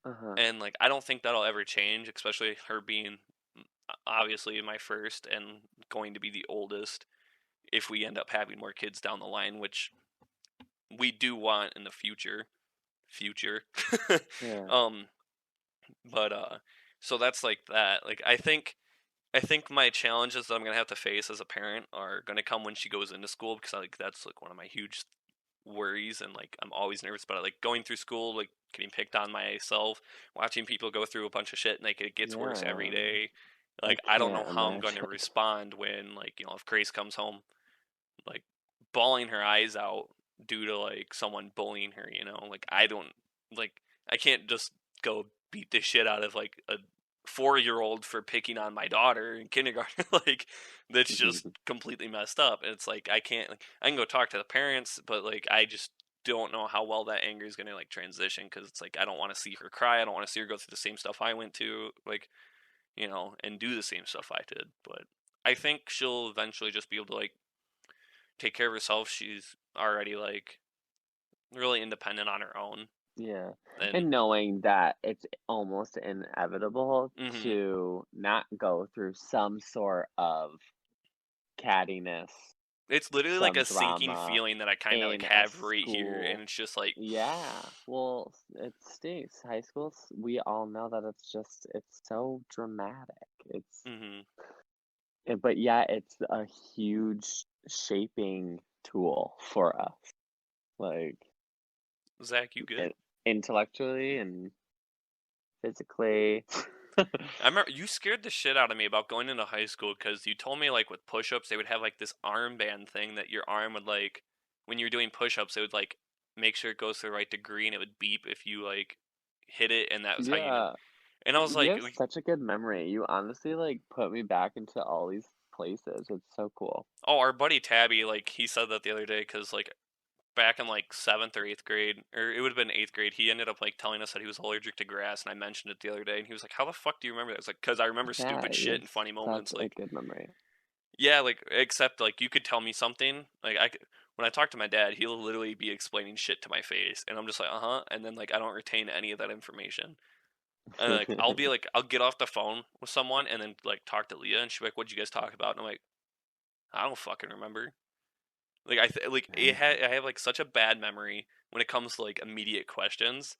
Uh-huh. and like I don't think that'll ever change. Especially her being obviously my first and going to be the oldest. If we end up having more kids down the line, which we do want in the future. Yeah. um, but so that's like that. Like I think my challenges that I'm gonna have to face as a parent are gonna come when she goes into school, because like that's like one of my huge worries, and like I'm always nervous about it. Like going through school, like getting picked on myself, watching people go through a bunch of shit, and like it gets worse every Yeah. day. I Like I don't know can't how I'm gonna imagine. respond when like if Grace comes home like bawling her eyes out due to like someone bullying her. Like I don't like I can't just go beat the shit out of like a 4-year old for picking on my daughter in kindergarten. Like that's just completely messed up. And it's like I can't like I can go talk to the parents, but like I just don't know how well that anger is gonna like transition, because it's like I don't want to see her cry. I don't want to see her go through the same stuff I went to, like and do the same stuff I did. But I think she'll eventually just be able to like take care of herself. She's already like really independent on her own. Yeah. And And knowing that it's almost inevitable mhm, to not go through some sort of cattiness, it's literally like some a sinking drama feeling that I kind of like in a have right here, and school. it's just like, Yeah. Well, it stinks. High schools, we all know that it's so dramatic. mhm. But yeah, it's a huge shaping tool for us, like Zach, you good? it, intellectually and physically. I remember you scared the shit out of me about going into high school, because you told me like with push-ups they would have like this armband thing that your arm would like when you're doing push-ups it would like make sure it goes to the right degree, and it would beep if you like hit it, and that was how you know. Yeah. And I was You like, have such a good memory. You honestly like put me back into all these places. It's so cool. oh, our buddy Tabby, like he said that the other day because like back in like 7th or 8th grade, or it would have been 8th grade, he ended up like telling us that he was allergic to grass, and I mentioned it the other day, and he was like, "How the fuck do you remember that?" I was like, "Cause I remember Yeah, stupid you shit have and funny moments." such a Like, good memory. yeah, like except like you could tell me something, like when I talk to my dad, he'll literally be explaining shit to my face, and I'm just like, and then like I don't retain any of that information. And like I'll get off the phone with someone and then like talk to Leah, and she's like, "What'd you guys talk about?" And I'm like, "I don't fucking remember." Like I have like such a bad memory when it comes to like immediate questions.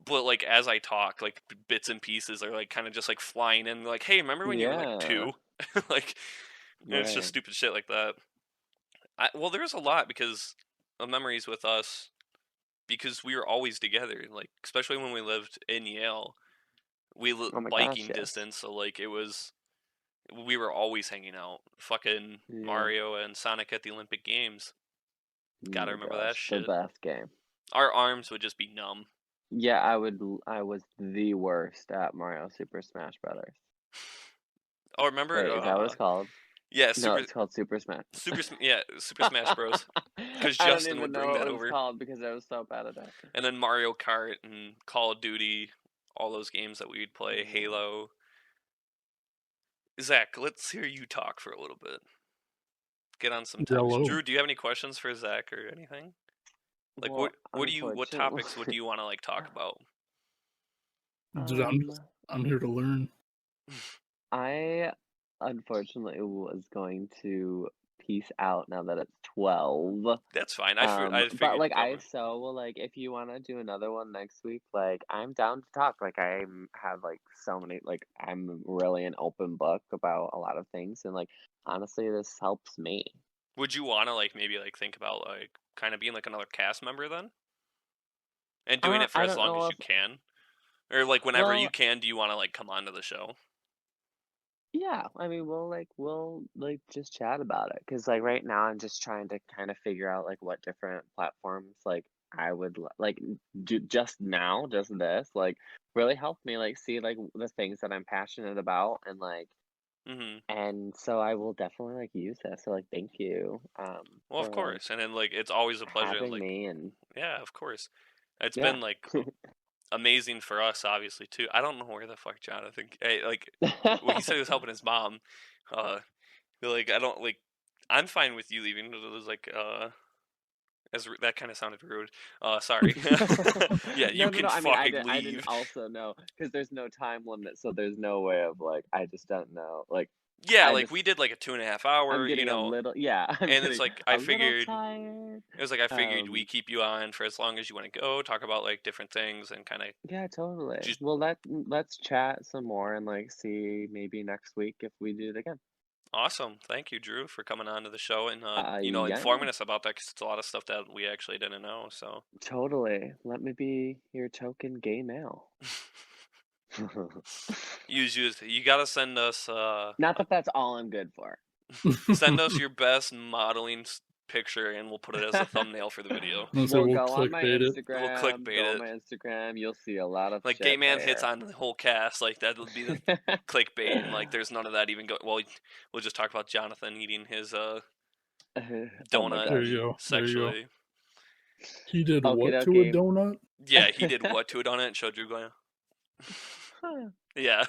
But like as I talk, like bits and pieces are like kind of just like flying in. Like, hey, remember when you were like Yeah, 2? Like, and it's just right. stupid shit like that. Well, there's a lot because of memories with us because we were always together. Like, especially when we lived in Yale, Oh my gosh, biking yes. distance. So like we were always hanging out. Fucking Yeah. Mario and Sonic at the Olympic Games. Oh Gotta my remember that gosh, the shit. best game. Our arms would just be numb. Yeah, I was the worst at Mario Super Smash Brothers. Oh, remember? Wait, is that what it's called? Yeah, No, it's called Super Smash. Super Smash Bros. Because I don't Justin even would know bring what that it was over, called because I was so bad at it. and then Mario Kart and Call of Duty, all those games that we'd play. Yeah. Halo. Zach, let's hear you talk for a little bit. Get on some topics. Hello. Drew, do you have any questions for Zach or anything? Like, Well, what topics would you want to like talk about? Dude, I'm here to learn. I unfortunately was going to peace out now that it's 12. That's fine. I But figured like that. like if you want to do another one next week, like I'm down to talk. Like have like so many like I'm really an open book about a lot of things, and like honestly, this helps me. Would you want to like maybe like think about like kind of being like another cast member then, and doing it for I as don't long know as if you can, or like whenever you well, can? Do you want to like come onto the show? yeah, I mean, we'll like just chat about it because like right now I'm just trying to kind of figure out like what different platforms like I would like do just now, just this like really help me like see like the things that I'm passionate about Mm-hmm. and so I will definitely like use this. So like thank you Well, of for like course, and then like it's always a pleasure. having Like, me and yeah, of course, it's yeah. been like amazing for us, obviously too. I don't know where the fuck Jonathan. Like, well, he said he was helping his mom. But, like I don't like. I'm fine with you leaving. It was like that kind of sounded rude. Sorry. Yeah, you No. can I mean, fucking I didn't leave. also know because there's no time limit, so there's no way of like I just don't know. Like Yeah, I like just we did like a 2.5 I'm hour, getting a little yeah, I'm and it's getting like a little tired. I figured we Um, keep you on for as long as you want to go, talk about like different things, and kind of yeah, totally. just Well, let's chat some more and like see maybe next week if we do it again. awesome. Thank you, Drew, for coming on to the show and Yeah, informing us about that 'cause it's a lot of stuff that we actually didn't know. So totally. Let me be your token gay male. you gotta send us Not that that's all I'm good for. send us your best modeling picture, and we'll put it as a thumbnail for the video. Let's say Well, we'll go on my clickbait it. We'll Instagram. clickbait Go on it. my Instagram. You'll see a lot of Like gay shit man hits there. on the whole cast, like that'll be the clickbait, and like there's none of that even go. Well, we'll just talk about Jonathan eating his Oh my donut There gosh. you go. There you go. sexually. He did Okie what to a dokie. donut? Yeah, he did what to it on it and showed Drew going. Yeah.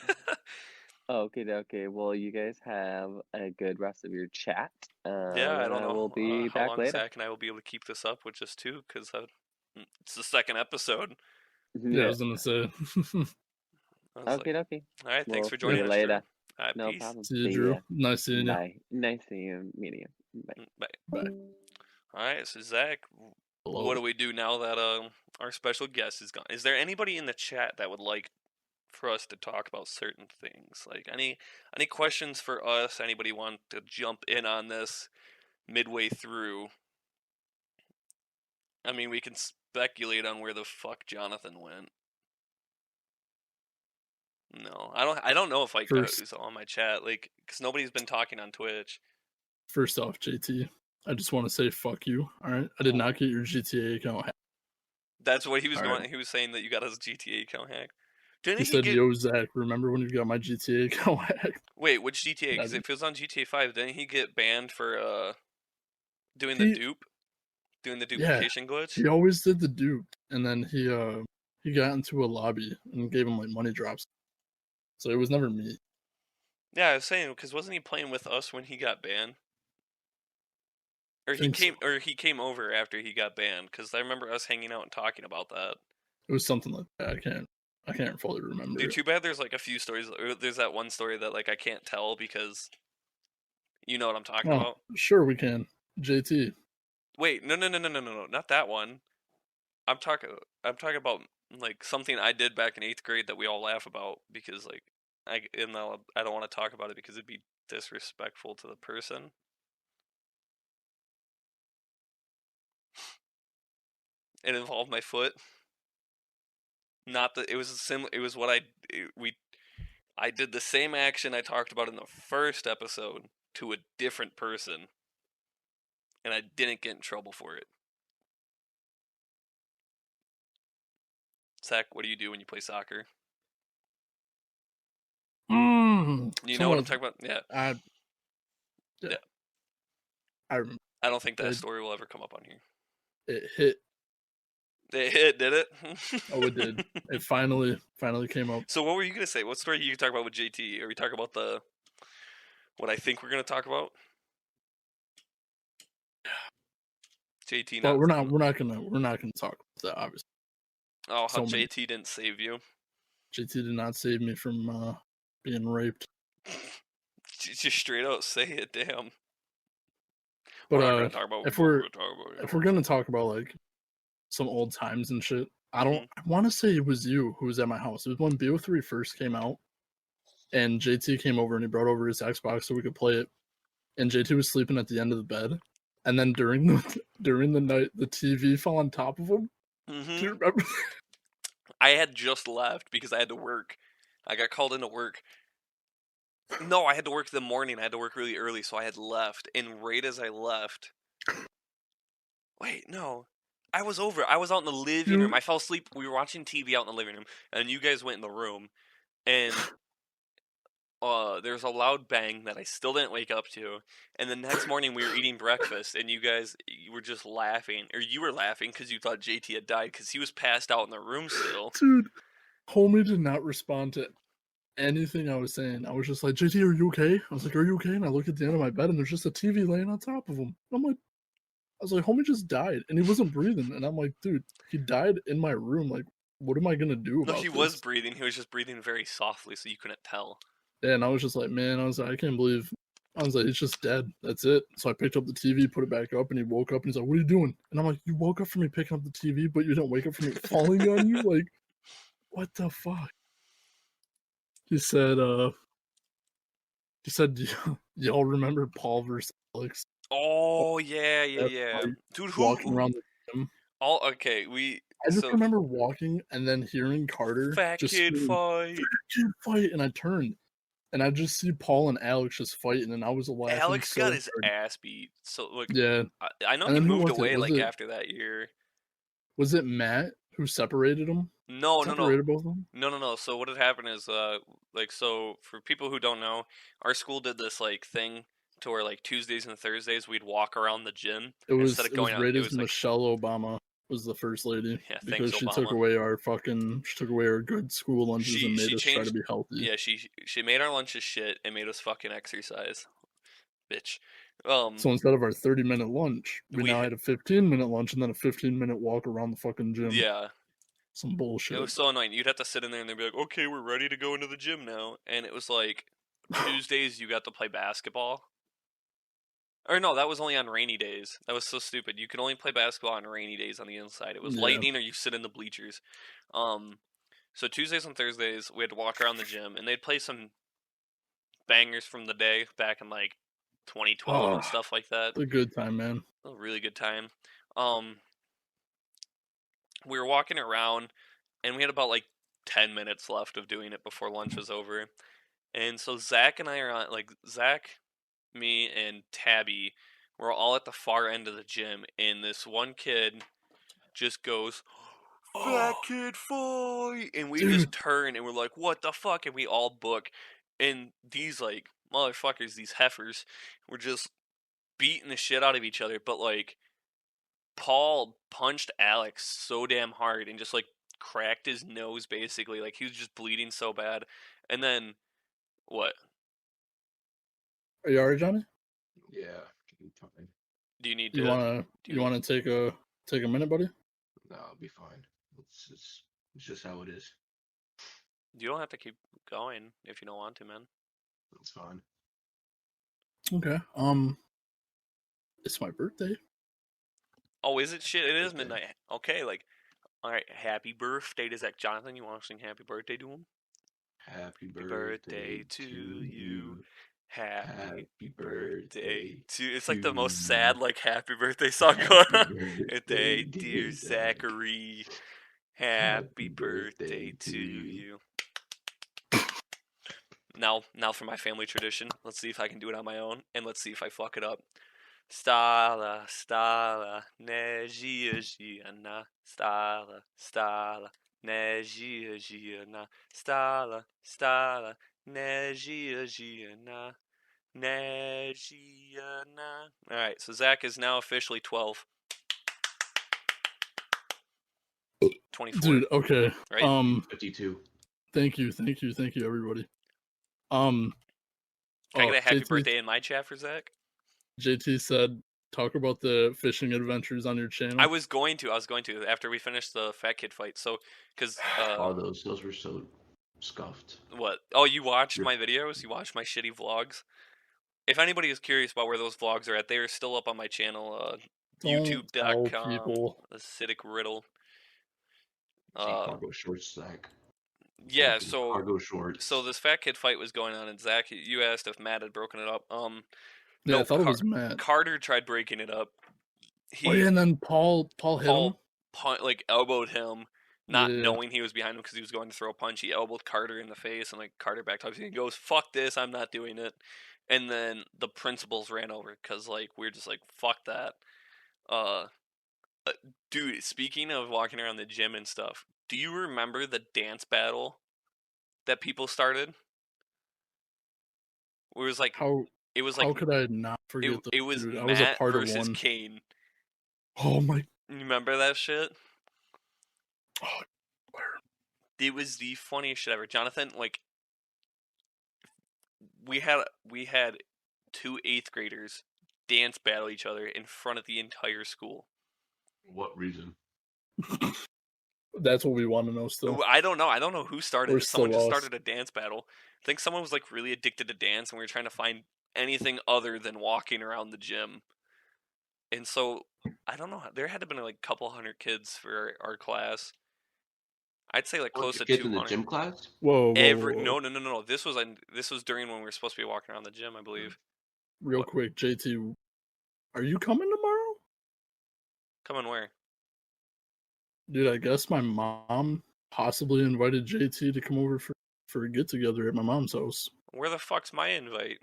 Okie dokie. Well, you guys have a good rest of your chat. Yeah, I And don't I know will be how back long later. Zach and I will be able to keep this up with just two, because it's the second episode. Yeah, I Yeah. was gonna say. I was like, Okie dokie. all right, thanks We'll for see joining you us, Drew. later. All right, No peace. problem. See you, See Drew. ya. Nice seeing you. Bye. Nice seeing you, meeting you. Bye. Bye. Bye. All right, so Zach, Hello. what do we do now that our special guest is gone? Is there anybody in the chat that would like for us to talk about certain things? Like any questions for us? Anybody want to jump in on this midway through? I mean, we can speculate on where the fuck Jonathan went. No, I don't know if like First, on my chat, like, because nobody's been talking on Twitch. first off, JT, I just want to say fuck you. All right, I did not get your GTA account hacked. That's what he was All going. right. He was saying that you got his GTA account hacked. Didn't He he said, get... "Yo, Zach, remember when you got my GTA account hacked?" Wait, which GTA? And Because if it was on GTA 5, didn't he get banned for doing the he, dupe? Doing the yeah, duplication glitch? he always did the dupe, and then he got into a lobby and gave him like money drops. So it was never me. Yeah, I was saying, because wasn't he playing with us when he got banned? Or I think so. he came over after he got banned, because I remember us hanging out and talking about that. It was something like that. I can't fully remember. Dude, it. too bad there's like a few stories. There's that one story that like I can't tell because you know what I'm talking Oh, about. sure we can. JT. Wait, no, not that one. I'm talking about like something I did back in 8th grade that we all laugh about because like I don't want to talk about it because it'd be disrespectful to the person. It involved my foot. Not that it was similar. It was what I did the same action I talked about in the first episode to a different person, and I didn't get in trouble for it. Zach, what do you do when you play soccer? You know what I'm talking about? Yeah. Yeah. I remember. I don't think that story will ever come up on here. It hit. It hit, did it? Oh, it did. It finally came up. So what were you gonna say? What story you talk about with JT? Are we talking about what I think we're gonna talk about? JT, But we're not gonna talk about that, obviously. Oh, how JT didn't save you. JT did not save me from being raped. Just straight out say it, damn. But if we're gonna talk about like some old times and shit, I want to say it was you who was at my house. It was when BO3 first came out, and JT came over and he brought over his Xbox so we could play it. And JT was sleeping at the end of the bed, and then during the night, the TV fell on top of him. Mm-hmm. Do you remember? I had just left because I had to work. I got called into work. No, I had to work the morning. I had to work really early, so I had left. And right as I left, wait, no, I was over. I was out in the living room. I fell asleep. We were watching TV out in the living room, and you guys went in the room, and there's a loud bang that I still didn't wake up to. And the next morning we were eating breakfast, and you were just laughing, or you were laughing because you thought JT had died because he was passed out in the room still. Dude, homie did not respond to anything I was saying. I was just like, JT, are you okay? I was like, are you okay? And I look at the end of my bed, and there's just a TV laying on top of him. I'm like, I was like, homie just died, and he wasn't breathing. And I'm like, dude, he died in my room. Like, what am I gonna do about this? No, he was breathing. He was just breathing very softly, so you couldn't tell. Yeah, and I was just like, man, I was like, I can't believe. I was like, he's just dead. That's it. So I picked up the TV, put it back up, and he woke up, and he's like, what are you doing? And I'm like, you woke up from me picking up the TV, but you didn't wake up from me falling on you? Like, what the fuck? He said, y'all remember Paul versus Alex? Oh, yeah. Dude, walking around the gym. Okay, I just remember walking and then hearing Carter fat just kid fight. Fat kid fight, and I turned and I just see Paul and Alex just fighting, and I was laughing. Alex so got his hard. ass beat. So look, yeah, I know he moved away like after that year. Was it Matt who separated them? No. Both of them? No. So what had happened is, so for people who don't know, our school did this like thing to where like Tuesdays and Thursdays we'd walk around the gym instead of going out. It was Michelle Obama was the first lady. Yeah, because thanks, she Obama. took away our good school lunches and made us try to be healthy. Yeah, she made our lunches shit and made us fucking exercise, bitch. So instead of our 30-minute lunch, we now had a 15-minute lunch and then a 15-minute walk around the fucking gym. Yeah. Some bullshit. It was so annoying. You'd have to sit in there and they'd be like, okay, we're ready to go into the gym now. And it was like, Tuesdays you got to play basketball. Or no, that was only on rainy days. That was so stupid. You could only play basketball on rainy days on the inside. It was lightning or you sit in the bleachers. So Tuesdays and Thursdays we had to walk around the gym and they'd play some bangers from the day back in like 2012 and stuff like that. A good time, man. A really good time. We were walking around and we had about like 10 minutes left of doing it before lunch was over. And so Zach and I are on, like, Zach, me, and Tabby were all at the far end of the gym, and this one kid just goes, fat kid fight, and we Dude. just turn and we're like, what the fuck, and we all book, and these like motherfuckers, these heifers, were just beating the shit out of each other, but like Paul punched Alex so damn hard and just like cracked his nose basically, like he was just bleeding so bad. And then what? Are you alright, Johnny? Yeah, I'm fine. Do you need You to wanna take a minute, buddy? No, I'll be fine. It's just how it is. You don't have to keep going if you don't want to, man. It's fine. Okay. It's my birthday. Oh, is it? Shit, it is Birthday. midnight. Okay, like, all right. Happy birthday to Zach. Jonathan, you want to sing happy birthday to him? Happy Birthday birthday to to you. you. Happy birthday birthday to. It's like the most to sad, you. like happy birthday song Happy going on. birthday, Dear dear Zach. Zachary. Happy Happy birthday birthday to to you. Now for my family tradition. Let's see if I can do it on my own, and let's see if I fuck it up. Stala, stala, ne gia gia na. Stala, stala, ne gia gia na. Stala, stala, ne gia gia na. Ne gia na. Alright, so Zach is now officially 12. 24. Dude, okay. Right? 52. Thank you, everybody. Can I get a happy JT birthday in my chat for Zach? JT said, talk about the fishing adventures on your channel. I was going to after we finished the fat kid fight. So, because All those were so scuffed. what? Oh, you watched my videos? You watched my shitty vlogs? If anybody is curious about where those vlogs are at, they are still up on my channel, Don't tell youtube.com, people. Acidic Riddle. Cargo shorts, Zach. Yeah, Fucking so cargo shorts. so this fat kid fight was going on, and Zach, you asked if Matt had broken it up. Yeah, No, I thought it was Matt. Carter tried breaking it up. And then Paul hit him. Like elbowed him, not Yeah. knowing he was behind him because he was going to throw a punch. He elbowed Carter in the face, and like Carter backed up. He goes, "Fuck this! I'm not doing it." And then the principals ran over because like we're just like, "Fuck that." Dude, speaking of walking around the gym and stuff, do you remember the dance battle that people started? It was like How could I not forget it was dude? Matt I was a part versus of one. Kane. Oh my! You remember that shit? Oh, It was the funniest shit ever. Jonathan, like, we had 2 8th graders dance battle each other in front of the entire school. What reason? that's what we want to know still. I don't know who started We're it. Someone still just lost. started a dance battle. I think someone was like really addicted to dance, and we were trying to find anything other than walking around the gym. And so I don't know. There had to have been like a couple hundred kids for our class. I'd say like close to kids 200. in the gym class? Whoa. No. This was during when we were supposed to be walking around the gym, I believe. Real quick, JT, are you coming tomorrow? Coming where? Dude, I guess my mom possibly invited JT to come over for a get together at my mom's house. Where the fuck's my invite?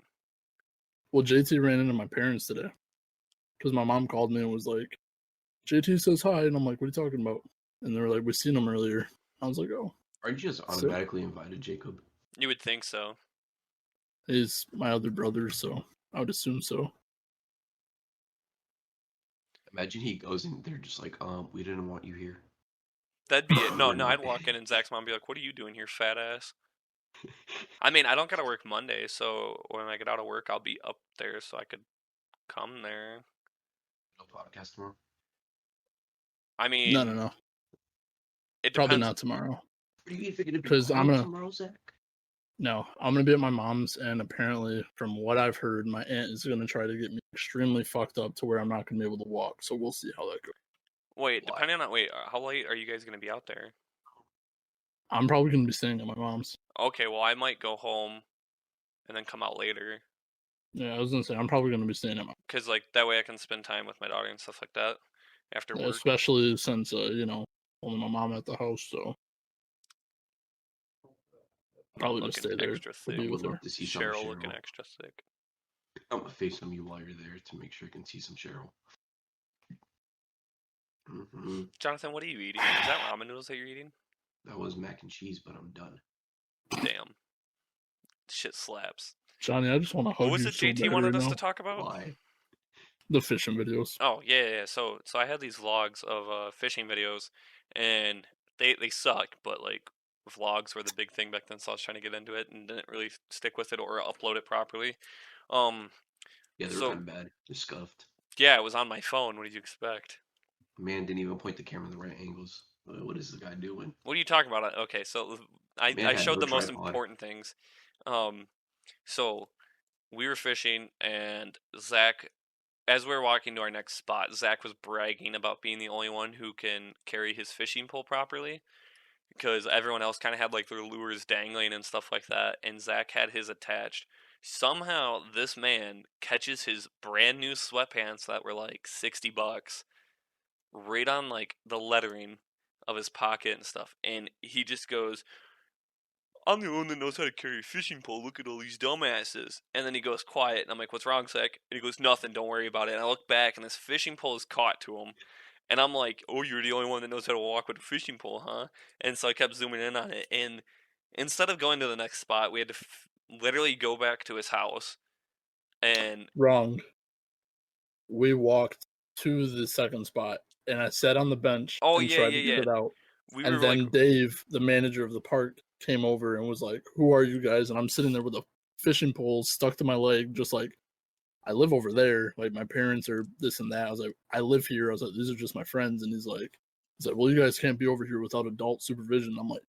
Well, JT ran into my parents today because my mom called me and was like, JT says hi. And I'm like, what are you talking about? And they were like, we seen him earlier. I was like, oh. Aren't you just automatically invited, Jacob? You would think so. He's my other brother, so I would assume so. Imagine he goes in, they're just like, we didn't want you here. That'd be it. No, I'd walk in and Zach's mom would be like, what are you doing here, fat ass? I mean, I don't gotta work Monday, so when I get out of work, I'll be up there so I could come there. No podcast tomorrow? I mean... No. It Probably depends. not tomorrow. Are you even going to be 'Cause I'm gonna- tomorrow, Zach? No, I'm going to be at my mom's, and apparently, from what I've heard, my aunt is going to try to get me extremely fucked up to where I'm not going to be able to walk, so we'll see how that goes. Wait, how late are you guys gonna be out there? I'm probably going to be staying at my mom's. Okay, well, I might go home and then come out later. Yeah, I was going to say, I'm probably going to be staying at my Because, like, that way I can spend time with my daughter and stuff like that after work. especially since, only my mom at the house, so probably just stay there extra to thick. be with her. To see Cheryl looking extra thick. I'm going to FaceTime you while you're there to make sure you can see some Cheryl. Jonathan, what are you eating? Is that ramen noodles that you're eating? That was mac and cheese, but I'm done. Damn. Shit slaps. Johnny, I just want to hug What was you it so JT bad wanted right us now. to talk about? Why? The fishing videos. Oh, yeah. So I had these vlogs of fishing videos, and they suck, but like vlogs were the big thing back then, so I was trying to get into it and didn't really stick with it or upload it properly. Yeah, they were So kind of bad. They're scuffed. yeah, it was on my phone. What did you expect? Man didn't even point the camera in the right angles. What is the guy doing? What are you talking about? Okay, so Man I had showed no the most tripod. important things. So we were fishing, and Zach, as we were walking to our next spot, Zach was bragging about being the only one who can carry his fishing pole properly, because everyone else kind of had like their lures dangling and stuff like that, and Zach had his attached. Somehow, this man catches his brand new sweatpants that were like $60 right on like the lettering of his pocket and stuff, and he just goes, "I'm the only one that knows how to carry a fishing pole. Look at all these dumbasses." And then he goes quiet, and I'm like, "What's wrong, Zach?" And he goes, "Nothing. Don't worry about it." And I look back, and this fishing pole is caught to him. And I'm like, "Oh, you're the only one that knows how to walk with a fishing pole, huh?" And so I kept zooming in on it. And instead of going to the next spot, we had to literally go back to his house. And Wrong. We walked to the second spot, and I sat on the bench and tried to get it out. we And were then like, Dave, the manager of the park, came over and was like, "Who are you guys?" And I'm sitting there with a fishing pole stuck to my leg, just like, "I live over there. Like, my parents are this and that." I was like, "I live here." I was like, "These are just my friends." And he's like, "Well, you guys can't be over here without adult supervision." I'm like,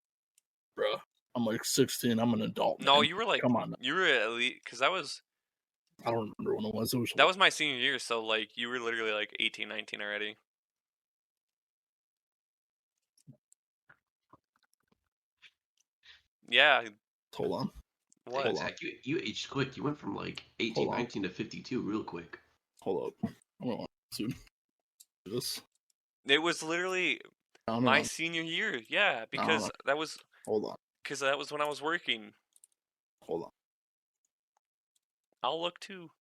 "Bruh, I'm like 16. I'm an adult, no, man. you were like, Come on." you were at least, because I don't remember when it was. It was that was my senior year, so like you were literally like 18, 19 already. Yeah. Hold on. What? Dang, Zach, you aged quick. You went from like 18, 19 to 52 real quick. Hold up. I'm going to do this. It was literally my senior year. Yeah, because that was. Hold on. Because that was when I was working. Hold on. I'll look too.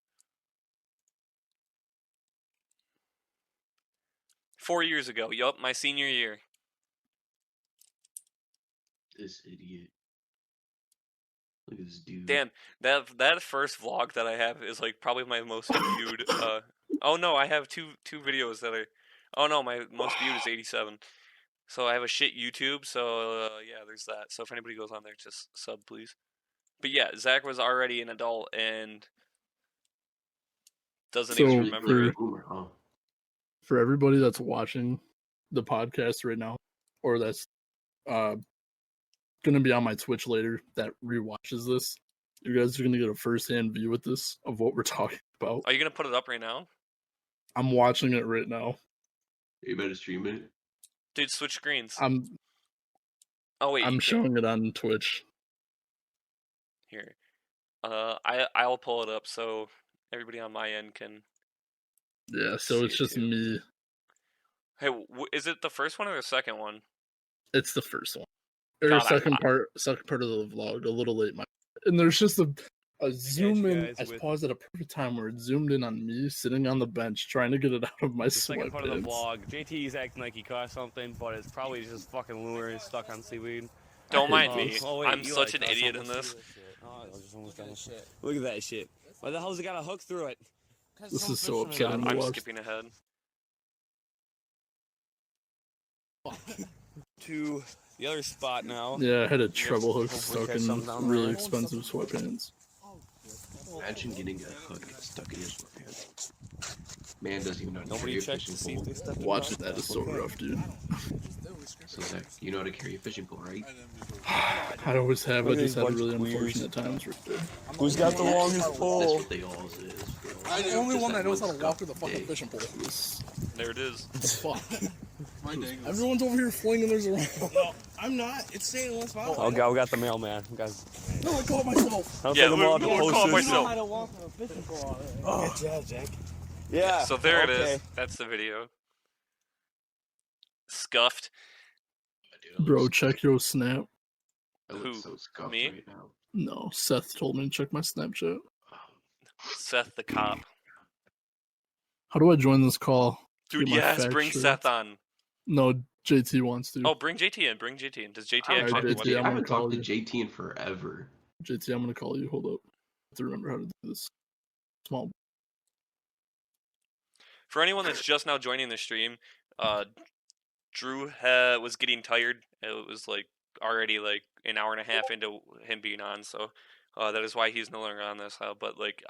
4 years ago. Yup, my senior year. This idiot. Look at this dude. Damn, that first vlog that I have is like probably my most viewed. Oh no, I have two videos that are. Oh no, my most viewed is 87. So I have a shit YouTube. So yeah, there's that. So if anybody goes on there, just sub please. But yeah, Zach was already an adult and doesn't even remember it. For everybody that's watching the podcast right now, or that's gonna be on my Twitch later that rewatches this, you guys are gonna get a first-hand view with this of what we're talking about. Are you gonna put it up right now? I'm watching it right now. You better stream it. Dude, switch screens. Oh wait, I'm showing it on Twitch. Here, I'll pull it up so everybody on my end can. Yeah, so it's just me. Hey, is it the first one or the second one? It's the first one. Or second part of the vlog, a little late. And there's just a zoom in. I paused at a perfect time where it zoomed in on me sitting on the bench trying to get it out of my sweatpants. The second part of the vlog, JT's acting like he caught something, but it's probably just fucking lure stuck on seaweed. Don't mind me. I'm such an idiot in this. Look at that shit. Why the hell's it got a hook through it? This is so upsetting. I'm skipping ahead. To the other spot now. Yeah, I had a treble hook stuck in really expensive sweatpants. Imagine getting a hook stuck in your sweatpants. Man doesn't even know how to carry a fishing pole. Watching that is so rough, dude. So Zach, you know how to carry a fishing pole, right? I always have. I just had really unfortunate times right there. Who's got the longest pole? That's what they all is. I'm the only one that knows how to walk with a fucking fishing pole. There it is. Fuck. Everyone's over here flinging theirs around. No, I'm not. It's staying in one spot. Oh, we got the mailman. Guys. No, I caught myself. Yeah, I caught myself. I don't walk with a fishing pole. Good job, Jack. Yeah. So there it is. That's the video. Scuffed. Bro, check your snap. Who? So scuffed Me? right now. No, Seth told me to check my Snapchat. Seth the cop. How do I join this call? Dude, yes, bring Seth on. No, JT wants to. Oh, bring JT in. Bring JT in. Does JT I actually JT, watch I I'm gonna haven't call talked to you. JT in forever. JT, I'm gonna call you. Hold up. I have to remember how to do this. Small. For anyone that's just now joining the stream, Drew was getting tired. It was like already like an hour and a half into him being on, so that is why he's no longer on this. But like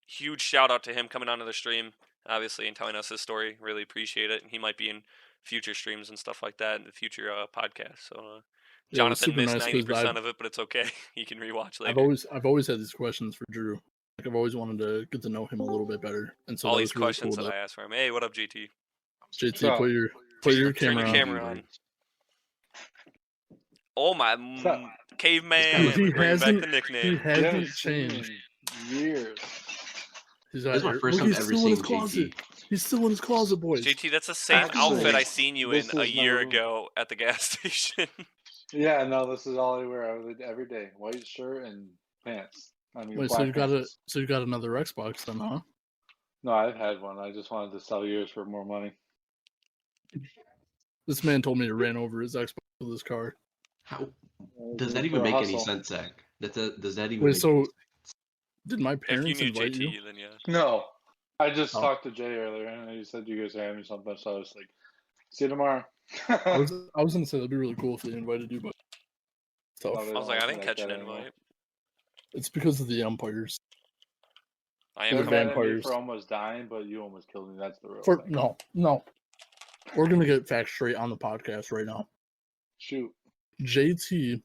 huge shout out to him coming onto the stream, obviously, and telling us his story. Really appreciate it. He might be in future streams and stuff like that in the future podcasts. So Yeah, it was Jonathan super missed nice 90% of it, but it's okay. You can rewatch later. I've always had these questions for Drew. Like I've always wanted to get to know him a little bit better, and so all that these was really questions cool that I asked for him. Hey, what up, JT? JT, So, put your Turn camera your on. camera on. Oh my caveman! Dude, he Bring back hasn't- the He nickname. hasn't changed. Years. He's This is my first time he's ever still in seeing his closet. JT. He's still in his closet, boys. JT, that's the same Actually, outfit I seen you in this a is my year room. ago at the gas station. Yeah, no, this is all I wear every day. White shirt and pants. I mean, Wait, black pants. so you got another Xbox then, huh? No, I've had one. I just wanted to sell yours for more money. This man told me he ran over his Xbox with his car. How does that For even a make any hustle. sense, Zach? Does that even Wait, make so any did my If you parents knew invite JT, you? then yeah. No, I just Oh. talked to Jay earlier, and he said you guys are having something, so I was like, "See you tomorrow." I was gonna say that'd be really cool if they invited you, but it's tough. No, they I was don't like, I me didn't like catch an that anymore. invite. It's because of the umpires. I They're am The mad at me vampires. for almost dying, but you almost killed me. That's the real For thing. no. We're gonna get facts straight on the podcast right now. Shoot. JT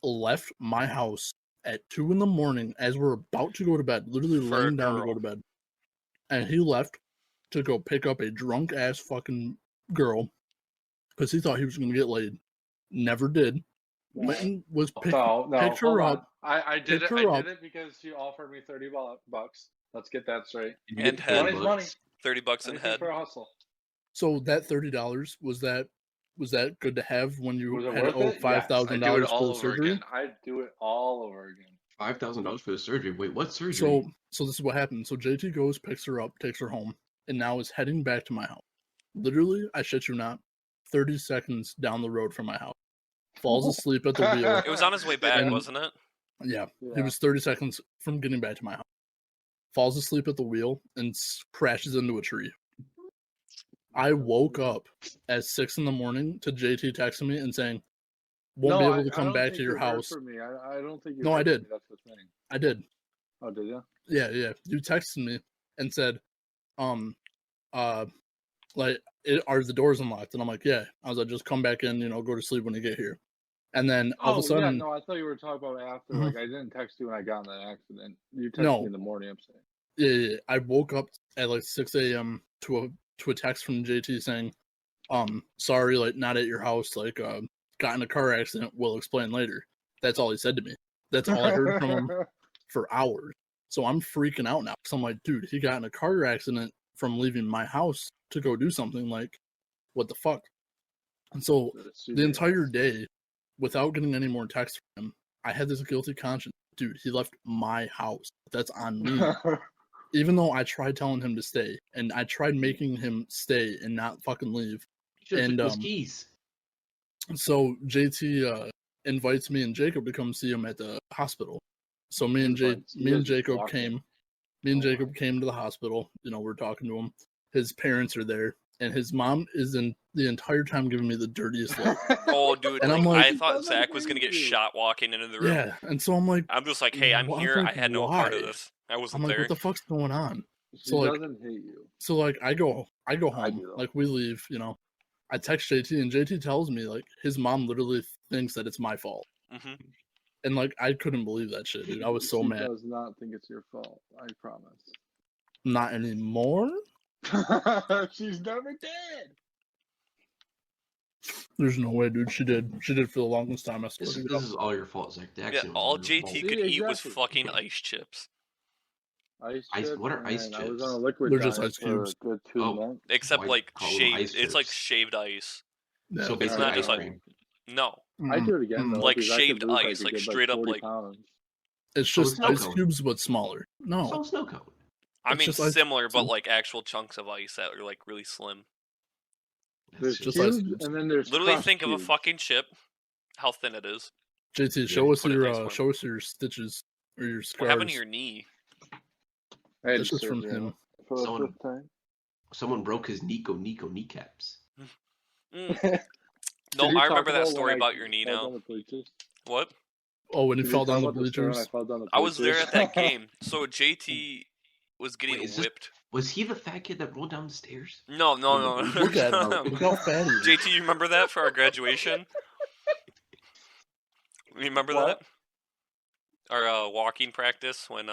left my house at 2 a.m. as we're about to go to bed, literally For a laying down to girl. go to bed. And he left to go pick up a drunk ass fucking girl because he thought he was gonna get laid. Never did. Went and was picked No, picked hold her on. up. I did picked it. her I up. did it because she offered me $30. Let's get that straight. Did you And get head. the Money's money. books? $30 in Anything head. for a hustle. So that $30 was that good to have when you Was it had to worth owe it? $5,000 Yes, I'd do it for all the over surgery? again. I'd do it all over again. $5,000 for the surgery. Wait, what surgery? So this is what happened. So JT goes, picks her up, takes her home, and now is heading back to my house. Literally, I shit you not, 30 seconds down the road from my house. Falls asleep at the wheel. It was on his way back, And- wasn't it? Yeah, Yeah. he was 30 seconds from getting back to my house. Falls asleep at the wheel and crashes into a tree. I woke up at 6 a.m. to JT texting me and saying, "Won't be able to come back to your house." For me. I don't think you. No, I heard from did. me, That's the thing. I did. Oh, did you? Yeah. You texted me and said, like, are the doors unlocked? And I'm like, yeah. I was like, just come back in, go to sleep when you get here. And then all of a sudden, yeah. No, I thought you were talking about after. Mhm. Like, I didn't text you when I got in that accident. You texted No. me in the morning. I'm saying. yeah, I woke up at like 6 a.m. to a text from JT saying, sorry, like not at your house, like got in a car accident, we'll explain later. That's all he said to me. That's all I heard from him for hours. So I'm freaking out now. So I'm like, dude, he got in a car accident from leaving my house to go do something. Like, what the fuck? And so the entire day, without getting any more texts from him, I had this guilty conscience. Dude, he left my house. That's on me. Even though I tried telling him to stay, and I tried making him stay and not fucking leave. Should've and, took his keys. So JT invites me and Jacob to come see him at the hospital. So me and Jacob came to the hospital. We're talking to him. His parents are there, and his mom is in the entire time giving me the dirtiest look. Oh, dude. And I'm like- I thought Zach was going to get shot walking into the room. Yeah, and so I'm like, I'm just like, hey, I'm Well, I'm here. I like, had no part of why? this. I I'm wasn't like, there. what the fuck's going on? She So, like- doesn't hate you. So like I go I home, do, though. like we leave, I text JT and JT tells me like his mom literally thinks that it's my fault. hmm And like I couldn't believe that shit, dude. I was so she mad. does not think it's your fault. I promise. Not anymore. She's never did. There's no way, dude. She did for the longest time. I swear This to is God. all your fault, Zach. The Yeah, accident was all all your JT fault. could eat was Exactly. fucking ice chips. Ice Ice- chips, what are ice and I was chips? on a liquid They're just diet ice for cubes. a good 2 Oh. months. Except Why like call them shaved. ice It's like chips? shaved ice. Yeah, So It's basically not ice just like cream. no. I mm. do it again though. Like because I could shaved lose, ice, a like good, straight up, 40 like- pounds. It's So just snow ice cone. cubes, but smaller. No, So snow cone. I It's mean just ice similar, but cubes. like actual chunks of ice that are like really slim. There's Just cubes, like- and then there's Literally crust think of a cubes. fucking chip, how thin it is. JT, Yeah, show us put it your nice for him. show us your stitches or your scars. What happened to your knee? I had That's just from surgery him. for the Someone- fifth time. Someone broke his Nico kneecaps. Mm. Did No, you I talk remember that about story when I about your knee fell now. down the bleachers? What? Oh, when he Did you fell talk down the about the story when bleachers. I fell down the I was there bleachers? at that game. So JT was getting Wait, is this- whipped. Was he the fat kid that rolled down the stairs? No. Look at him. Look how fat he is. JT, you remember that for our graduation? You remember What? that? Our walking practice when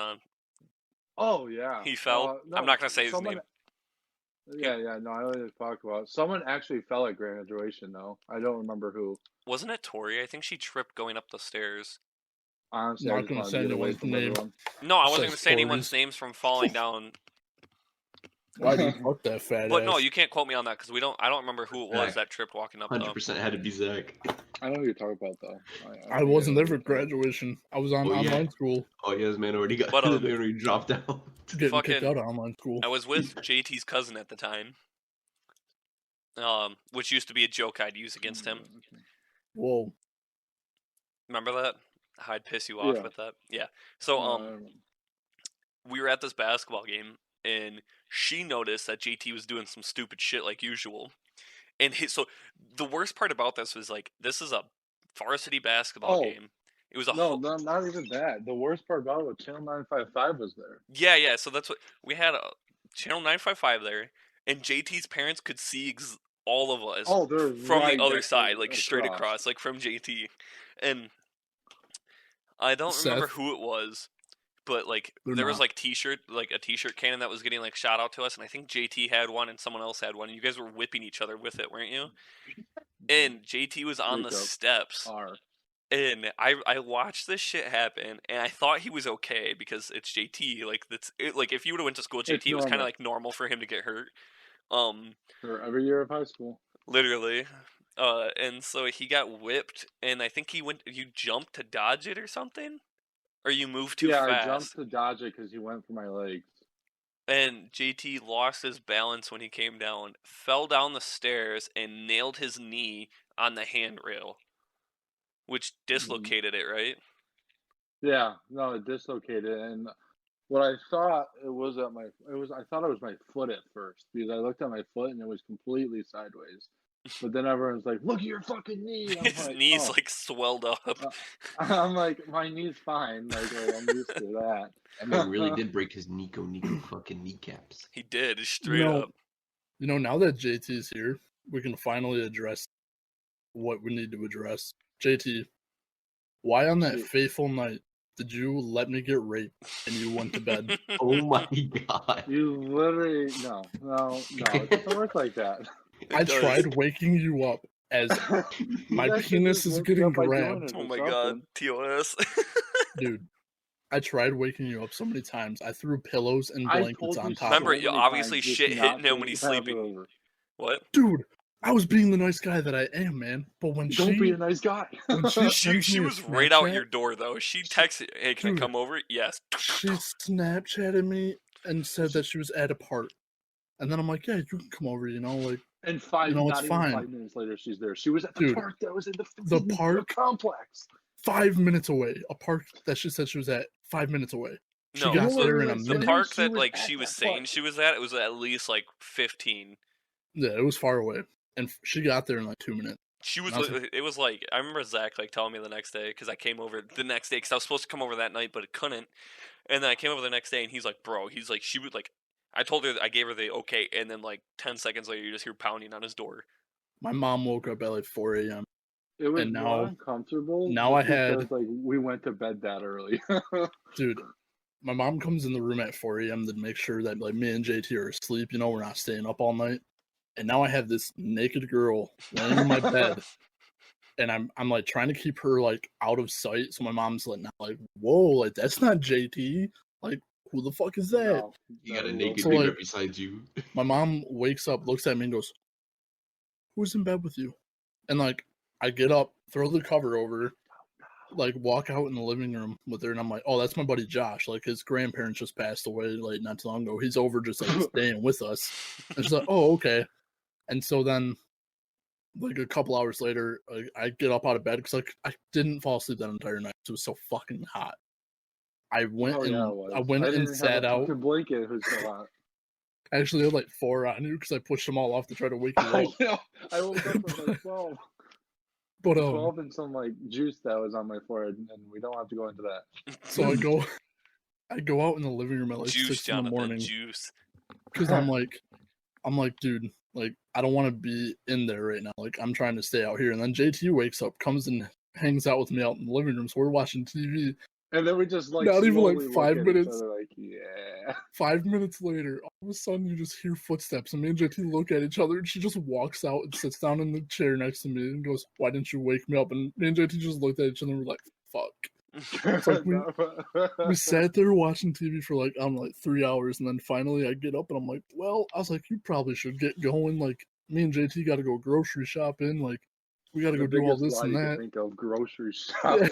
Oh yeah. he fell. No, I'm not gonna say his someone- name. Yeah, no, I know what you're talking about. Someone actually fell at graduation though. I don't remember who. Wasn't it Tori? I think she tripped going up the stairs. Honestly, Not I just gonna wanted say to get away anyone's from name. everyone. No, I wasn't Says gonna say anyone's Tori's. names from falling down. Why do you fuck that fat But ass? no, you can't quote me on that because I don't remember who it was Zach. that tripped walking up. 100% had to be Zach. I know who you're talking about though. I wasn't there for forget. graduation. I was on Oh, yeah. online school, Oh, yeah, this man already got But, his man already dropped out. getting Fucking- kicked out of online school. I was with JT's cousin at the time, which used to be a joke I'd use against him. Whoa. Remember that? How I'd piss you off Yeah. with that. Yeah. So No, we were at this basketball game, and she noticed that JT was doing some stupid shit like usual. And so the worst part about this was like, this is a varsity basketball Oh. game. It was a no, not even that. The worst part about it was Channel 955 was there. yeah. So that's what we had a Channel 955 there, and JT's parents could see all of us Oh, they're from right the other next to side, it, like straight across, like from JT. And I don't remember Seth? who it was, but like They're there was not. like a t-shirt cannon that was getting like shot out to us, and I think JT had one and someone else had one, and you guys were whipping each other with it, weren't you? And JT was on the Jacob. steps, Are. and I watched this shit happen, and I thought he was okay because it's JT. Like like if you would have went to school with JT, It's it was kind of normal. like normal for him to get hurt. For every year of high school. Literally. And so he got whipped, and I think you jumped to dodge it or something? Or you moved too I fast. jumped to dodge it because he went for my legs. And JT lost his balance when he came down, fell down the stairs, and nailed his knee on the handrail, which dislocated it, right? Yeah, no, it dislocated, and what I thought I thought it was my foot at first because I looked at my foot and it was completely sideways. But then everyone's like, "Look at your fucking knee." I'm His like, knee's "Oh." like swelled up. I'm like, my knee's fine. Like, I'm used to that. That man really did break his Nico fucking kneecaps. He did, straight up. You know, now that JT's here, we can finally address what we need to address. JT, why on that Shoot. fateful night did you let me get raped and you went to bed? Oh my god. You literally no. It doesn't work like that. I does. tried waking you up as My You actually penis just is woke getting up by doing grabbed. it Oh or my something. god, TOS. dude. I tried waking you up so many times. I threw pillows and I blankets told on you top. Remember, of it. you many obviously times just shit not hitting him to when he's have it sleeping. over. What? Dude, I was being the nice guy that I am, man. But when Don't be she a nice guy. when she She sends me a was right out Snapchat, your door though. She texted, "Hey, can I Dude. come over?" Yes. she Snapchatted me and said that she was at a park. And then I'm like, yeah, you can come over, you know, like And You know, not it's even fine. 5 minutes later, she's there. She was at the Dude, park that was in the the park- complex. 5 minutes away. A park that she said she was at 5 minutes away. She No, got so there in a the the minute. park She that was like at she was that saying park. she was at, it was at least like 15. Yeah, it was far away. And she got there in like 2 minutes. She was. Nothing. It was like I remember Zach like telling me the next day because I came over the next day because I was supposed to come over that night but it couldn't, and then I came over the next day and he's like, "Bro," he's like, "She would like." I told her I gave her the okay, and then like 10 seconds later, you just hear pounding on his door. My mom woke up at like 4 a.m. It was And more now- uncomfortable. now just I had- because, like we went to bed that early. Dude, my mom comes in the room at 4 a.m. to make sure that like me and JT are asleep, you know, we're not staying up all night. And now I have this naked girl laying in my bed. And I'm like trying to keep her like out of sight. So my mom's like, whoa, like that's not JT. Like, who the fuck is that? No, You got a no, naked So, baby like- right beside you. My mom wakes up, looks at me, and goes, "Who's in bed with you?" And like, I get up, throw the cover over, like walk out in the living room with her, and I'm like, "Oh, that's my buddy Josh. Like his grandparents just passed away like not too long ago. He's over just like staying with us." And she's like, "Oh, okay." And so then like a couple hours later, I get up out of bed because like I didn't fall asleep that entire night. It was so fucking hot. I went Oh and yeah, it was. I went I and didn't have sat a out. fucking blanket. It was so hot. I actually had like 4 on you because I pushed them all off to try to wake you I up. know. I woke up with like 12. But 12 and some like juice that was on my forehead, and we don't have to go into that. so I go out in the living room at like Juice, 6 in the Jonathan, morning juice. because I'm like, dude, like I don't want to be in there right now. Like I'm trying to stay out here. And then JT wakes up, comes and hangs out with me out in the living room. So we're watching TV. And then we just like Not even, like, slowly 5 look at minutes. each other like, yeah. 5 minutes later, all of a sudden you just hear footsteps, and me and JT look at each other, and she just walks out and sits down in the chair next to me and goes, "Why didn't you wake me up?" And me and JT just looked at each other and we're like, "Fuck." It's like we sat there watching TV for like 3 hours, and then finally I get up and I'm like, "Well," I was like, "You probably should get going. Like me and JT got to go grocery shopping. Like we got to go do all this and that." Think of grocery shopping,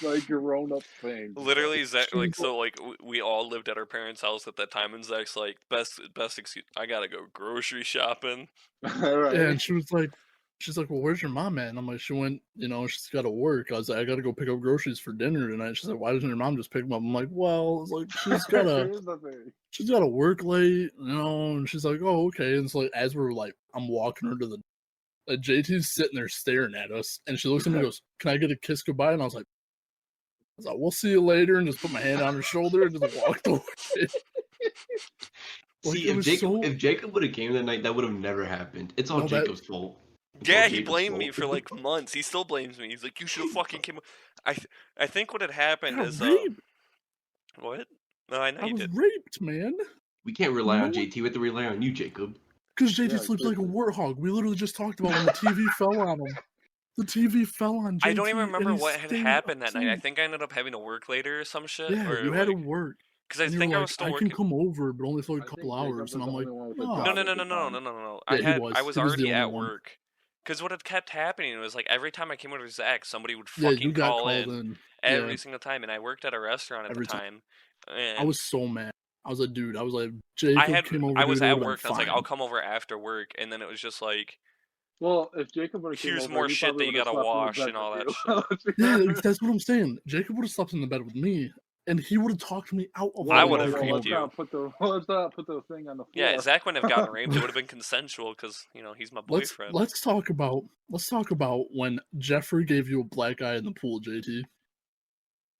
like grown up thing. Literally, Zach, like, so, like, we all lived at our parents' house at that time, and Zach's like, best excuse, I gotta go grocery shopping. Right. Yeah, and she's like, "Well, where's your mom at?" And I'm like, "She went, she's got to work." I was like, "I got to go pick up groceries for dinner tonight." She's like, "Why doesn't your mom just pick them up?" I'm like, "Well, it's like she's got to work late, And she's like, "Oh, okay." And so like, as we're like, I'm walking her to the, JT's sitting there staring at us, and she looks at me and goes, "Can I get a kiss goodbye?" And I was like, "We'll see you later," and just put my hand on her shoulder and just walked away. See, if Jacob would have came that night, that would have never happened. It's all Jacob's fault. Yeah, he blamed me for like months. He still blames me. He's like, "You should have fucking came." I think what had happened is what? No, I know you did. I was raped, man. We can't rely on JT. We have to rely on you, Jacob. Because JT sleeps like a warthog. We literally just talked about when the TV fell on him. The TV fell on JT. I don't even remember what had happened that night. I think I ended up having to work later or some shit. Yeah, or you had to work. Because I think I was still working. I can come over, but only for a couple hours. And I'm like, no. Yeah, I was already at work. Because what had kept happening was like every time I came over to Zach, somebody would fucking call in every single time, and I worked at a restaurant at the time. I was so mad. I was like, dude, Jacob came over. I was at work, and I was like, I'll come over after work, and then it was just like, well, if Jacob would have here's more shit that you gotta wash and all that shit. Yeah, that's what I'm saying. Jacob would have slept in the bed with me, and he would have talked me out of. I would have raped you. Let's not put the thing on the floor. Yeah, Zach wouldn't have gotten raped. It would have been consensual because he's my boyfriend. Let's talk about when Jeffrey gave you a black eye in the pool, JT.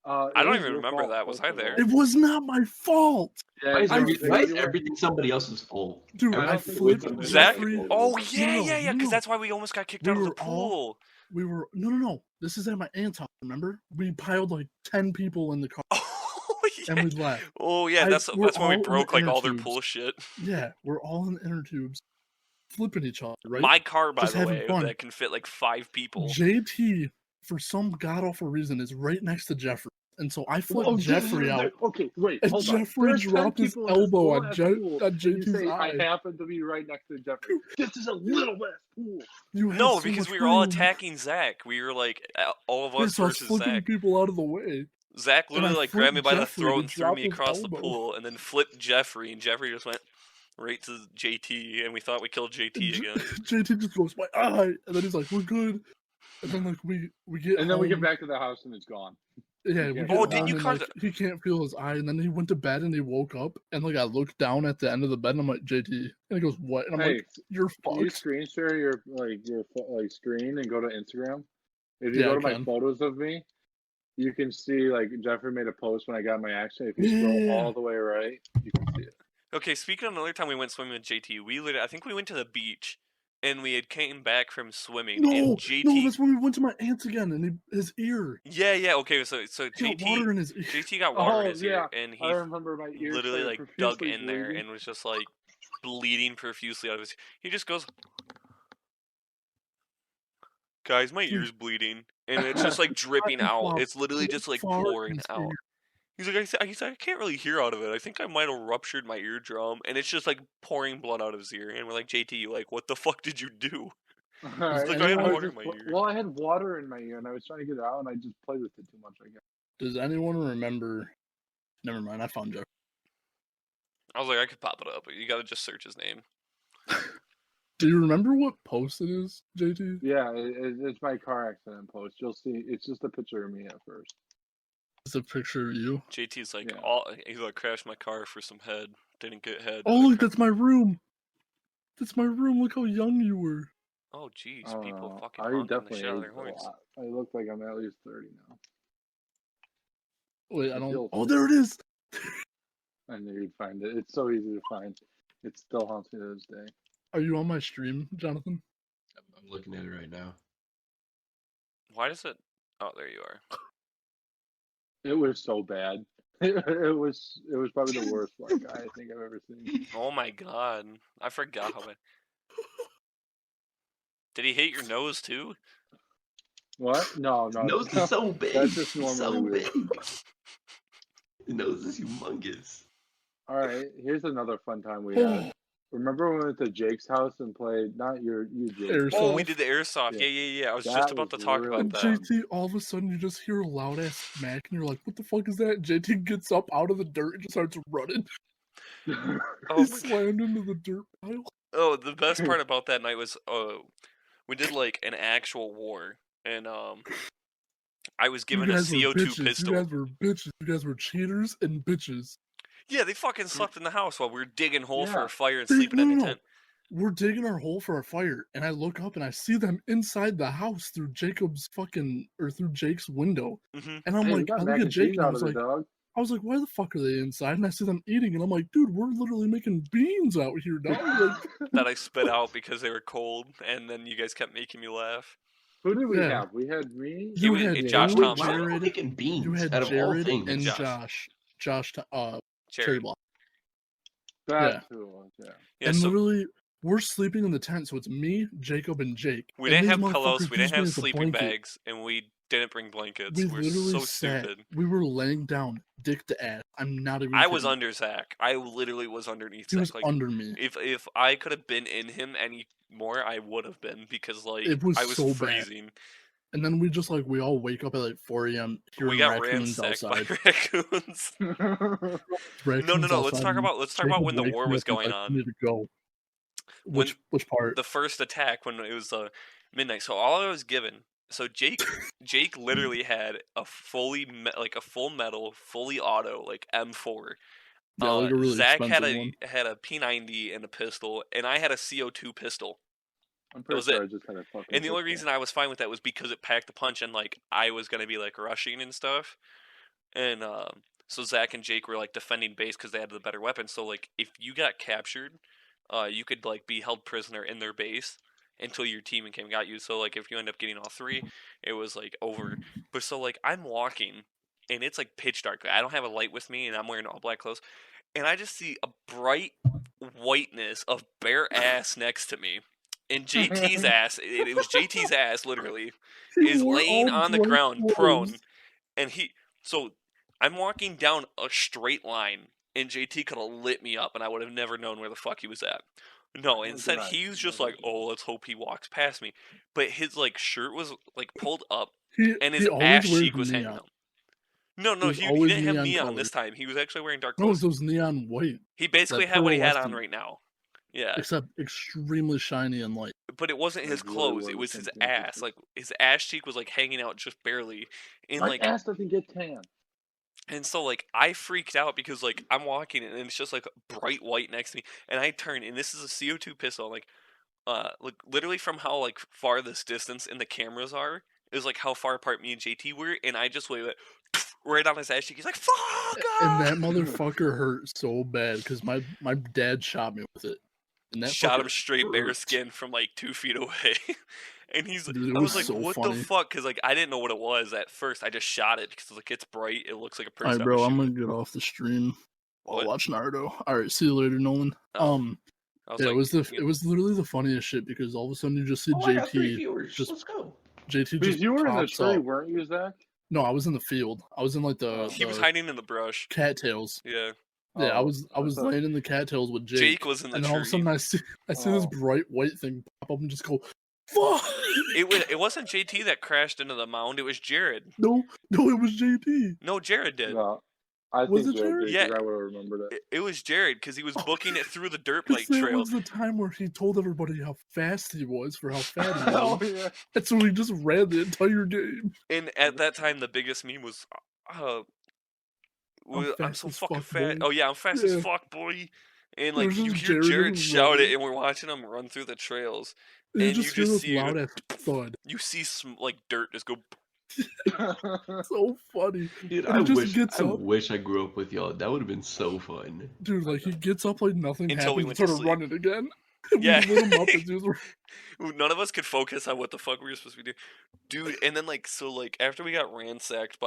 I don't even remember that. Was I there? It was not my fault. Yeah, why is everything somebody else's fault? Dude, I flipped Zach. Oh yeah. Because that's why we almost got kicked out of the pool. No. This is at my aunt's house. Remember? We piled like 10 people in the car. Yeah. And we left. Oh yeah, that's when we broke like all their pool shit. Yeah, we're all in the inner tubes, flipping each other. Right? My car, by the way, that can fit like 5 people. JT, for some god awful reason, is right next to Jeffrey, and so I flipped Jeffrey out. Okay, wait, and Jeffrey dropped his elbow on JT's eye. I happen to be right next to Jeffrey. This is a little ass pool. No, because we were all attacking Zach. We were like all of us versus Zach. People out of the way. Zach literally like grabbed me by the throat and threw me across the pool, and then flipped Jeffrey, and Jeffrey just went right to JT, and we thought we killed JT again. JT just goes, "My eye," and then he's like, "We're good." And then like we get, and then we get back to the house and it's gone. Yeah. Didn't you call? He can't feel his eye, and then he went to bed and he woke up, and like I looked down at the end of the bed, and I'm like, "JT," and he goes, "What?" And I'm like, "You're fucked." Can you screen share your screen and go to Instagram? If you go to my photos of me, you can see like Jeffrey made a post when I got my accident. If you scroll all the way right, you can see it. Okay, speaking of another time we went swimming with JT, I think we went to the beach, and we had came back from swimming. No, and JT... no, that's when we went to my aunt's again, and his ear. Yeah. Okay, so JT got water in his ear. JT got water in his ear, and he I remember my ear literally like dug in there and was just like bleeding profusely out of his. He just goes, "Guys, my ear's bleeding," and it's just like dripping out. It's literally just like pouring out. He's like, I can't really hear out of it. I think I might have ruptured my eardrum, and it's just like pouring blood out of his ear. And we're like, JT, like, what the fuck did you do? He's like, I had water in my ear. Well, I had water in my ear, and I was trying to get it out, and I just played with it too much, I guess. Does anyone remember? Never mind, I found Jeff. I was like, I could pop it up, but you gotta just search his name. Do you remember what post it is, JT? Yeah, it's my car accident post. You'll see. It's just a picture of me at first. It's a picture of you. JT's like, Yeah. he like crashed my car for some head. Didn't get head. Oh, look, that's my room. That's my room. Look how young you were. Oh, jeez, I don't people know. fucking I honking the definitely shit out of aged their a horns. lot. I look like I'm at least 30 now. Wait, I don't. feel- Oh, there it is. I knew you'd find it. It's so easy to find. It still haunts me to this day. Are you on my stream, Jonathan? I'm looking at it right now. Why does it? Oh, there you are. It was so bad. It was probably the worst black guy I think I've ever seen. Oh my god, I forgot how bad. Did he hit your nose too? What? No. Nose is so big. That's just It's normally so weird. big. The nose is humongous. All right, here's another fun time we had. Remember when we went to Jake's house and played? Not you, Jake. Airsoft. Oh, we did the airsoft. Yeah. Yeah. I was That just about to was talk really about And that. JT, all of a sudden, you just hear a loud ass smack, and you're like, "What the fuck is that?" JT gets up out of the dirt and just starts running. Oh, He slammed into the dirt pile. oh, the best part about that night was, we did like an actual war, and I was given You a guys were CO2 bitches. pistol. You guys were bitches. You guys were cheaters and bitches. Yeah, they fucking slept in the house while we were digging holes for Yeah. a fire and sleeping in the tent. We're digging our hole for a fire, and I look up and I see them inside the house through Jake's window. Mm-hmm. And I'm Hey, we like, got I mac look at and Jake cheese and I out was of it, like, dog. why the fuck are they inside? And I see them eating, and I'm like, dude, we're literally making beans out here, dog. Like, That I spit out because they were cold, and then you guys kept making me laugh. Who did we Yeah. have? We had me. you was- had Josh you, Thompson. Why are you Jared, making beans you had out of all Jared things? and Josh. Josh, Cherry Cherry. Block. That's who it was. Yeah. Yeah, And so literally, we're sleeping in the tent, so it's me, Jacob, and Jake. we And didn't these have pillows, motherfuckers we didn't used me have as a sleeping blanket. bags, and we didn't bring blankets. We We're literally so sat. stupid. We were laying down, dick to ass. I'm not even. I was kidding. under Zach. I literally was underneath He Zach. was Like, under me. if I could have been in him any more, I would have been, because like It was I was so bad. freezing. And then we just we all wake up at like 4 a.m. We hearing got raccoons ransacked outside. by raccoons. Raccoons No. Let's outside, talk and about Jacob when the wakes war me was up and going like, I on. need to go. When Which part? the first attack, when it was midnight. So all I was given. So Jake literally had a full metal, fully auto like M4. Yeah, like a really Zach had expensive one. had a P90 and a pistol, and I had a CO2 pistol. I'm That pretty was sure it. I just had a fucking. And the only pistol. reason I was fine with that was because it packed a punch, and like I was gonna be like rushing and stuff, and so Zach and Jake were like defending base because they had the better weapon. So like if you got captured, you could like be held prisoner in their base until your team came and got you. So like if you end up getting all three, it was like over. But so like I'm walking, and it's like pitch dark. I don't have a light with me, and I'm wearing all black clothes, and I just see a bright whiteness of bare ass next to me. And JT's ass, it was JT's ass literally, is We're laying all on the bright ground clothes. prone. And so I'm walking down a straight line, and JT could have lit me up, and I would have never known where the fuck he was at. No, instead God. he was just like, oh, let's hope he walks past me. But his like shirt was like pulled up, and his always ass wears cheek was hanging neon. out. No, It was he always didn't have neon neon colored. this time. He was actually wearing dark No, clothes. it was neon white, He basically that had what he had on pearlescent. right now. Yeah. except extremely shiny and light. But it wasn't his Like, really clothes, was it was his something ass. interesting. Like his ass cheek was like hanging out just barely. And My like ass doesn't get tan. and so like I freaked out because like I'm walking and it's just like bright white next to me, and I turn, and this is a CO2 pistol, like literally from how like far this distance in the cameras are is like how far apart me and JT were, and I just waved it right on his ass cheek. He's like, fuck! And that ah!" motherfucker hurt so bad because my dad shot me with it. And that Shot him fucker straight bare hurt. skin from like 2 feet away. And he's Dude, it I was was like, so what funny. the fuck? Because like I didn't know what it was at first. I just shot it because like it's bright. It looks like a person. Alright, bro, I'm gonna get off the stream. I'll What? watch Naruto. Alright, see you later, Nolan. Oh. I was Yeah, like, it was literally the funniest shit because all of a sudden you just see Oh, I got 3 JT viewers. just Let's go. JT Because just you were in the pops tree, up. weren't you, Zach? No, I was in the field. I was in like the he was hiding in the brush. cattails. Yeah. Yeah, I Oh, was I was thought- laying in the cattails with Jake. Jake was in the and then all of a tree. sudden I see this Oh. bright white thing pop up and just go, fuck! It wasn't JT that crashed into the mound. It was Jared. No, it was JT. No, Jared did. No. I Was think it so, Jared? Jake, Yeah. 'cause I would have remembered it. It was Jared because he was booking it through the dirt Because bike that trail. was the time where he told everybody how fast he was for how fat he Oh was. yeah. And so he just ran the entire game. And at that time, the biggest meme was, uh, I'm fast so as fucking fuck, fat. boy." Oh yeah, I'm fast as Yeah. fuck, boy. And There's like you just hear Jared Jared just shout it, running. and we're watching him run through the trails, And you and you just hear just this see loud ass thud. you see some like dirt just go. So funny. Dude, And he just gets I up. wish I grew up with y'all. That would have been so fun. Dude, like he gets up like nothing Until we happened and went to started sleep. running again. And Yeah. we lit him up as he was None of us could focus on what the fuck we were supposed to be doing, dude. And then like after we got ransacked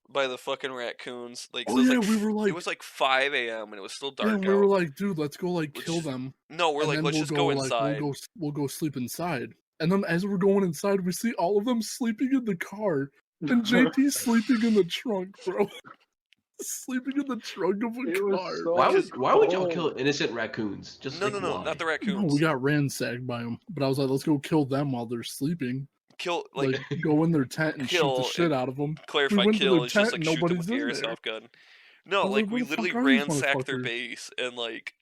by the fucking raccoons, like Oh, so it was yeah, like we were it like- was like 5 a.m. and it was still dark Yeah, out. we were like, dude, let's go like Let's kill just- them. No, we're and like, then let's we'll just go like, inside. we'll go sleep inside. And then as we're going inside, we see all of them sleeping in the car. And JT's sleeping in the trunk, bro. Sleeping in the trunk of a It was car. so Why would y'all kill cold. innocent raccoons? Just No, like no, why? not the No, raccoons. we got ransacked by them. But I was like, let's go kill them while they're sleeping. Kill Like, go in their tent and shoot kill the shit and out of them. clarify, we went to kill their is just tent like and shoot them with nobody's the in there. airsoft gun. I No, was like like, we "Where the fuck literally are these ransacked their motherfuckers?" base and like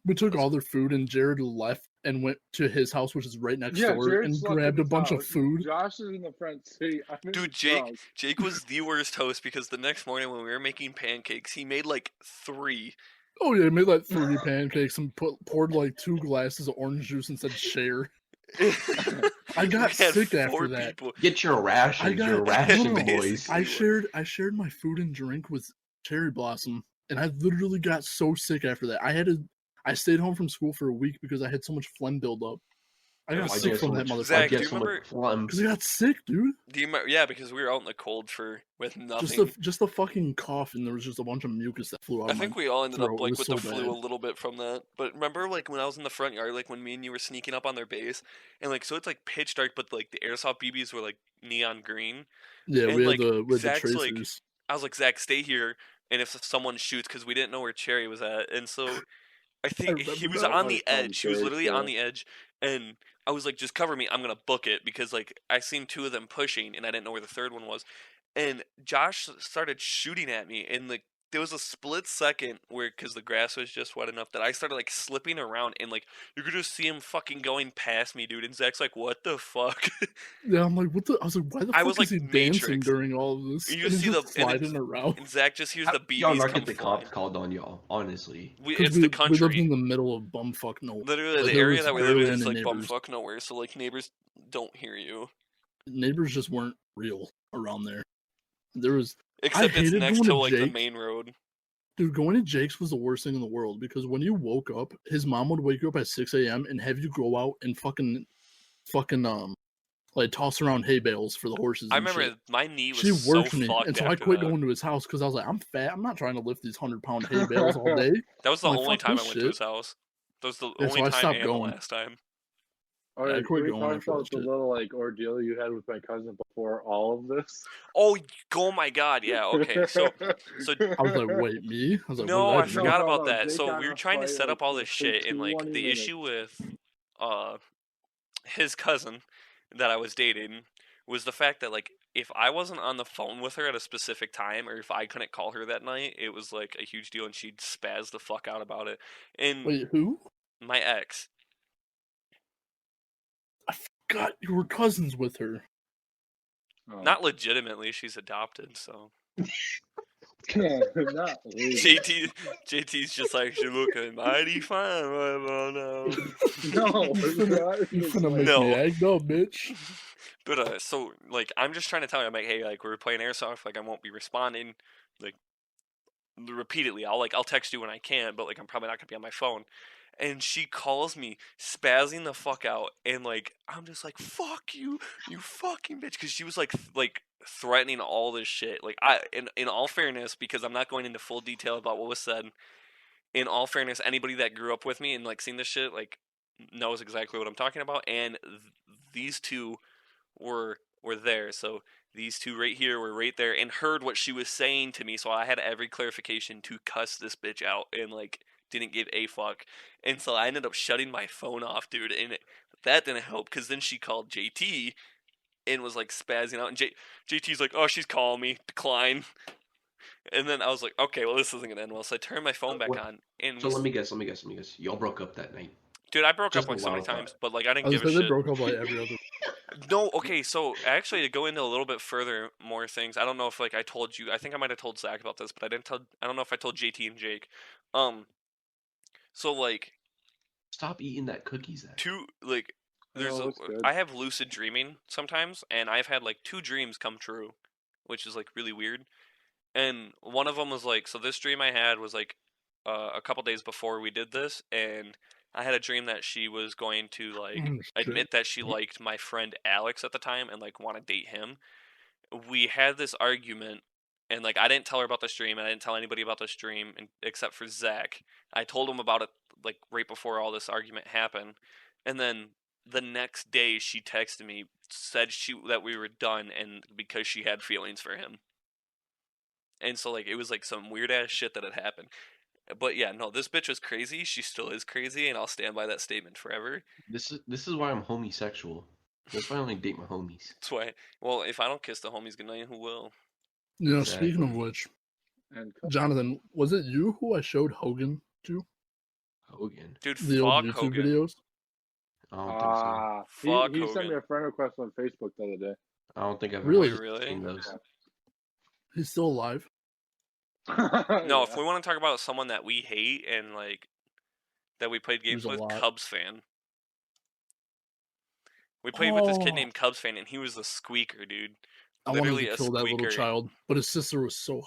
We took all their food and Jared left and went to his house, which is right next Yeah, door, Jared and slept in grabbed a his bunch of house. food. Josh is in the front seat. I'm in dude, the trunk. Jake was the worst host because the next morning when we were making pancakes, he made like 3. Oh yeah, made like 3 pancakes and poured like 2 glasses of orange juice and said share. I got We had sick 4 after that. people. Get your rations, your ration, no, no. boys. I shared my food and drink with Cherry Blossom, and I literally got so sick after that. I stayed home from school for a week because I had so much phlegm buildup. I got I sick get from so that much- motherfucker. Zach, I do get you so much remember- phlegm. Because I got sick, dude. Do you remember? Yeah, because we were out in the cold with nothing. Just a fucking cough, and there was just a bunch of mucus that flew out. I think we all ended up throat. It like was with so the flu bad. a little bit from that. But remember, like when I was in the front yard, like when me and you were sneaking up on their base, and like so it's like pitch dark, but like the airsoft BBs were like neon green. Yeah, and, we like, had the Zach's, like, tracers. I was like, Zach, stay here, and if someone shoots, because we didn't know where Cherry was at, and so I think he remember was that. on That the was fun, edge. He was Cherry's literally on cool. the edge, and I was like, just cover me. I'm gonna book it because like I seen 2 of them pushing, and I didn't know where the third one was. And Josh started shooting at me, and like there was a split second where, because the grass was just wet enough, that I started like slipping around, and like you could just see him fucking going past me, dude. And Zach's like, "What the fuck?" Yeah, I'm like, what the? I was like, why the I fuck was, is like, he dancing Matrix. during all of this? You And just he's see just the- and sliding around. And Zach just hears How the did y'all BBs not come get the flying. cops called on y'all? Honestly, It's we, the we country. lived in the middle of bumfuck nowhere. Literally, Like, the there area was that we live in barely is any like neighbors. bumfuck nowhere, so like neighbors don't hear you. Neighbors just weren't real around there. There was, Except it's hated next going to to like the Jake's. main road. dude, going to Jake's was the worst thing in the world because when you woke up, his mom would wake you up at 6 a.m. and have you go out and fucking like toss around hay bales for the horses. I and remember shit. my knee was She so worked me, fucked and so I after quit that. going to his house because I was like, I'm fat. I'm not trying to lift these 100-pound hay bales all day. That was the I'm like, only fuck time I this went to shit. his house. That was the Yeah, so only I time stopped and going. the last time. All Yeah, I right, quit can we going talk after that about the shit. little like ordeal you had with my cousin before all of this? Oh my god, yeah, okay. So I was like, wait, me? I was like, no, what I did I do? forgot No, about no, that. Jake So got we in were a trying to fight, set like, up all for this shit, and like 20 the minutes. issue with his cousin that I was dating was the fact that like if I wasn't on the phone with her at a specific time, or if I couldn't call her that night, it was like a huge deal, and she'd spaz the fuck out about it. And Wait, who? my ex, God, you were cousins with her. Oh. not legitimately, she's adopted, so Not really. JT's just like, she looking mighty fine right about now. No, You it's finna, not. you It's finna like- make No. me act up, bitch. But so like I'm just trying to tell you, I'm like, hey, like we're playing airsoft, like I won't be responding, like repeatedly. I'll text you when I can, but like I'm probably not gonna be on my phone. And she calls me spazzing the fuck out, and like I'm just like, fuck you, you fucking bitch, because she was like threatening all this shit. Like in all fairness, because I'm not going into full detail about what was said. In all fairness, anybody that grew up with me and like seen this shit like knows exactly what I'm talking about, and these two were there. So these two right here were right there and heard what she was saying to me. So I had every clarification to cuss this bitch out and like didn't give a fuck. And so I ended up shutting my phone off, dude. And that didn't help because then she called JT and was like spazzing out. And JT's like, oh, she's calling me. Decline. And then I was like, okay, well, this isn't gonna end well. So I turned my phone back What- on, and So let me guess. Y'all broke up that night. dude, I broke Just up like a so many wild thought. times, but like I I didn't was give a saying they shit. broke up like every other. No, okay, so actually to go into a little bit further more things, I don't know if like I told you, I think I might have told Zach about this, but I don't know if I told JT and Jake. So like Stop eating that cookie, Zach. I have lucid dreaming sometimes, and I've had like 2 dreams come true, which is like really weird. And one of them was like, so this dream I had was like a couple days before we did this, and I had a dream that she was going to like Oh, shit. admit that she liked my friend Alex at the time and like want to date him. We had this argument, and like I didn't tell her about this dream, and I didn't tell anybody about this dream except for Zach. I told him about it like right before all this argument happened, and then the next day she texted me, said that we were done, and because she had feelings for him. And so like it was like some weird ass shit that had happened. But yeah, no, this bitch was crazy. She still is crazy, and I'll stand by that statement forever. This is why I'm homosexual. That's why I only date my homies. That's why. Well, if I don't kiss the homies goodnight, who will? You know, speaking of Exactly. which, And Jonathan, was it you who I showed Hogan to? Hogan. Dude, The old fuck YouTube Hogan. videos? I don't think so. Fuck he sent Hogan. me a friend request on Facebook the other day. I don't think I've Really? ever Really? seen those. He's still alive. No, if we want to talk about someone that we hate and like that we played games There's a with, lot. Cubs fan. We played with this kid Oh. named Cubs fan, and he was the squeaker, dude. I wanted Literally to a kill that little squeaker. child, but his sister was so.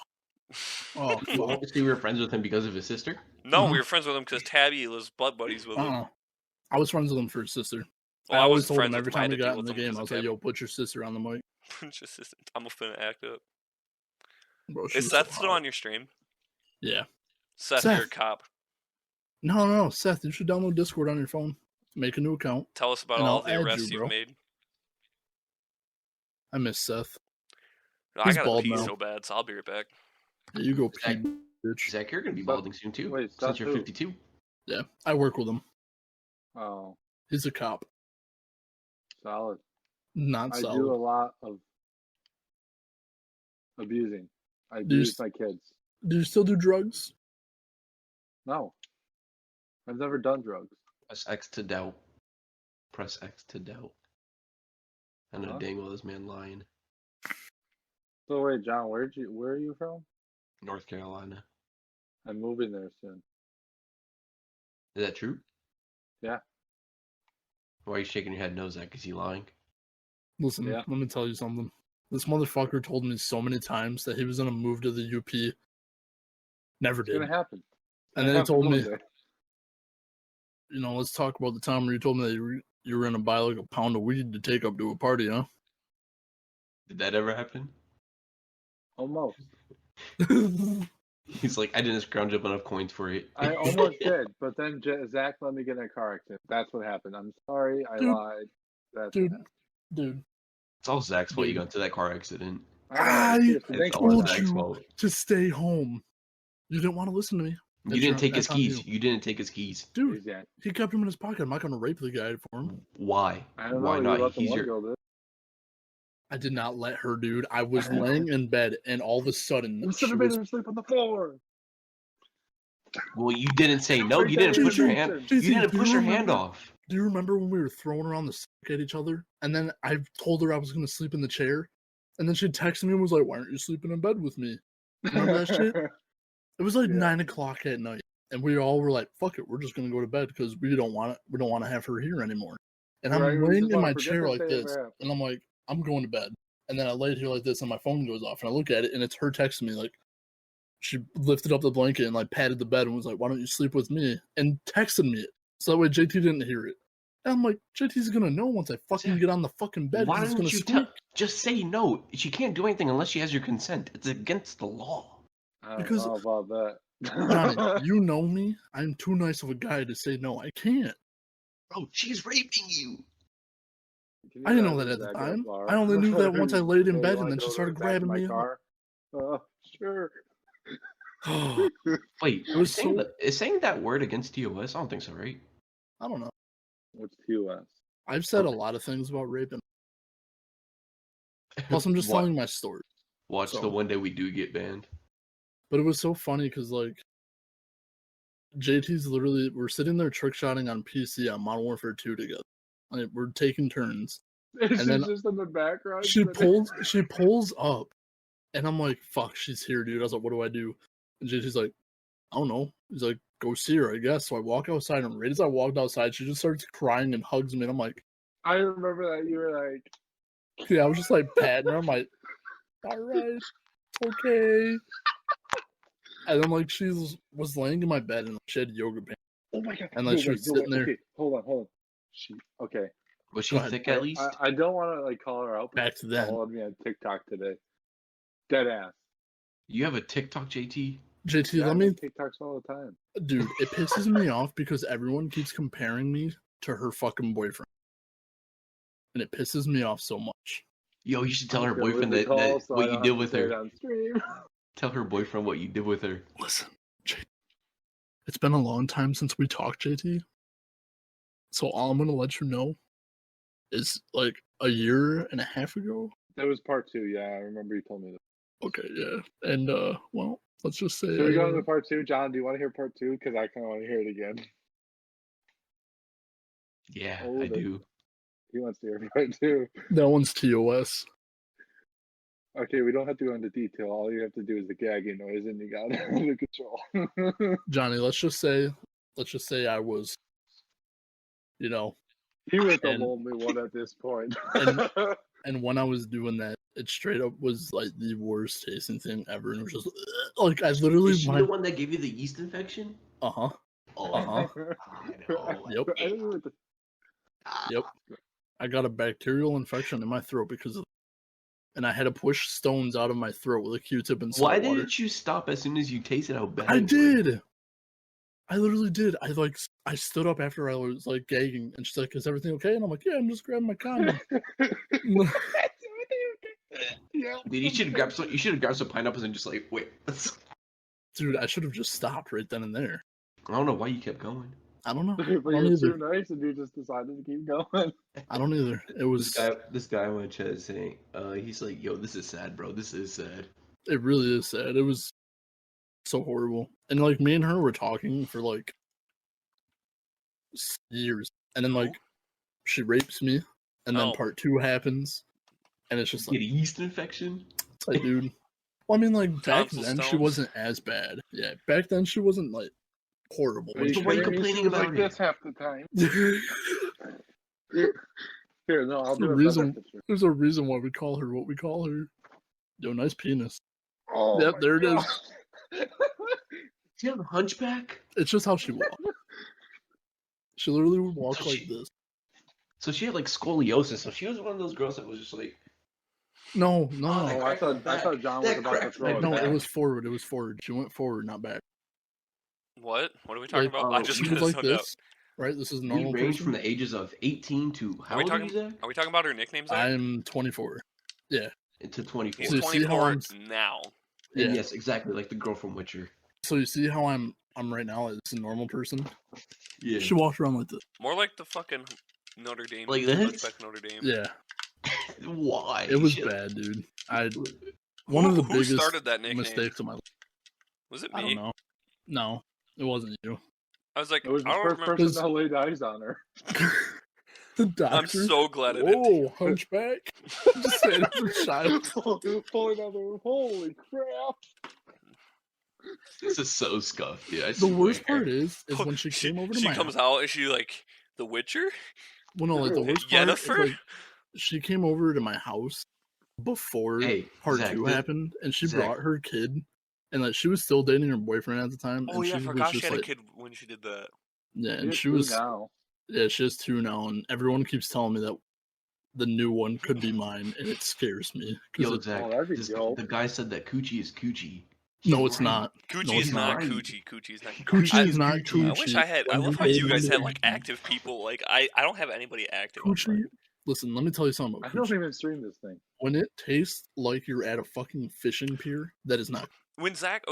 Oh, You fuck. obviously we were friends with him because of his sister. No, Uh-huh. we were friends with him because Tabby was butt buddies with him. I was friends with him for his sister. Well, I I always wasn't told him friends with every him. I time had we to got deal in the with him game, 'cause I of was like, Tabby. yo, put your sister on the mic. I'm finna act up. Bro, she Is was Seth so still hot. on your stream? Yeah. Seth, you're a Seth. cop. No. Seth, you should download Discord on your phone. Make a new account. Tell us about And all I'll the add arrests you, you've bro. made. I miss Seth. No, I He's gotta bald pee now. so bad, so I'll be right back. Yeah, you go Zach, pee, bitch. Zach, you're gonna be Seth- balding soon too. wait, since Seth you're who? 52. Yeah, I work with him. Oh, He's a cop. solid. Not I solid. do a lot of abusing. I Do you abuse s- my kids. Do you still do drugs? No, I've never done drugs. Press X to doubt. Press X to doubt. I know Huh? dang well this man lying. So wait, John, where are you from? North Carolina. I'm moving there soon. Is that true? Yeah. Why are you shaking your head no, Zach? Is he lying? Listen, Yeah. let me tell you something. This motherfucker told me so many times that he was gonna move to the UP. Never It's did. gonna happen. And then he told me, One day. you know, let's talk about the time where you told me that you were gonna buy like a pound of weed to take up to a party, huh? Did that ever happen? Almost. He's like, I didn't scrounge up enough coins for it. I almost did, but then Zach let me get in a car accident. That's what happened. I'm sorry. I Dude. lied. That's Dude. what happened. Dude, It's all Zach's fault you Dude. got into that car accident. I know, seriously, It's thank all you, told Zach. Zach's you. fault. to stay home. You didn't want to listen to me. You That's didn't take his that's on keys. you. You didn't take his keys. Dude, Zach. he kept him in his pocket. I'm not gonna rape the guy for him. Why? I don't Why know. not? You let the He's one your. girl do it. I did not let her, dude. I was laying in bed, and all of a sudden, You should she have made was her sleep on the floor. Well, you didn't say no. Break You that didn't push your intention. hand. JC, You didn't do you push her hand remember? off. Do you remember when we were throwing around the stick at each other? And then I told her I was going to sleep in the chair. And then she texted me and was like, why aren't you sleeping in bed with me? Remember that shit? It was like Yeah. 9 o'clock at night. And we all were like, fuck it. We're just going to go to bed because we don't want to have her here anymore. And Right, I'm we laying just in wanna my forget chair this like day ever this. happened. And I'm like, I'm going to bed. And then I laid here like this and my phone goes off. And I look at it and it's her texting me like, she lifted up the blanket and like patted the bed and was like, why don't you sleep with me? And texted me it. So that way JT didn't hear it. And I'm like, JT's gonna know once I fucking Zach, get on the fucking bed. Why 'cause it's don't gonna you squeak. just say no? She can't do anything unless she has your consent. It's against the law. I don't Because- know about that. Johnny, you know me. I'm too nice of a guy to say no. I can't. Bro, she's raping you. Can you I didn't know guys that at just the back up time. far? I only knew that once I laid in Hey, bed you wanna and then she go started to the back of grabbing my me. car? Sure. Wait, It was so- is saying that word against TOS? I don't think so, right? I don't know. What's TOS? I've said a Okay. lot of things about raping. Plus, I'm just What? telling my story. Watch So- the one day we do get banned. But it was so funny because like JT's literally we're sitting there trick shotting on PC on Modern Warfare 2 together. Like, we're taking turns. It's And then just in the background. She pulls up, and I'm like, "Fuck, she's here, dude." I was like, "What do I do?" And JT's like, "I don't know." He's like, "Go see her, I guess." So I walk outside, and right as I walked outside, she just starts crying and hugs me, and I'm like, I remember that you were like, "Yeah," I was just like patting her. I'm like, "All right, okay." And then like she was laying in my bed, and she had yoga pants, "Oh my god!" and like she was sitting there. Okay, hold on. Okay. Was she thick at least? I don't want to like call her out. But Back to then. she followed me on TikTok today. Dead ass. You have a TikTok, JT? JT, Yeah, let I me, make TikToks all the time. dude. It pisses me off because everyone keeps comparing me to her fucking boyfriend, and it pisses me off so much. Yo, you should tell her I'm good boyfriend with the that call, so I what don't you have did to with say it her. on stream. Tell her boyfriend what you did with her. Listen, JT, it's been a long time since we talked, JT. So all I'm gonna let you know is like a year and a half ago. That was part 2. Yeah, I remember you told me that. Okay, yeah, and well, let's just say. Should we go into part 2, John? Do you want to hear part 2? Because I kind of want to hear it again. Yeah, Oh, I do. He wants to hear part 2. That one's TOS. Okay, we don't have to go into detail. All you have to do is the gagging noise, and you got it under control. Johnny, let's just say I was, you know, He was the And- lonely one at this point. and when I was doing that, it straight up was like the worst tasting thing ever, and it was just like I literally Is she the one that gave you the yeast infection? Uh-huh. Oh, Uh-huh. I know. Yep. I don't know what the- Yep. I got a bacterial infection in my throat because of, and I had to push stones out of my throat with a Q-tip and salt Why water. didn't you stop as soon as you tasted how bad I it was? did. I literally did. I stood up after I was like gagging, and she's like, "Is everything okay?" And I'm like, "Yeah, I'm just grabbing my condom." Yeah. Dude, you should have grabbed some pineapples and just like, wait. Dude, I should have just stopped right then and there. I don't know why you kept going. I don't know. But I don't you're too either. nice, and you just decided to keep going. I don't either. It was. This guy on my chat saying, he's like, yo, this is sad, bro. This is sad. It really is sad. It was so horrible. And like me and her were talking for like years, and then like she rapes me, and then Oh. part 2 happens, and it's just Get like, a yeast infection? it's like, dude. Well, I mean, like back Tonsil then she stones. wasn't as bad. Yeah, back then she wasn't like horrible. Are you So She why are you kidding me? complaining She was about like it? this half the time. There's Here, no, I'll the do a reason- better picture. a reason why we call her what we call her. Yo, nice penis. Oh, Yep, my there it is. God. Do you have a hunchback? It's just how she walked. She literally would walk So like she- this. So she had like scoliosis. So she was one of those girls that was just like, No, Oh, no, that Oh, I thought John was That about to cracked throw my it no. back. back. It was forward. It was forward. She went forward, not back. What? What are we talking Like, about? I just she got was like zoned out. this, right? This is a we normal range person. from the ages of 18 to how Are we old are you, talking? Zach? Are we talking about her nicknames? Zach? I'm 24. To 24. He's So you see how 24 I'm- now. Yeah. And yes, exactly, like the girl from Witcher. So you see how I'm right now as a normal person. Yeah. She walks around like this. More like the fucking Notre Dame. Like Let's this? back Notre Dame. Yeah, Why? it was Shit. bad, dude. One of the Who biggest started that nickname? mistakes of my life. Was it I me? don't know. No, it wasn't you. I was like, It was I the don't first remember. person to lay eyes on her. The doctor. I'm so glad I didn't. Whoa, hunchback. Just saying it for child. Pulling out the holy crap. This is so scuffed, dude. I The worst swear. part is when she came over to she my comes house. out and she like The Witcher. Well, no, like the worst part is Yennefer? like she came over to my house before Hey, part Zach, 2 this- happened, and she Zach. brought her kid, and like she was still dating her boyfriend at the time. Oh and yeah, I she forgot was she just had a like, kid when she did that. yeah, and You're she two was now. yeah, she has 2 now, and everyone keeps telling me that the new one could be mine, and it scares me. 'cause Yo, it- Zach, Oh, that'd be this- dope. the guy said that coochie is coochie. no, He's it's right. not. Coochie No, it's is not not. coochie. Coochie's not Coochie I, is not Coochie. I coochie. wish I had. I When love you how you go guys into had the- like active people. Like I don't have anybody active. on Coochie. mine. Listen, let me tell you something I about don't coochie. even stream this thing. When it tastes like you're at a fucking fishing pier, that is not. When Zach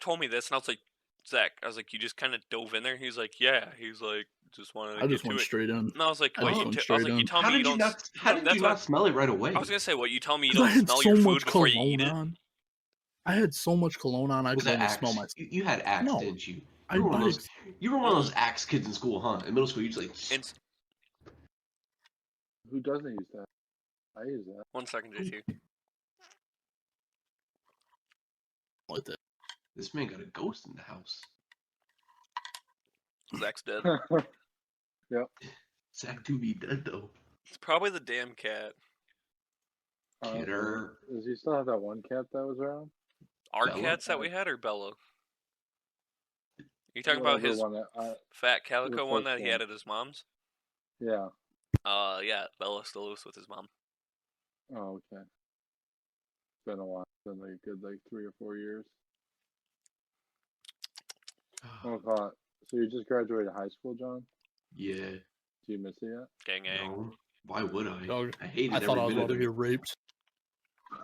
told me this, and I was like, you just kind of dove in there. He's like, yeah. He's like, just wanted to I just get went to it. straight in. And I was like, I what? just You went I was straight like, you in. tell How me you did you don't. not? How did that's you what- not smell it right away? I was gonna say, what? You tell me you Because I don't had smell so your much food before you cologne eat it. on. I had so much cologne on, I Was could that only Axe? smell myself. You had Axe, No, didn't you? I You were one of buy those. You were one of those Axe kids in school, huh? In middle school, you just like. And Who doesn't use that? I use that. 1 second, JT. like that. This man got a ghost in the house. Zach's dead. Yep. Zach to be dead though. It's probably the damn cat. Kidder. Does he still have that one cat that was around? Our Bella? cats that we had, or Bella? You talking about Whatever his one that fat calico the one first that he one. had at his mom's? yeah. Yeah, Bella still lives with his mom. Oh, okay. It's been a while. It's been like a good 3 or 4 years. Oh God. So you just graduated high school, John? Yeah. Do you miss it yet? Gang gang. No. Why would I? Dog, I hated I thought I every was about minute to of get it. raped.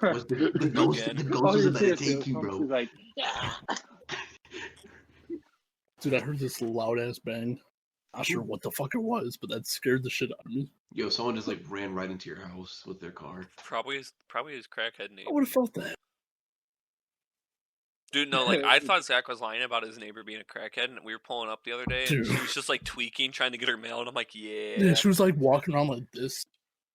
Was the ghost? Again. The ghost was about to take you, She's bro. like, yeah. Dude, I heard this loud ass bang. Not sure what the fuck it was, but that scared the shit out of me. Yo, someone just like ran right into your house with their car. Probably his crackhead I neighbor. would have felt that. Dude, no, like I thought Zach was lying about his neighbor being a crackhead, and we were pulling up the other day, and Dude. she was just like tweaking, trying to get her mail, and I'm like, yeah. Yeah, she was like walking around like this,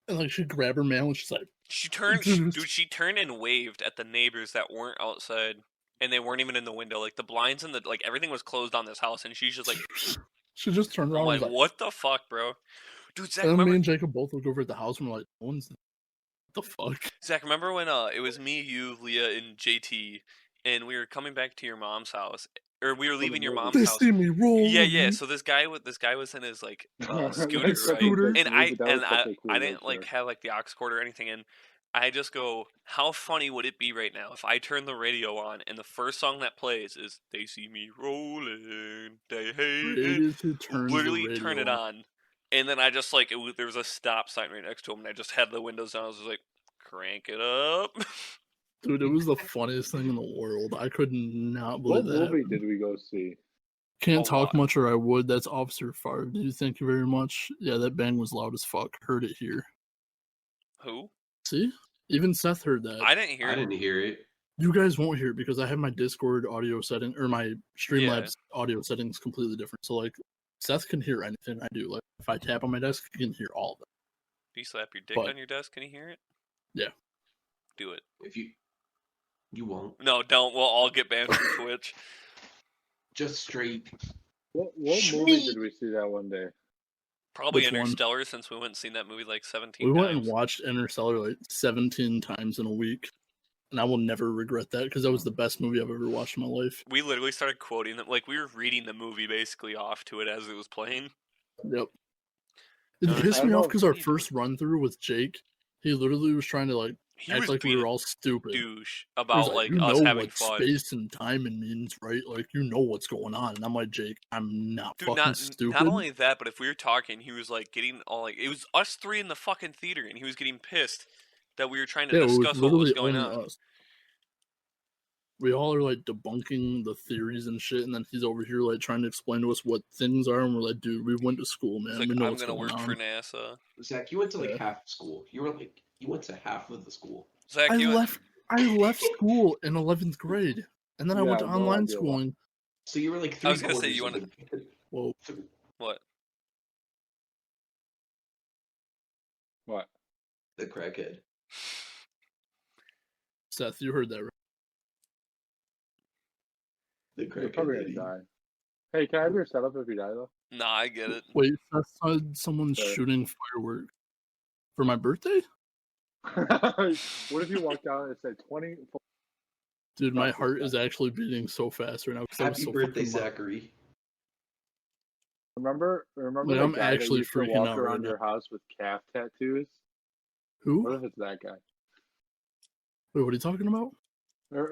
and like she'd grab her mail, and she's like, She turned, Dude. she turned and waved at the neighbors that weren't outside, and they weren't even in the window. Like the blinds and like everything was closed on this house, and she's just like, she just turned I'm around. like, and was like, what the fuck, bro? Dude, Zach, and then me remember? and Jacob both looked over at the house and we're like, no one's. What the fuck? Zach, remember when it was me, you, Leah, and JT, and we were coming back to your mom's house, or we were leaving your mom's They house. see me roll. Yeah. So this guy was in his like scooter, right? Scooter. And I didn't picture. like have like the aux cord or anything, and I just go, how funny would it be right now if I turn the radio on and the first song that plays is "They See Me Rolling, They Hate It." Literally turn it on, and then I just like there was a stop sign right next to him, and I just had the windows down. I was just like, crank it up. Dude, it was the funniest thing in the world. I could not believe What that. movie did we go see? Can't A talk lot. much or I would. That's Officer Favre. Do you thank you very much? Yeah, that bang was loud as fuck. Heard it here. Who? See? Even Seth heard that. I didn't hear. I didn't hear it. You guys won't hear it because I have my Discord audio setting or my Streamlabs audio settings completely different. So like Seth can hear anything I do. Like if I tap on my desk, he can hear all of it. Do you slap your dick But- on your desk? Can you hear it? Yeah. Do it. If you won't. No, don't. We'll all get banned from Twitch. Just straight. What movie did we see that one day? Probably Which one? Interstellar, since we went and seen that movie like 17 We times. went and watched Interstellar like 17 times in a week. And I will never regret that because that was the best movie I've ever watched in my life. We literally started quoting them. Like, we were reading the movie basically off to it as it was playing. Yep. It I pissed don't me know off if because our he- first run through with Jake, he literally was trying to like He act was like we being were a all stupid. douche He was about, like, you us know having what fun. space and time means, right? Like, you know what's going on. And I'm like, Jake, I'm not Dude, fucking not stupid. only that, but if we were talking, he was, like, getting all, like... It was us three in the fucking theater, and he was getting pissed that we were trying to Yeah, it was discuss what was literally going only on. us. We all are like debunking the theories and shit, and then he's over here like trying to explain to us what things are, and we're like, dude, we went to school, man. It's like, we know I'm what's gonna going work on. for NASA. Zach, you went to like Yeah. half school. You went to half of the school. Zach, I you... left school in 11th grade, and then I went to Yeah, no online idea why. schooling. So you were like I was three gonna say, quarters you of wanna- the- Whoa, What? What? the crackhead. Seth, you heard that right? The You're crackhead. probably lady. gonna die. Hey, can I have your setup if you die though? Nah, I get it. Wait, Seth said someone's Sorry. shooting fireworks for my birthday? What if you walked out and said 20? Dude, my Fuck this heart guy. is actually beating so fast right now because I was Happy so birthday, fucking loud. Zachary. Remember Like, the I'm guy actually that used to freaking walk out around right now. your house with calf tattoos? Who? What if it's that guy? Wait, what are you talking about?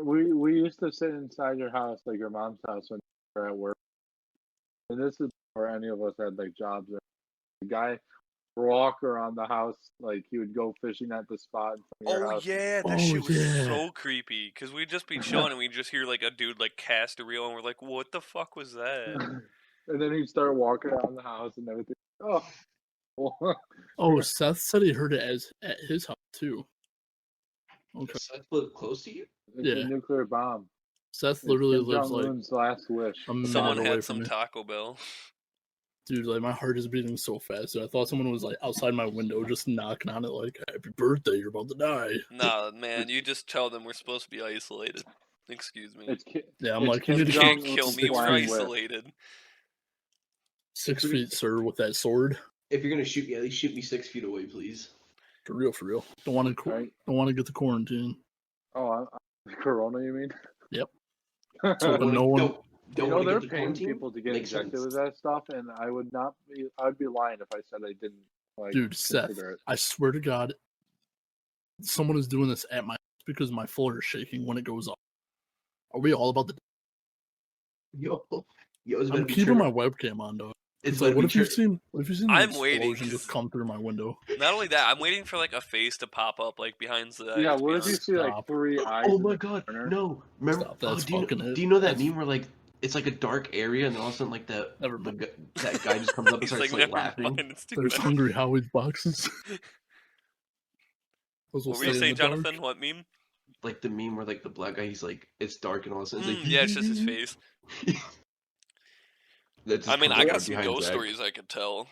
We used to sit inside your house, like your mom's house, when you were at work. And this is before any of us had like jobs. The guy walk around the house like he would go fishing at the spot in front of your Oh house. yeah, that Oh, shit was yeah. so creepy. Cause we'd just be chilling and we'd just hear like a dude like cast a reel and we're like, what the fuck was that? And then he'd start walking around the house and everything. Oh, Oh, Seth said he heard it at his house too. Okay. Seth live close to you? It's Yeah. a nuclear bomb. Seth It's literally Kim lives Jong like Un's last wish. a minute Someone away had from some me. Taco Bell. Dude, like my heart is beating so fast. Dude. I thought someone was like outside my window just knocking on it like, "Happy birthday, you're about to die." Nah, man, you just tell them we're supposed to be isolated. Excuse me. Yeah, I'm it's like, you Kim need to You keep can't Jong-un's kill me, we're flying whip. isolated. 6 feet, sir, with that sword. If you're gonna shoot me, at least shoot me 6 feet away, please. For real, for real. Don't want to Right. don't want to get the quarantine. Oh, Corona, you mean? Yep. So So when no one, Don't you know want to they're get the paying quarantine? people to get Makes injected sense. with that stuff, and I would not be. I'd be lying if I said I didn't. Like, dude, Seth, consider it. I swear to God, someone is doing this at my house because my floor is shaking when it goes off. Are we all about the? Yo, it's I'm gonna be keeping true. my webcam on though. It's Like, gonna what be if you've true. seen? What if you've seen I'm the waiting, explosion just 'cause- come through my window? Not only that, I'm waiting for like a face to pop up like behind the Yeah, to be what if you honest. see like Stop. 3 eyes? Oh in my the god, corner? no! Remember? Stop, that's do you fucking it. do you know that That's- meme where like it's like a dark area and then all of a sudden like Never mind. that guy just comes up and He's starts like, like never laughing? mind, it's too There's bad. Hungry Howie's boxes. Those will What were you stay in saying, the dark. Jonathan? What meme? Like the meme where like the black guy, he's like, it's dark and all of a sudden it's like, Yeah, it's just his face. That just I mean, comes I up got right some behind ghost Zach. stories I could tell.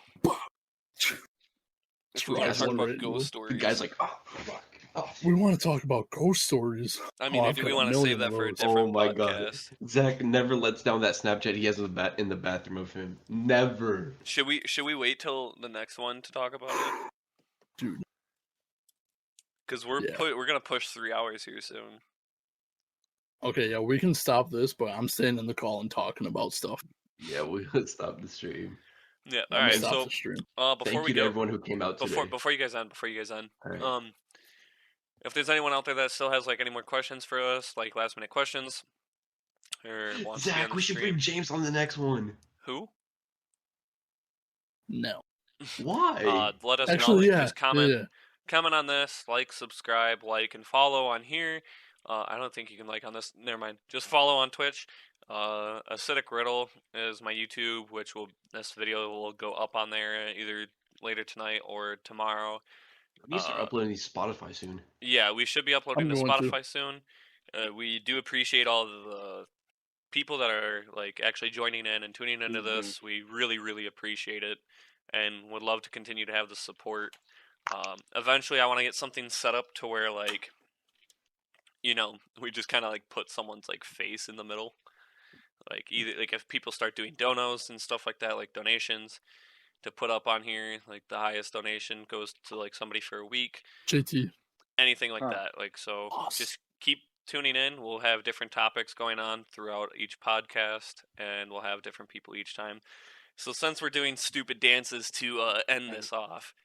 If we Try want to talk one about right in the- ghost The stories, guy's like, oh fuck. Oh, We want to talk about ghost stories. I mean, I've do got we a want to save million that of for a those. different oh my god. podcast? Zach never lets down that Snapchat he has in the bathroom of him. Never. Should we wait till the next one to talk about it? Dude. Because we're Yeah. we're gonna push 3 hours here soon. Okay, yeah, we can stop this, but I'm staying in the call and talking about stuff. Yeah, we'll stop the stream. Yeah. I'm All gonna right. stop So the stream. before Thank we you to go, everyone who came out today. before you guys end, All right. if there's anyone out there that still has like any more questions for us, like last minute questions, or wants to be on Zach, the we should stream, bring James on the next one. who? No. Why? Let us Actually, know. yeah. Just comment. Yeah. Comment on this, like, subscribe, like, and follow on here. I don't think you can like on this. Never mind. Just follow on Twitch. Acidic Riddle is my YouTube, which this video will go up on there either later tonight or tomorrow. We need to start uploading these Spotify soon. Yeah, we should be uploading to I'm going to. Spotify soon. We do appreciate all the people that are like actually joining in and tuning into this. We really, really appreciate it, and would love to continue to have the support. Eventually, I want to get something set up to where like, we just kind of like put someone's like face in the middle. Like either like if people start doing donos and stuff like that, like donations, to put up on here, like the highest donation goes to like somebody for a week. JT. Anything like Huh. that. Like so, Awesome. just keep tuning in. We'll have different topics going on throughout each podcast, and we'll have different people each time. So since we're doing stupid dances to end this off,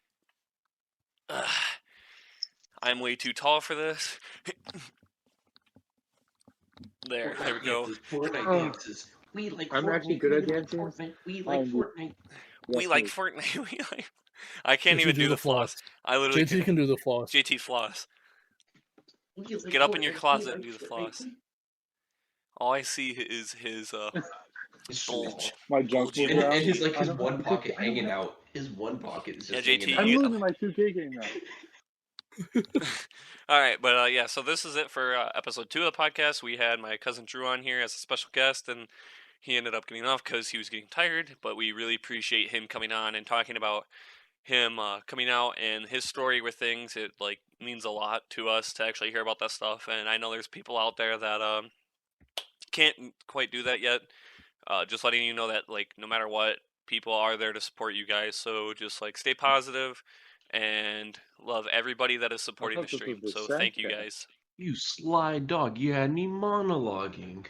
I'm way too tall for this. there we go. Fortnite dances. We like I'm Fortnite. actually good at We like dancing. Fortnite. We like Fortnite. We like Fortnite. We like. I can't JT, even do the floss. I literally JT can do the floss. JT floss. We like Get up in your Fortnite. closet We and do like the Fortnite. floss. All I see is his bulge. My junk Bulge. food And his around. like his one pocket hanging out. His one pocket is just Yeah, hanging JT, out. I'm you- losing my 2K game now. All right, but yeah, so this is it for episode 2 of the podcast. We had my cousin Drew on here as a special guest, and he ended up getting off because he was getting tired. But we really appreciate him coming on and talking about him coming out and his story with things. It like means a lot to us to actually hear about that stuff. And I know there's people out there that can't quite do that yet. Just letting you know that like no matter what, people are there to support you guys. So just like stay positive and love everybody that is supporting the thought this stream. was the So thank you Sandcast. guys. You sly dog, you had me monologuing.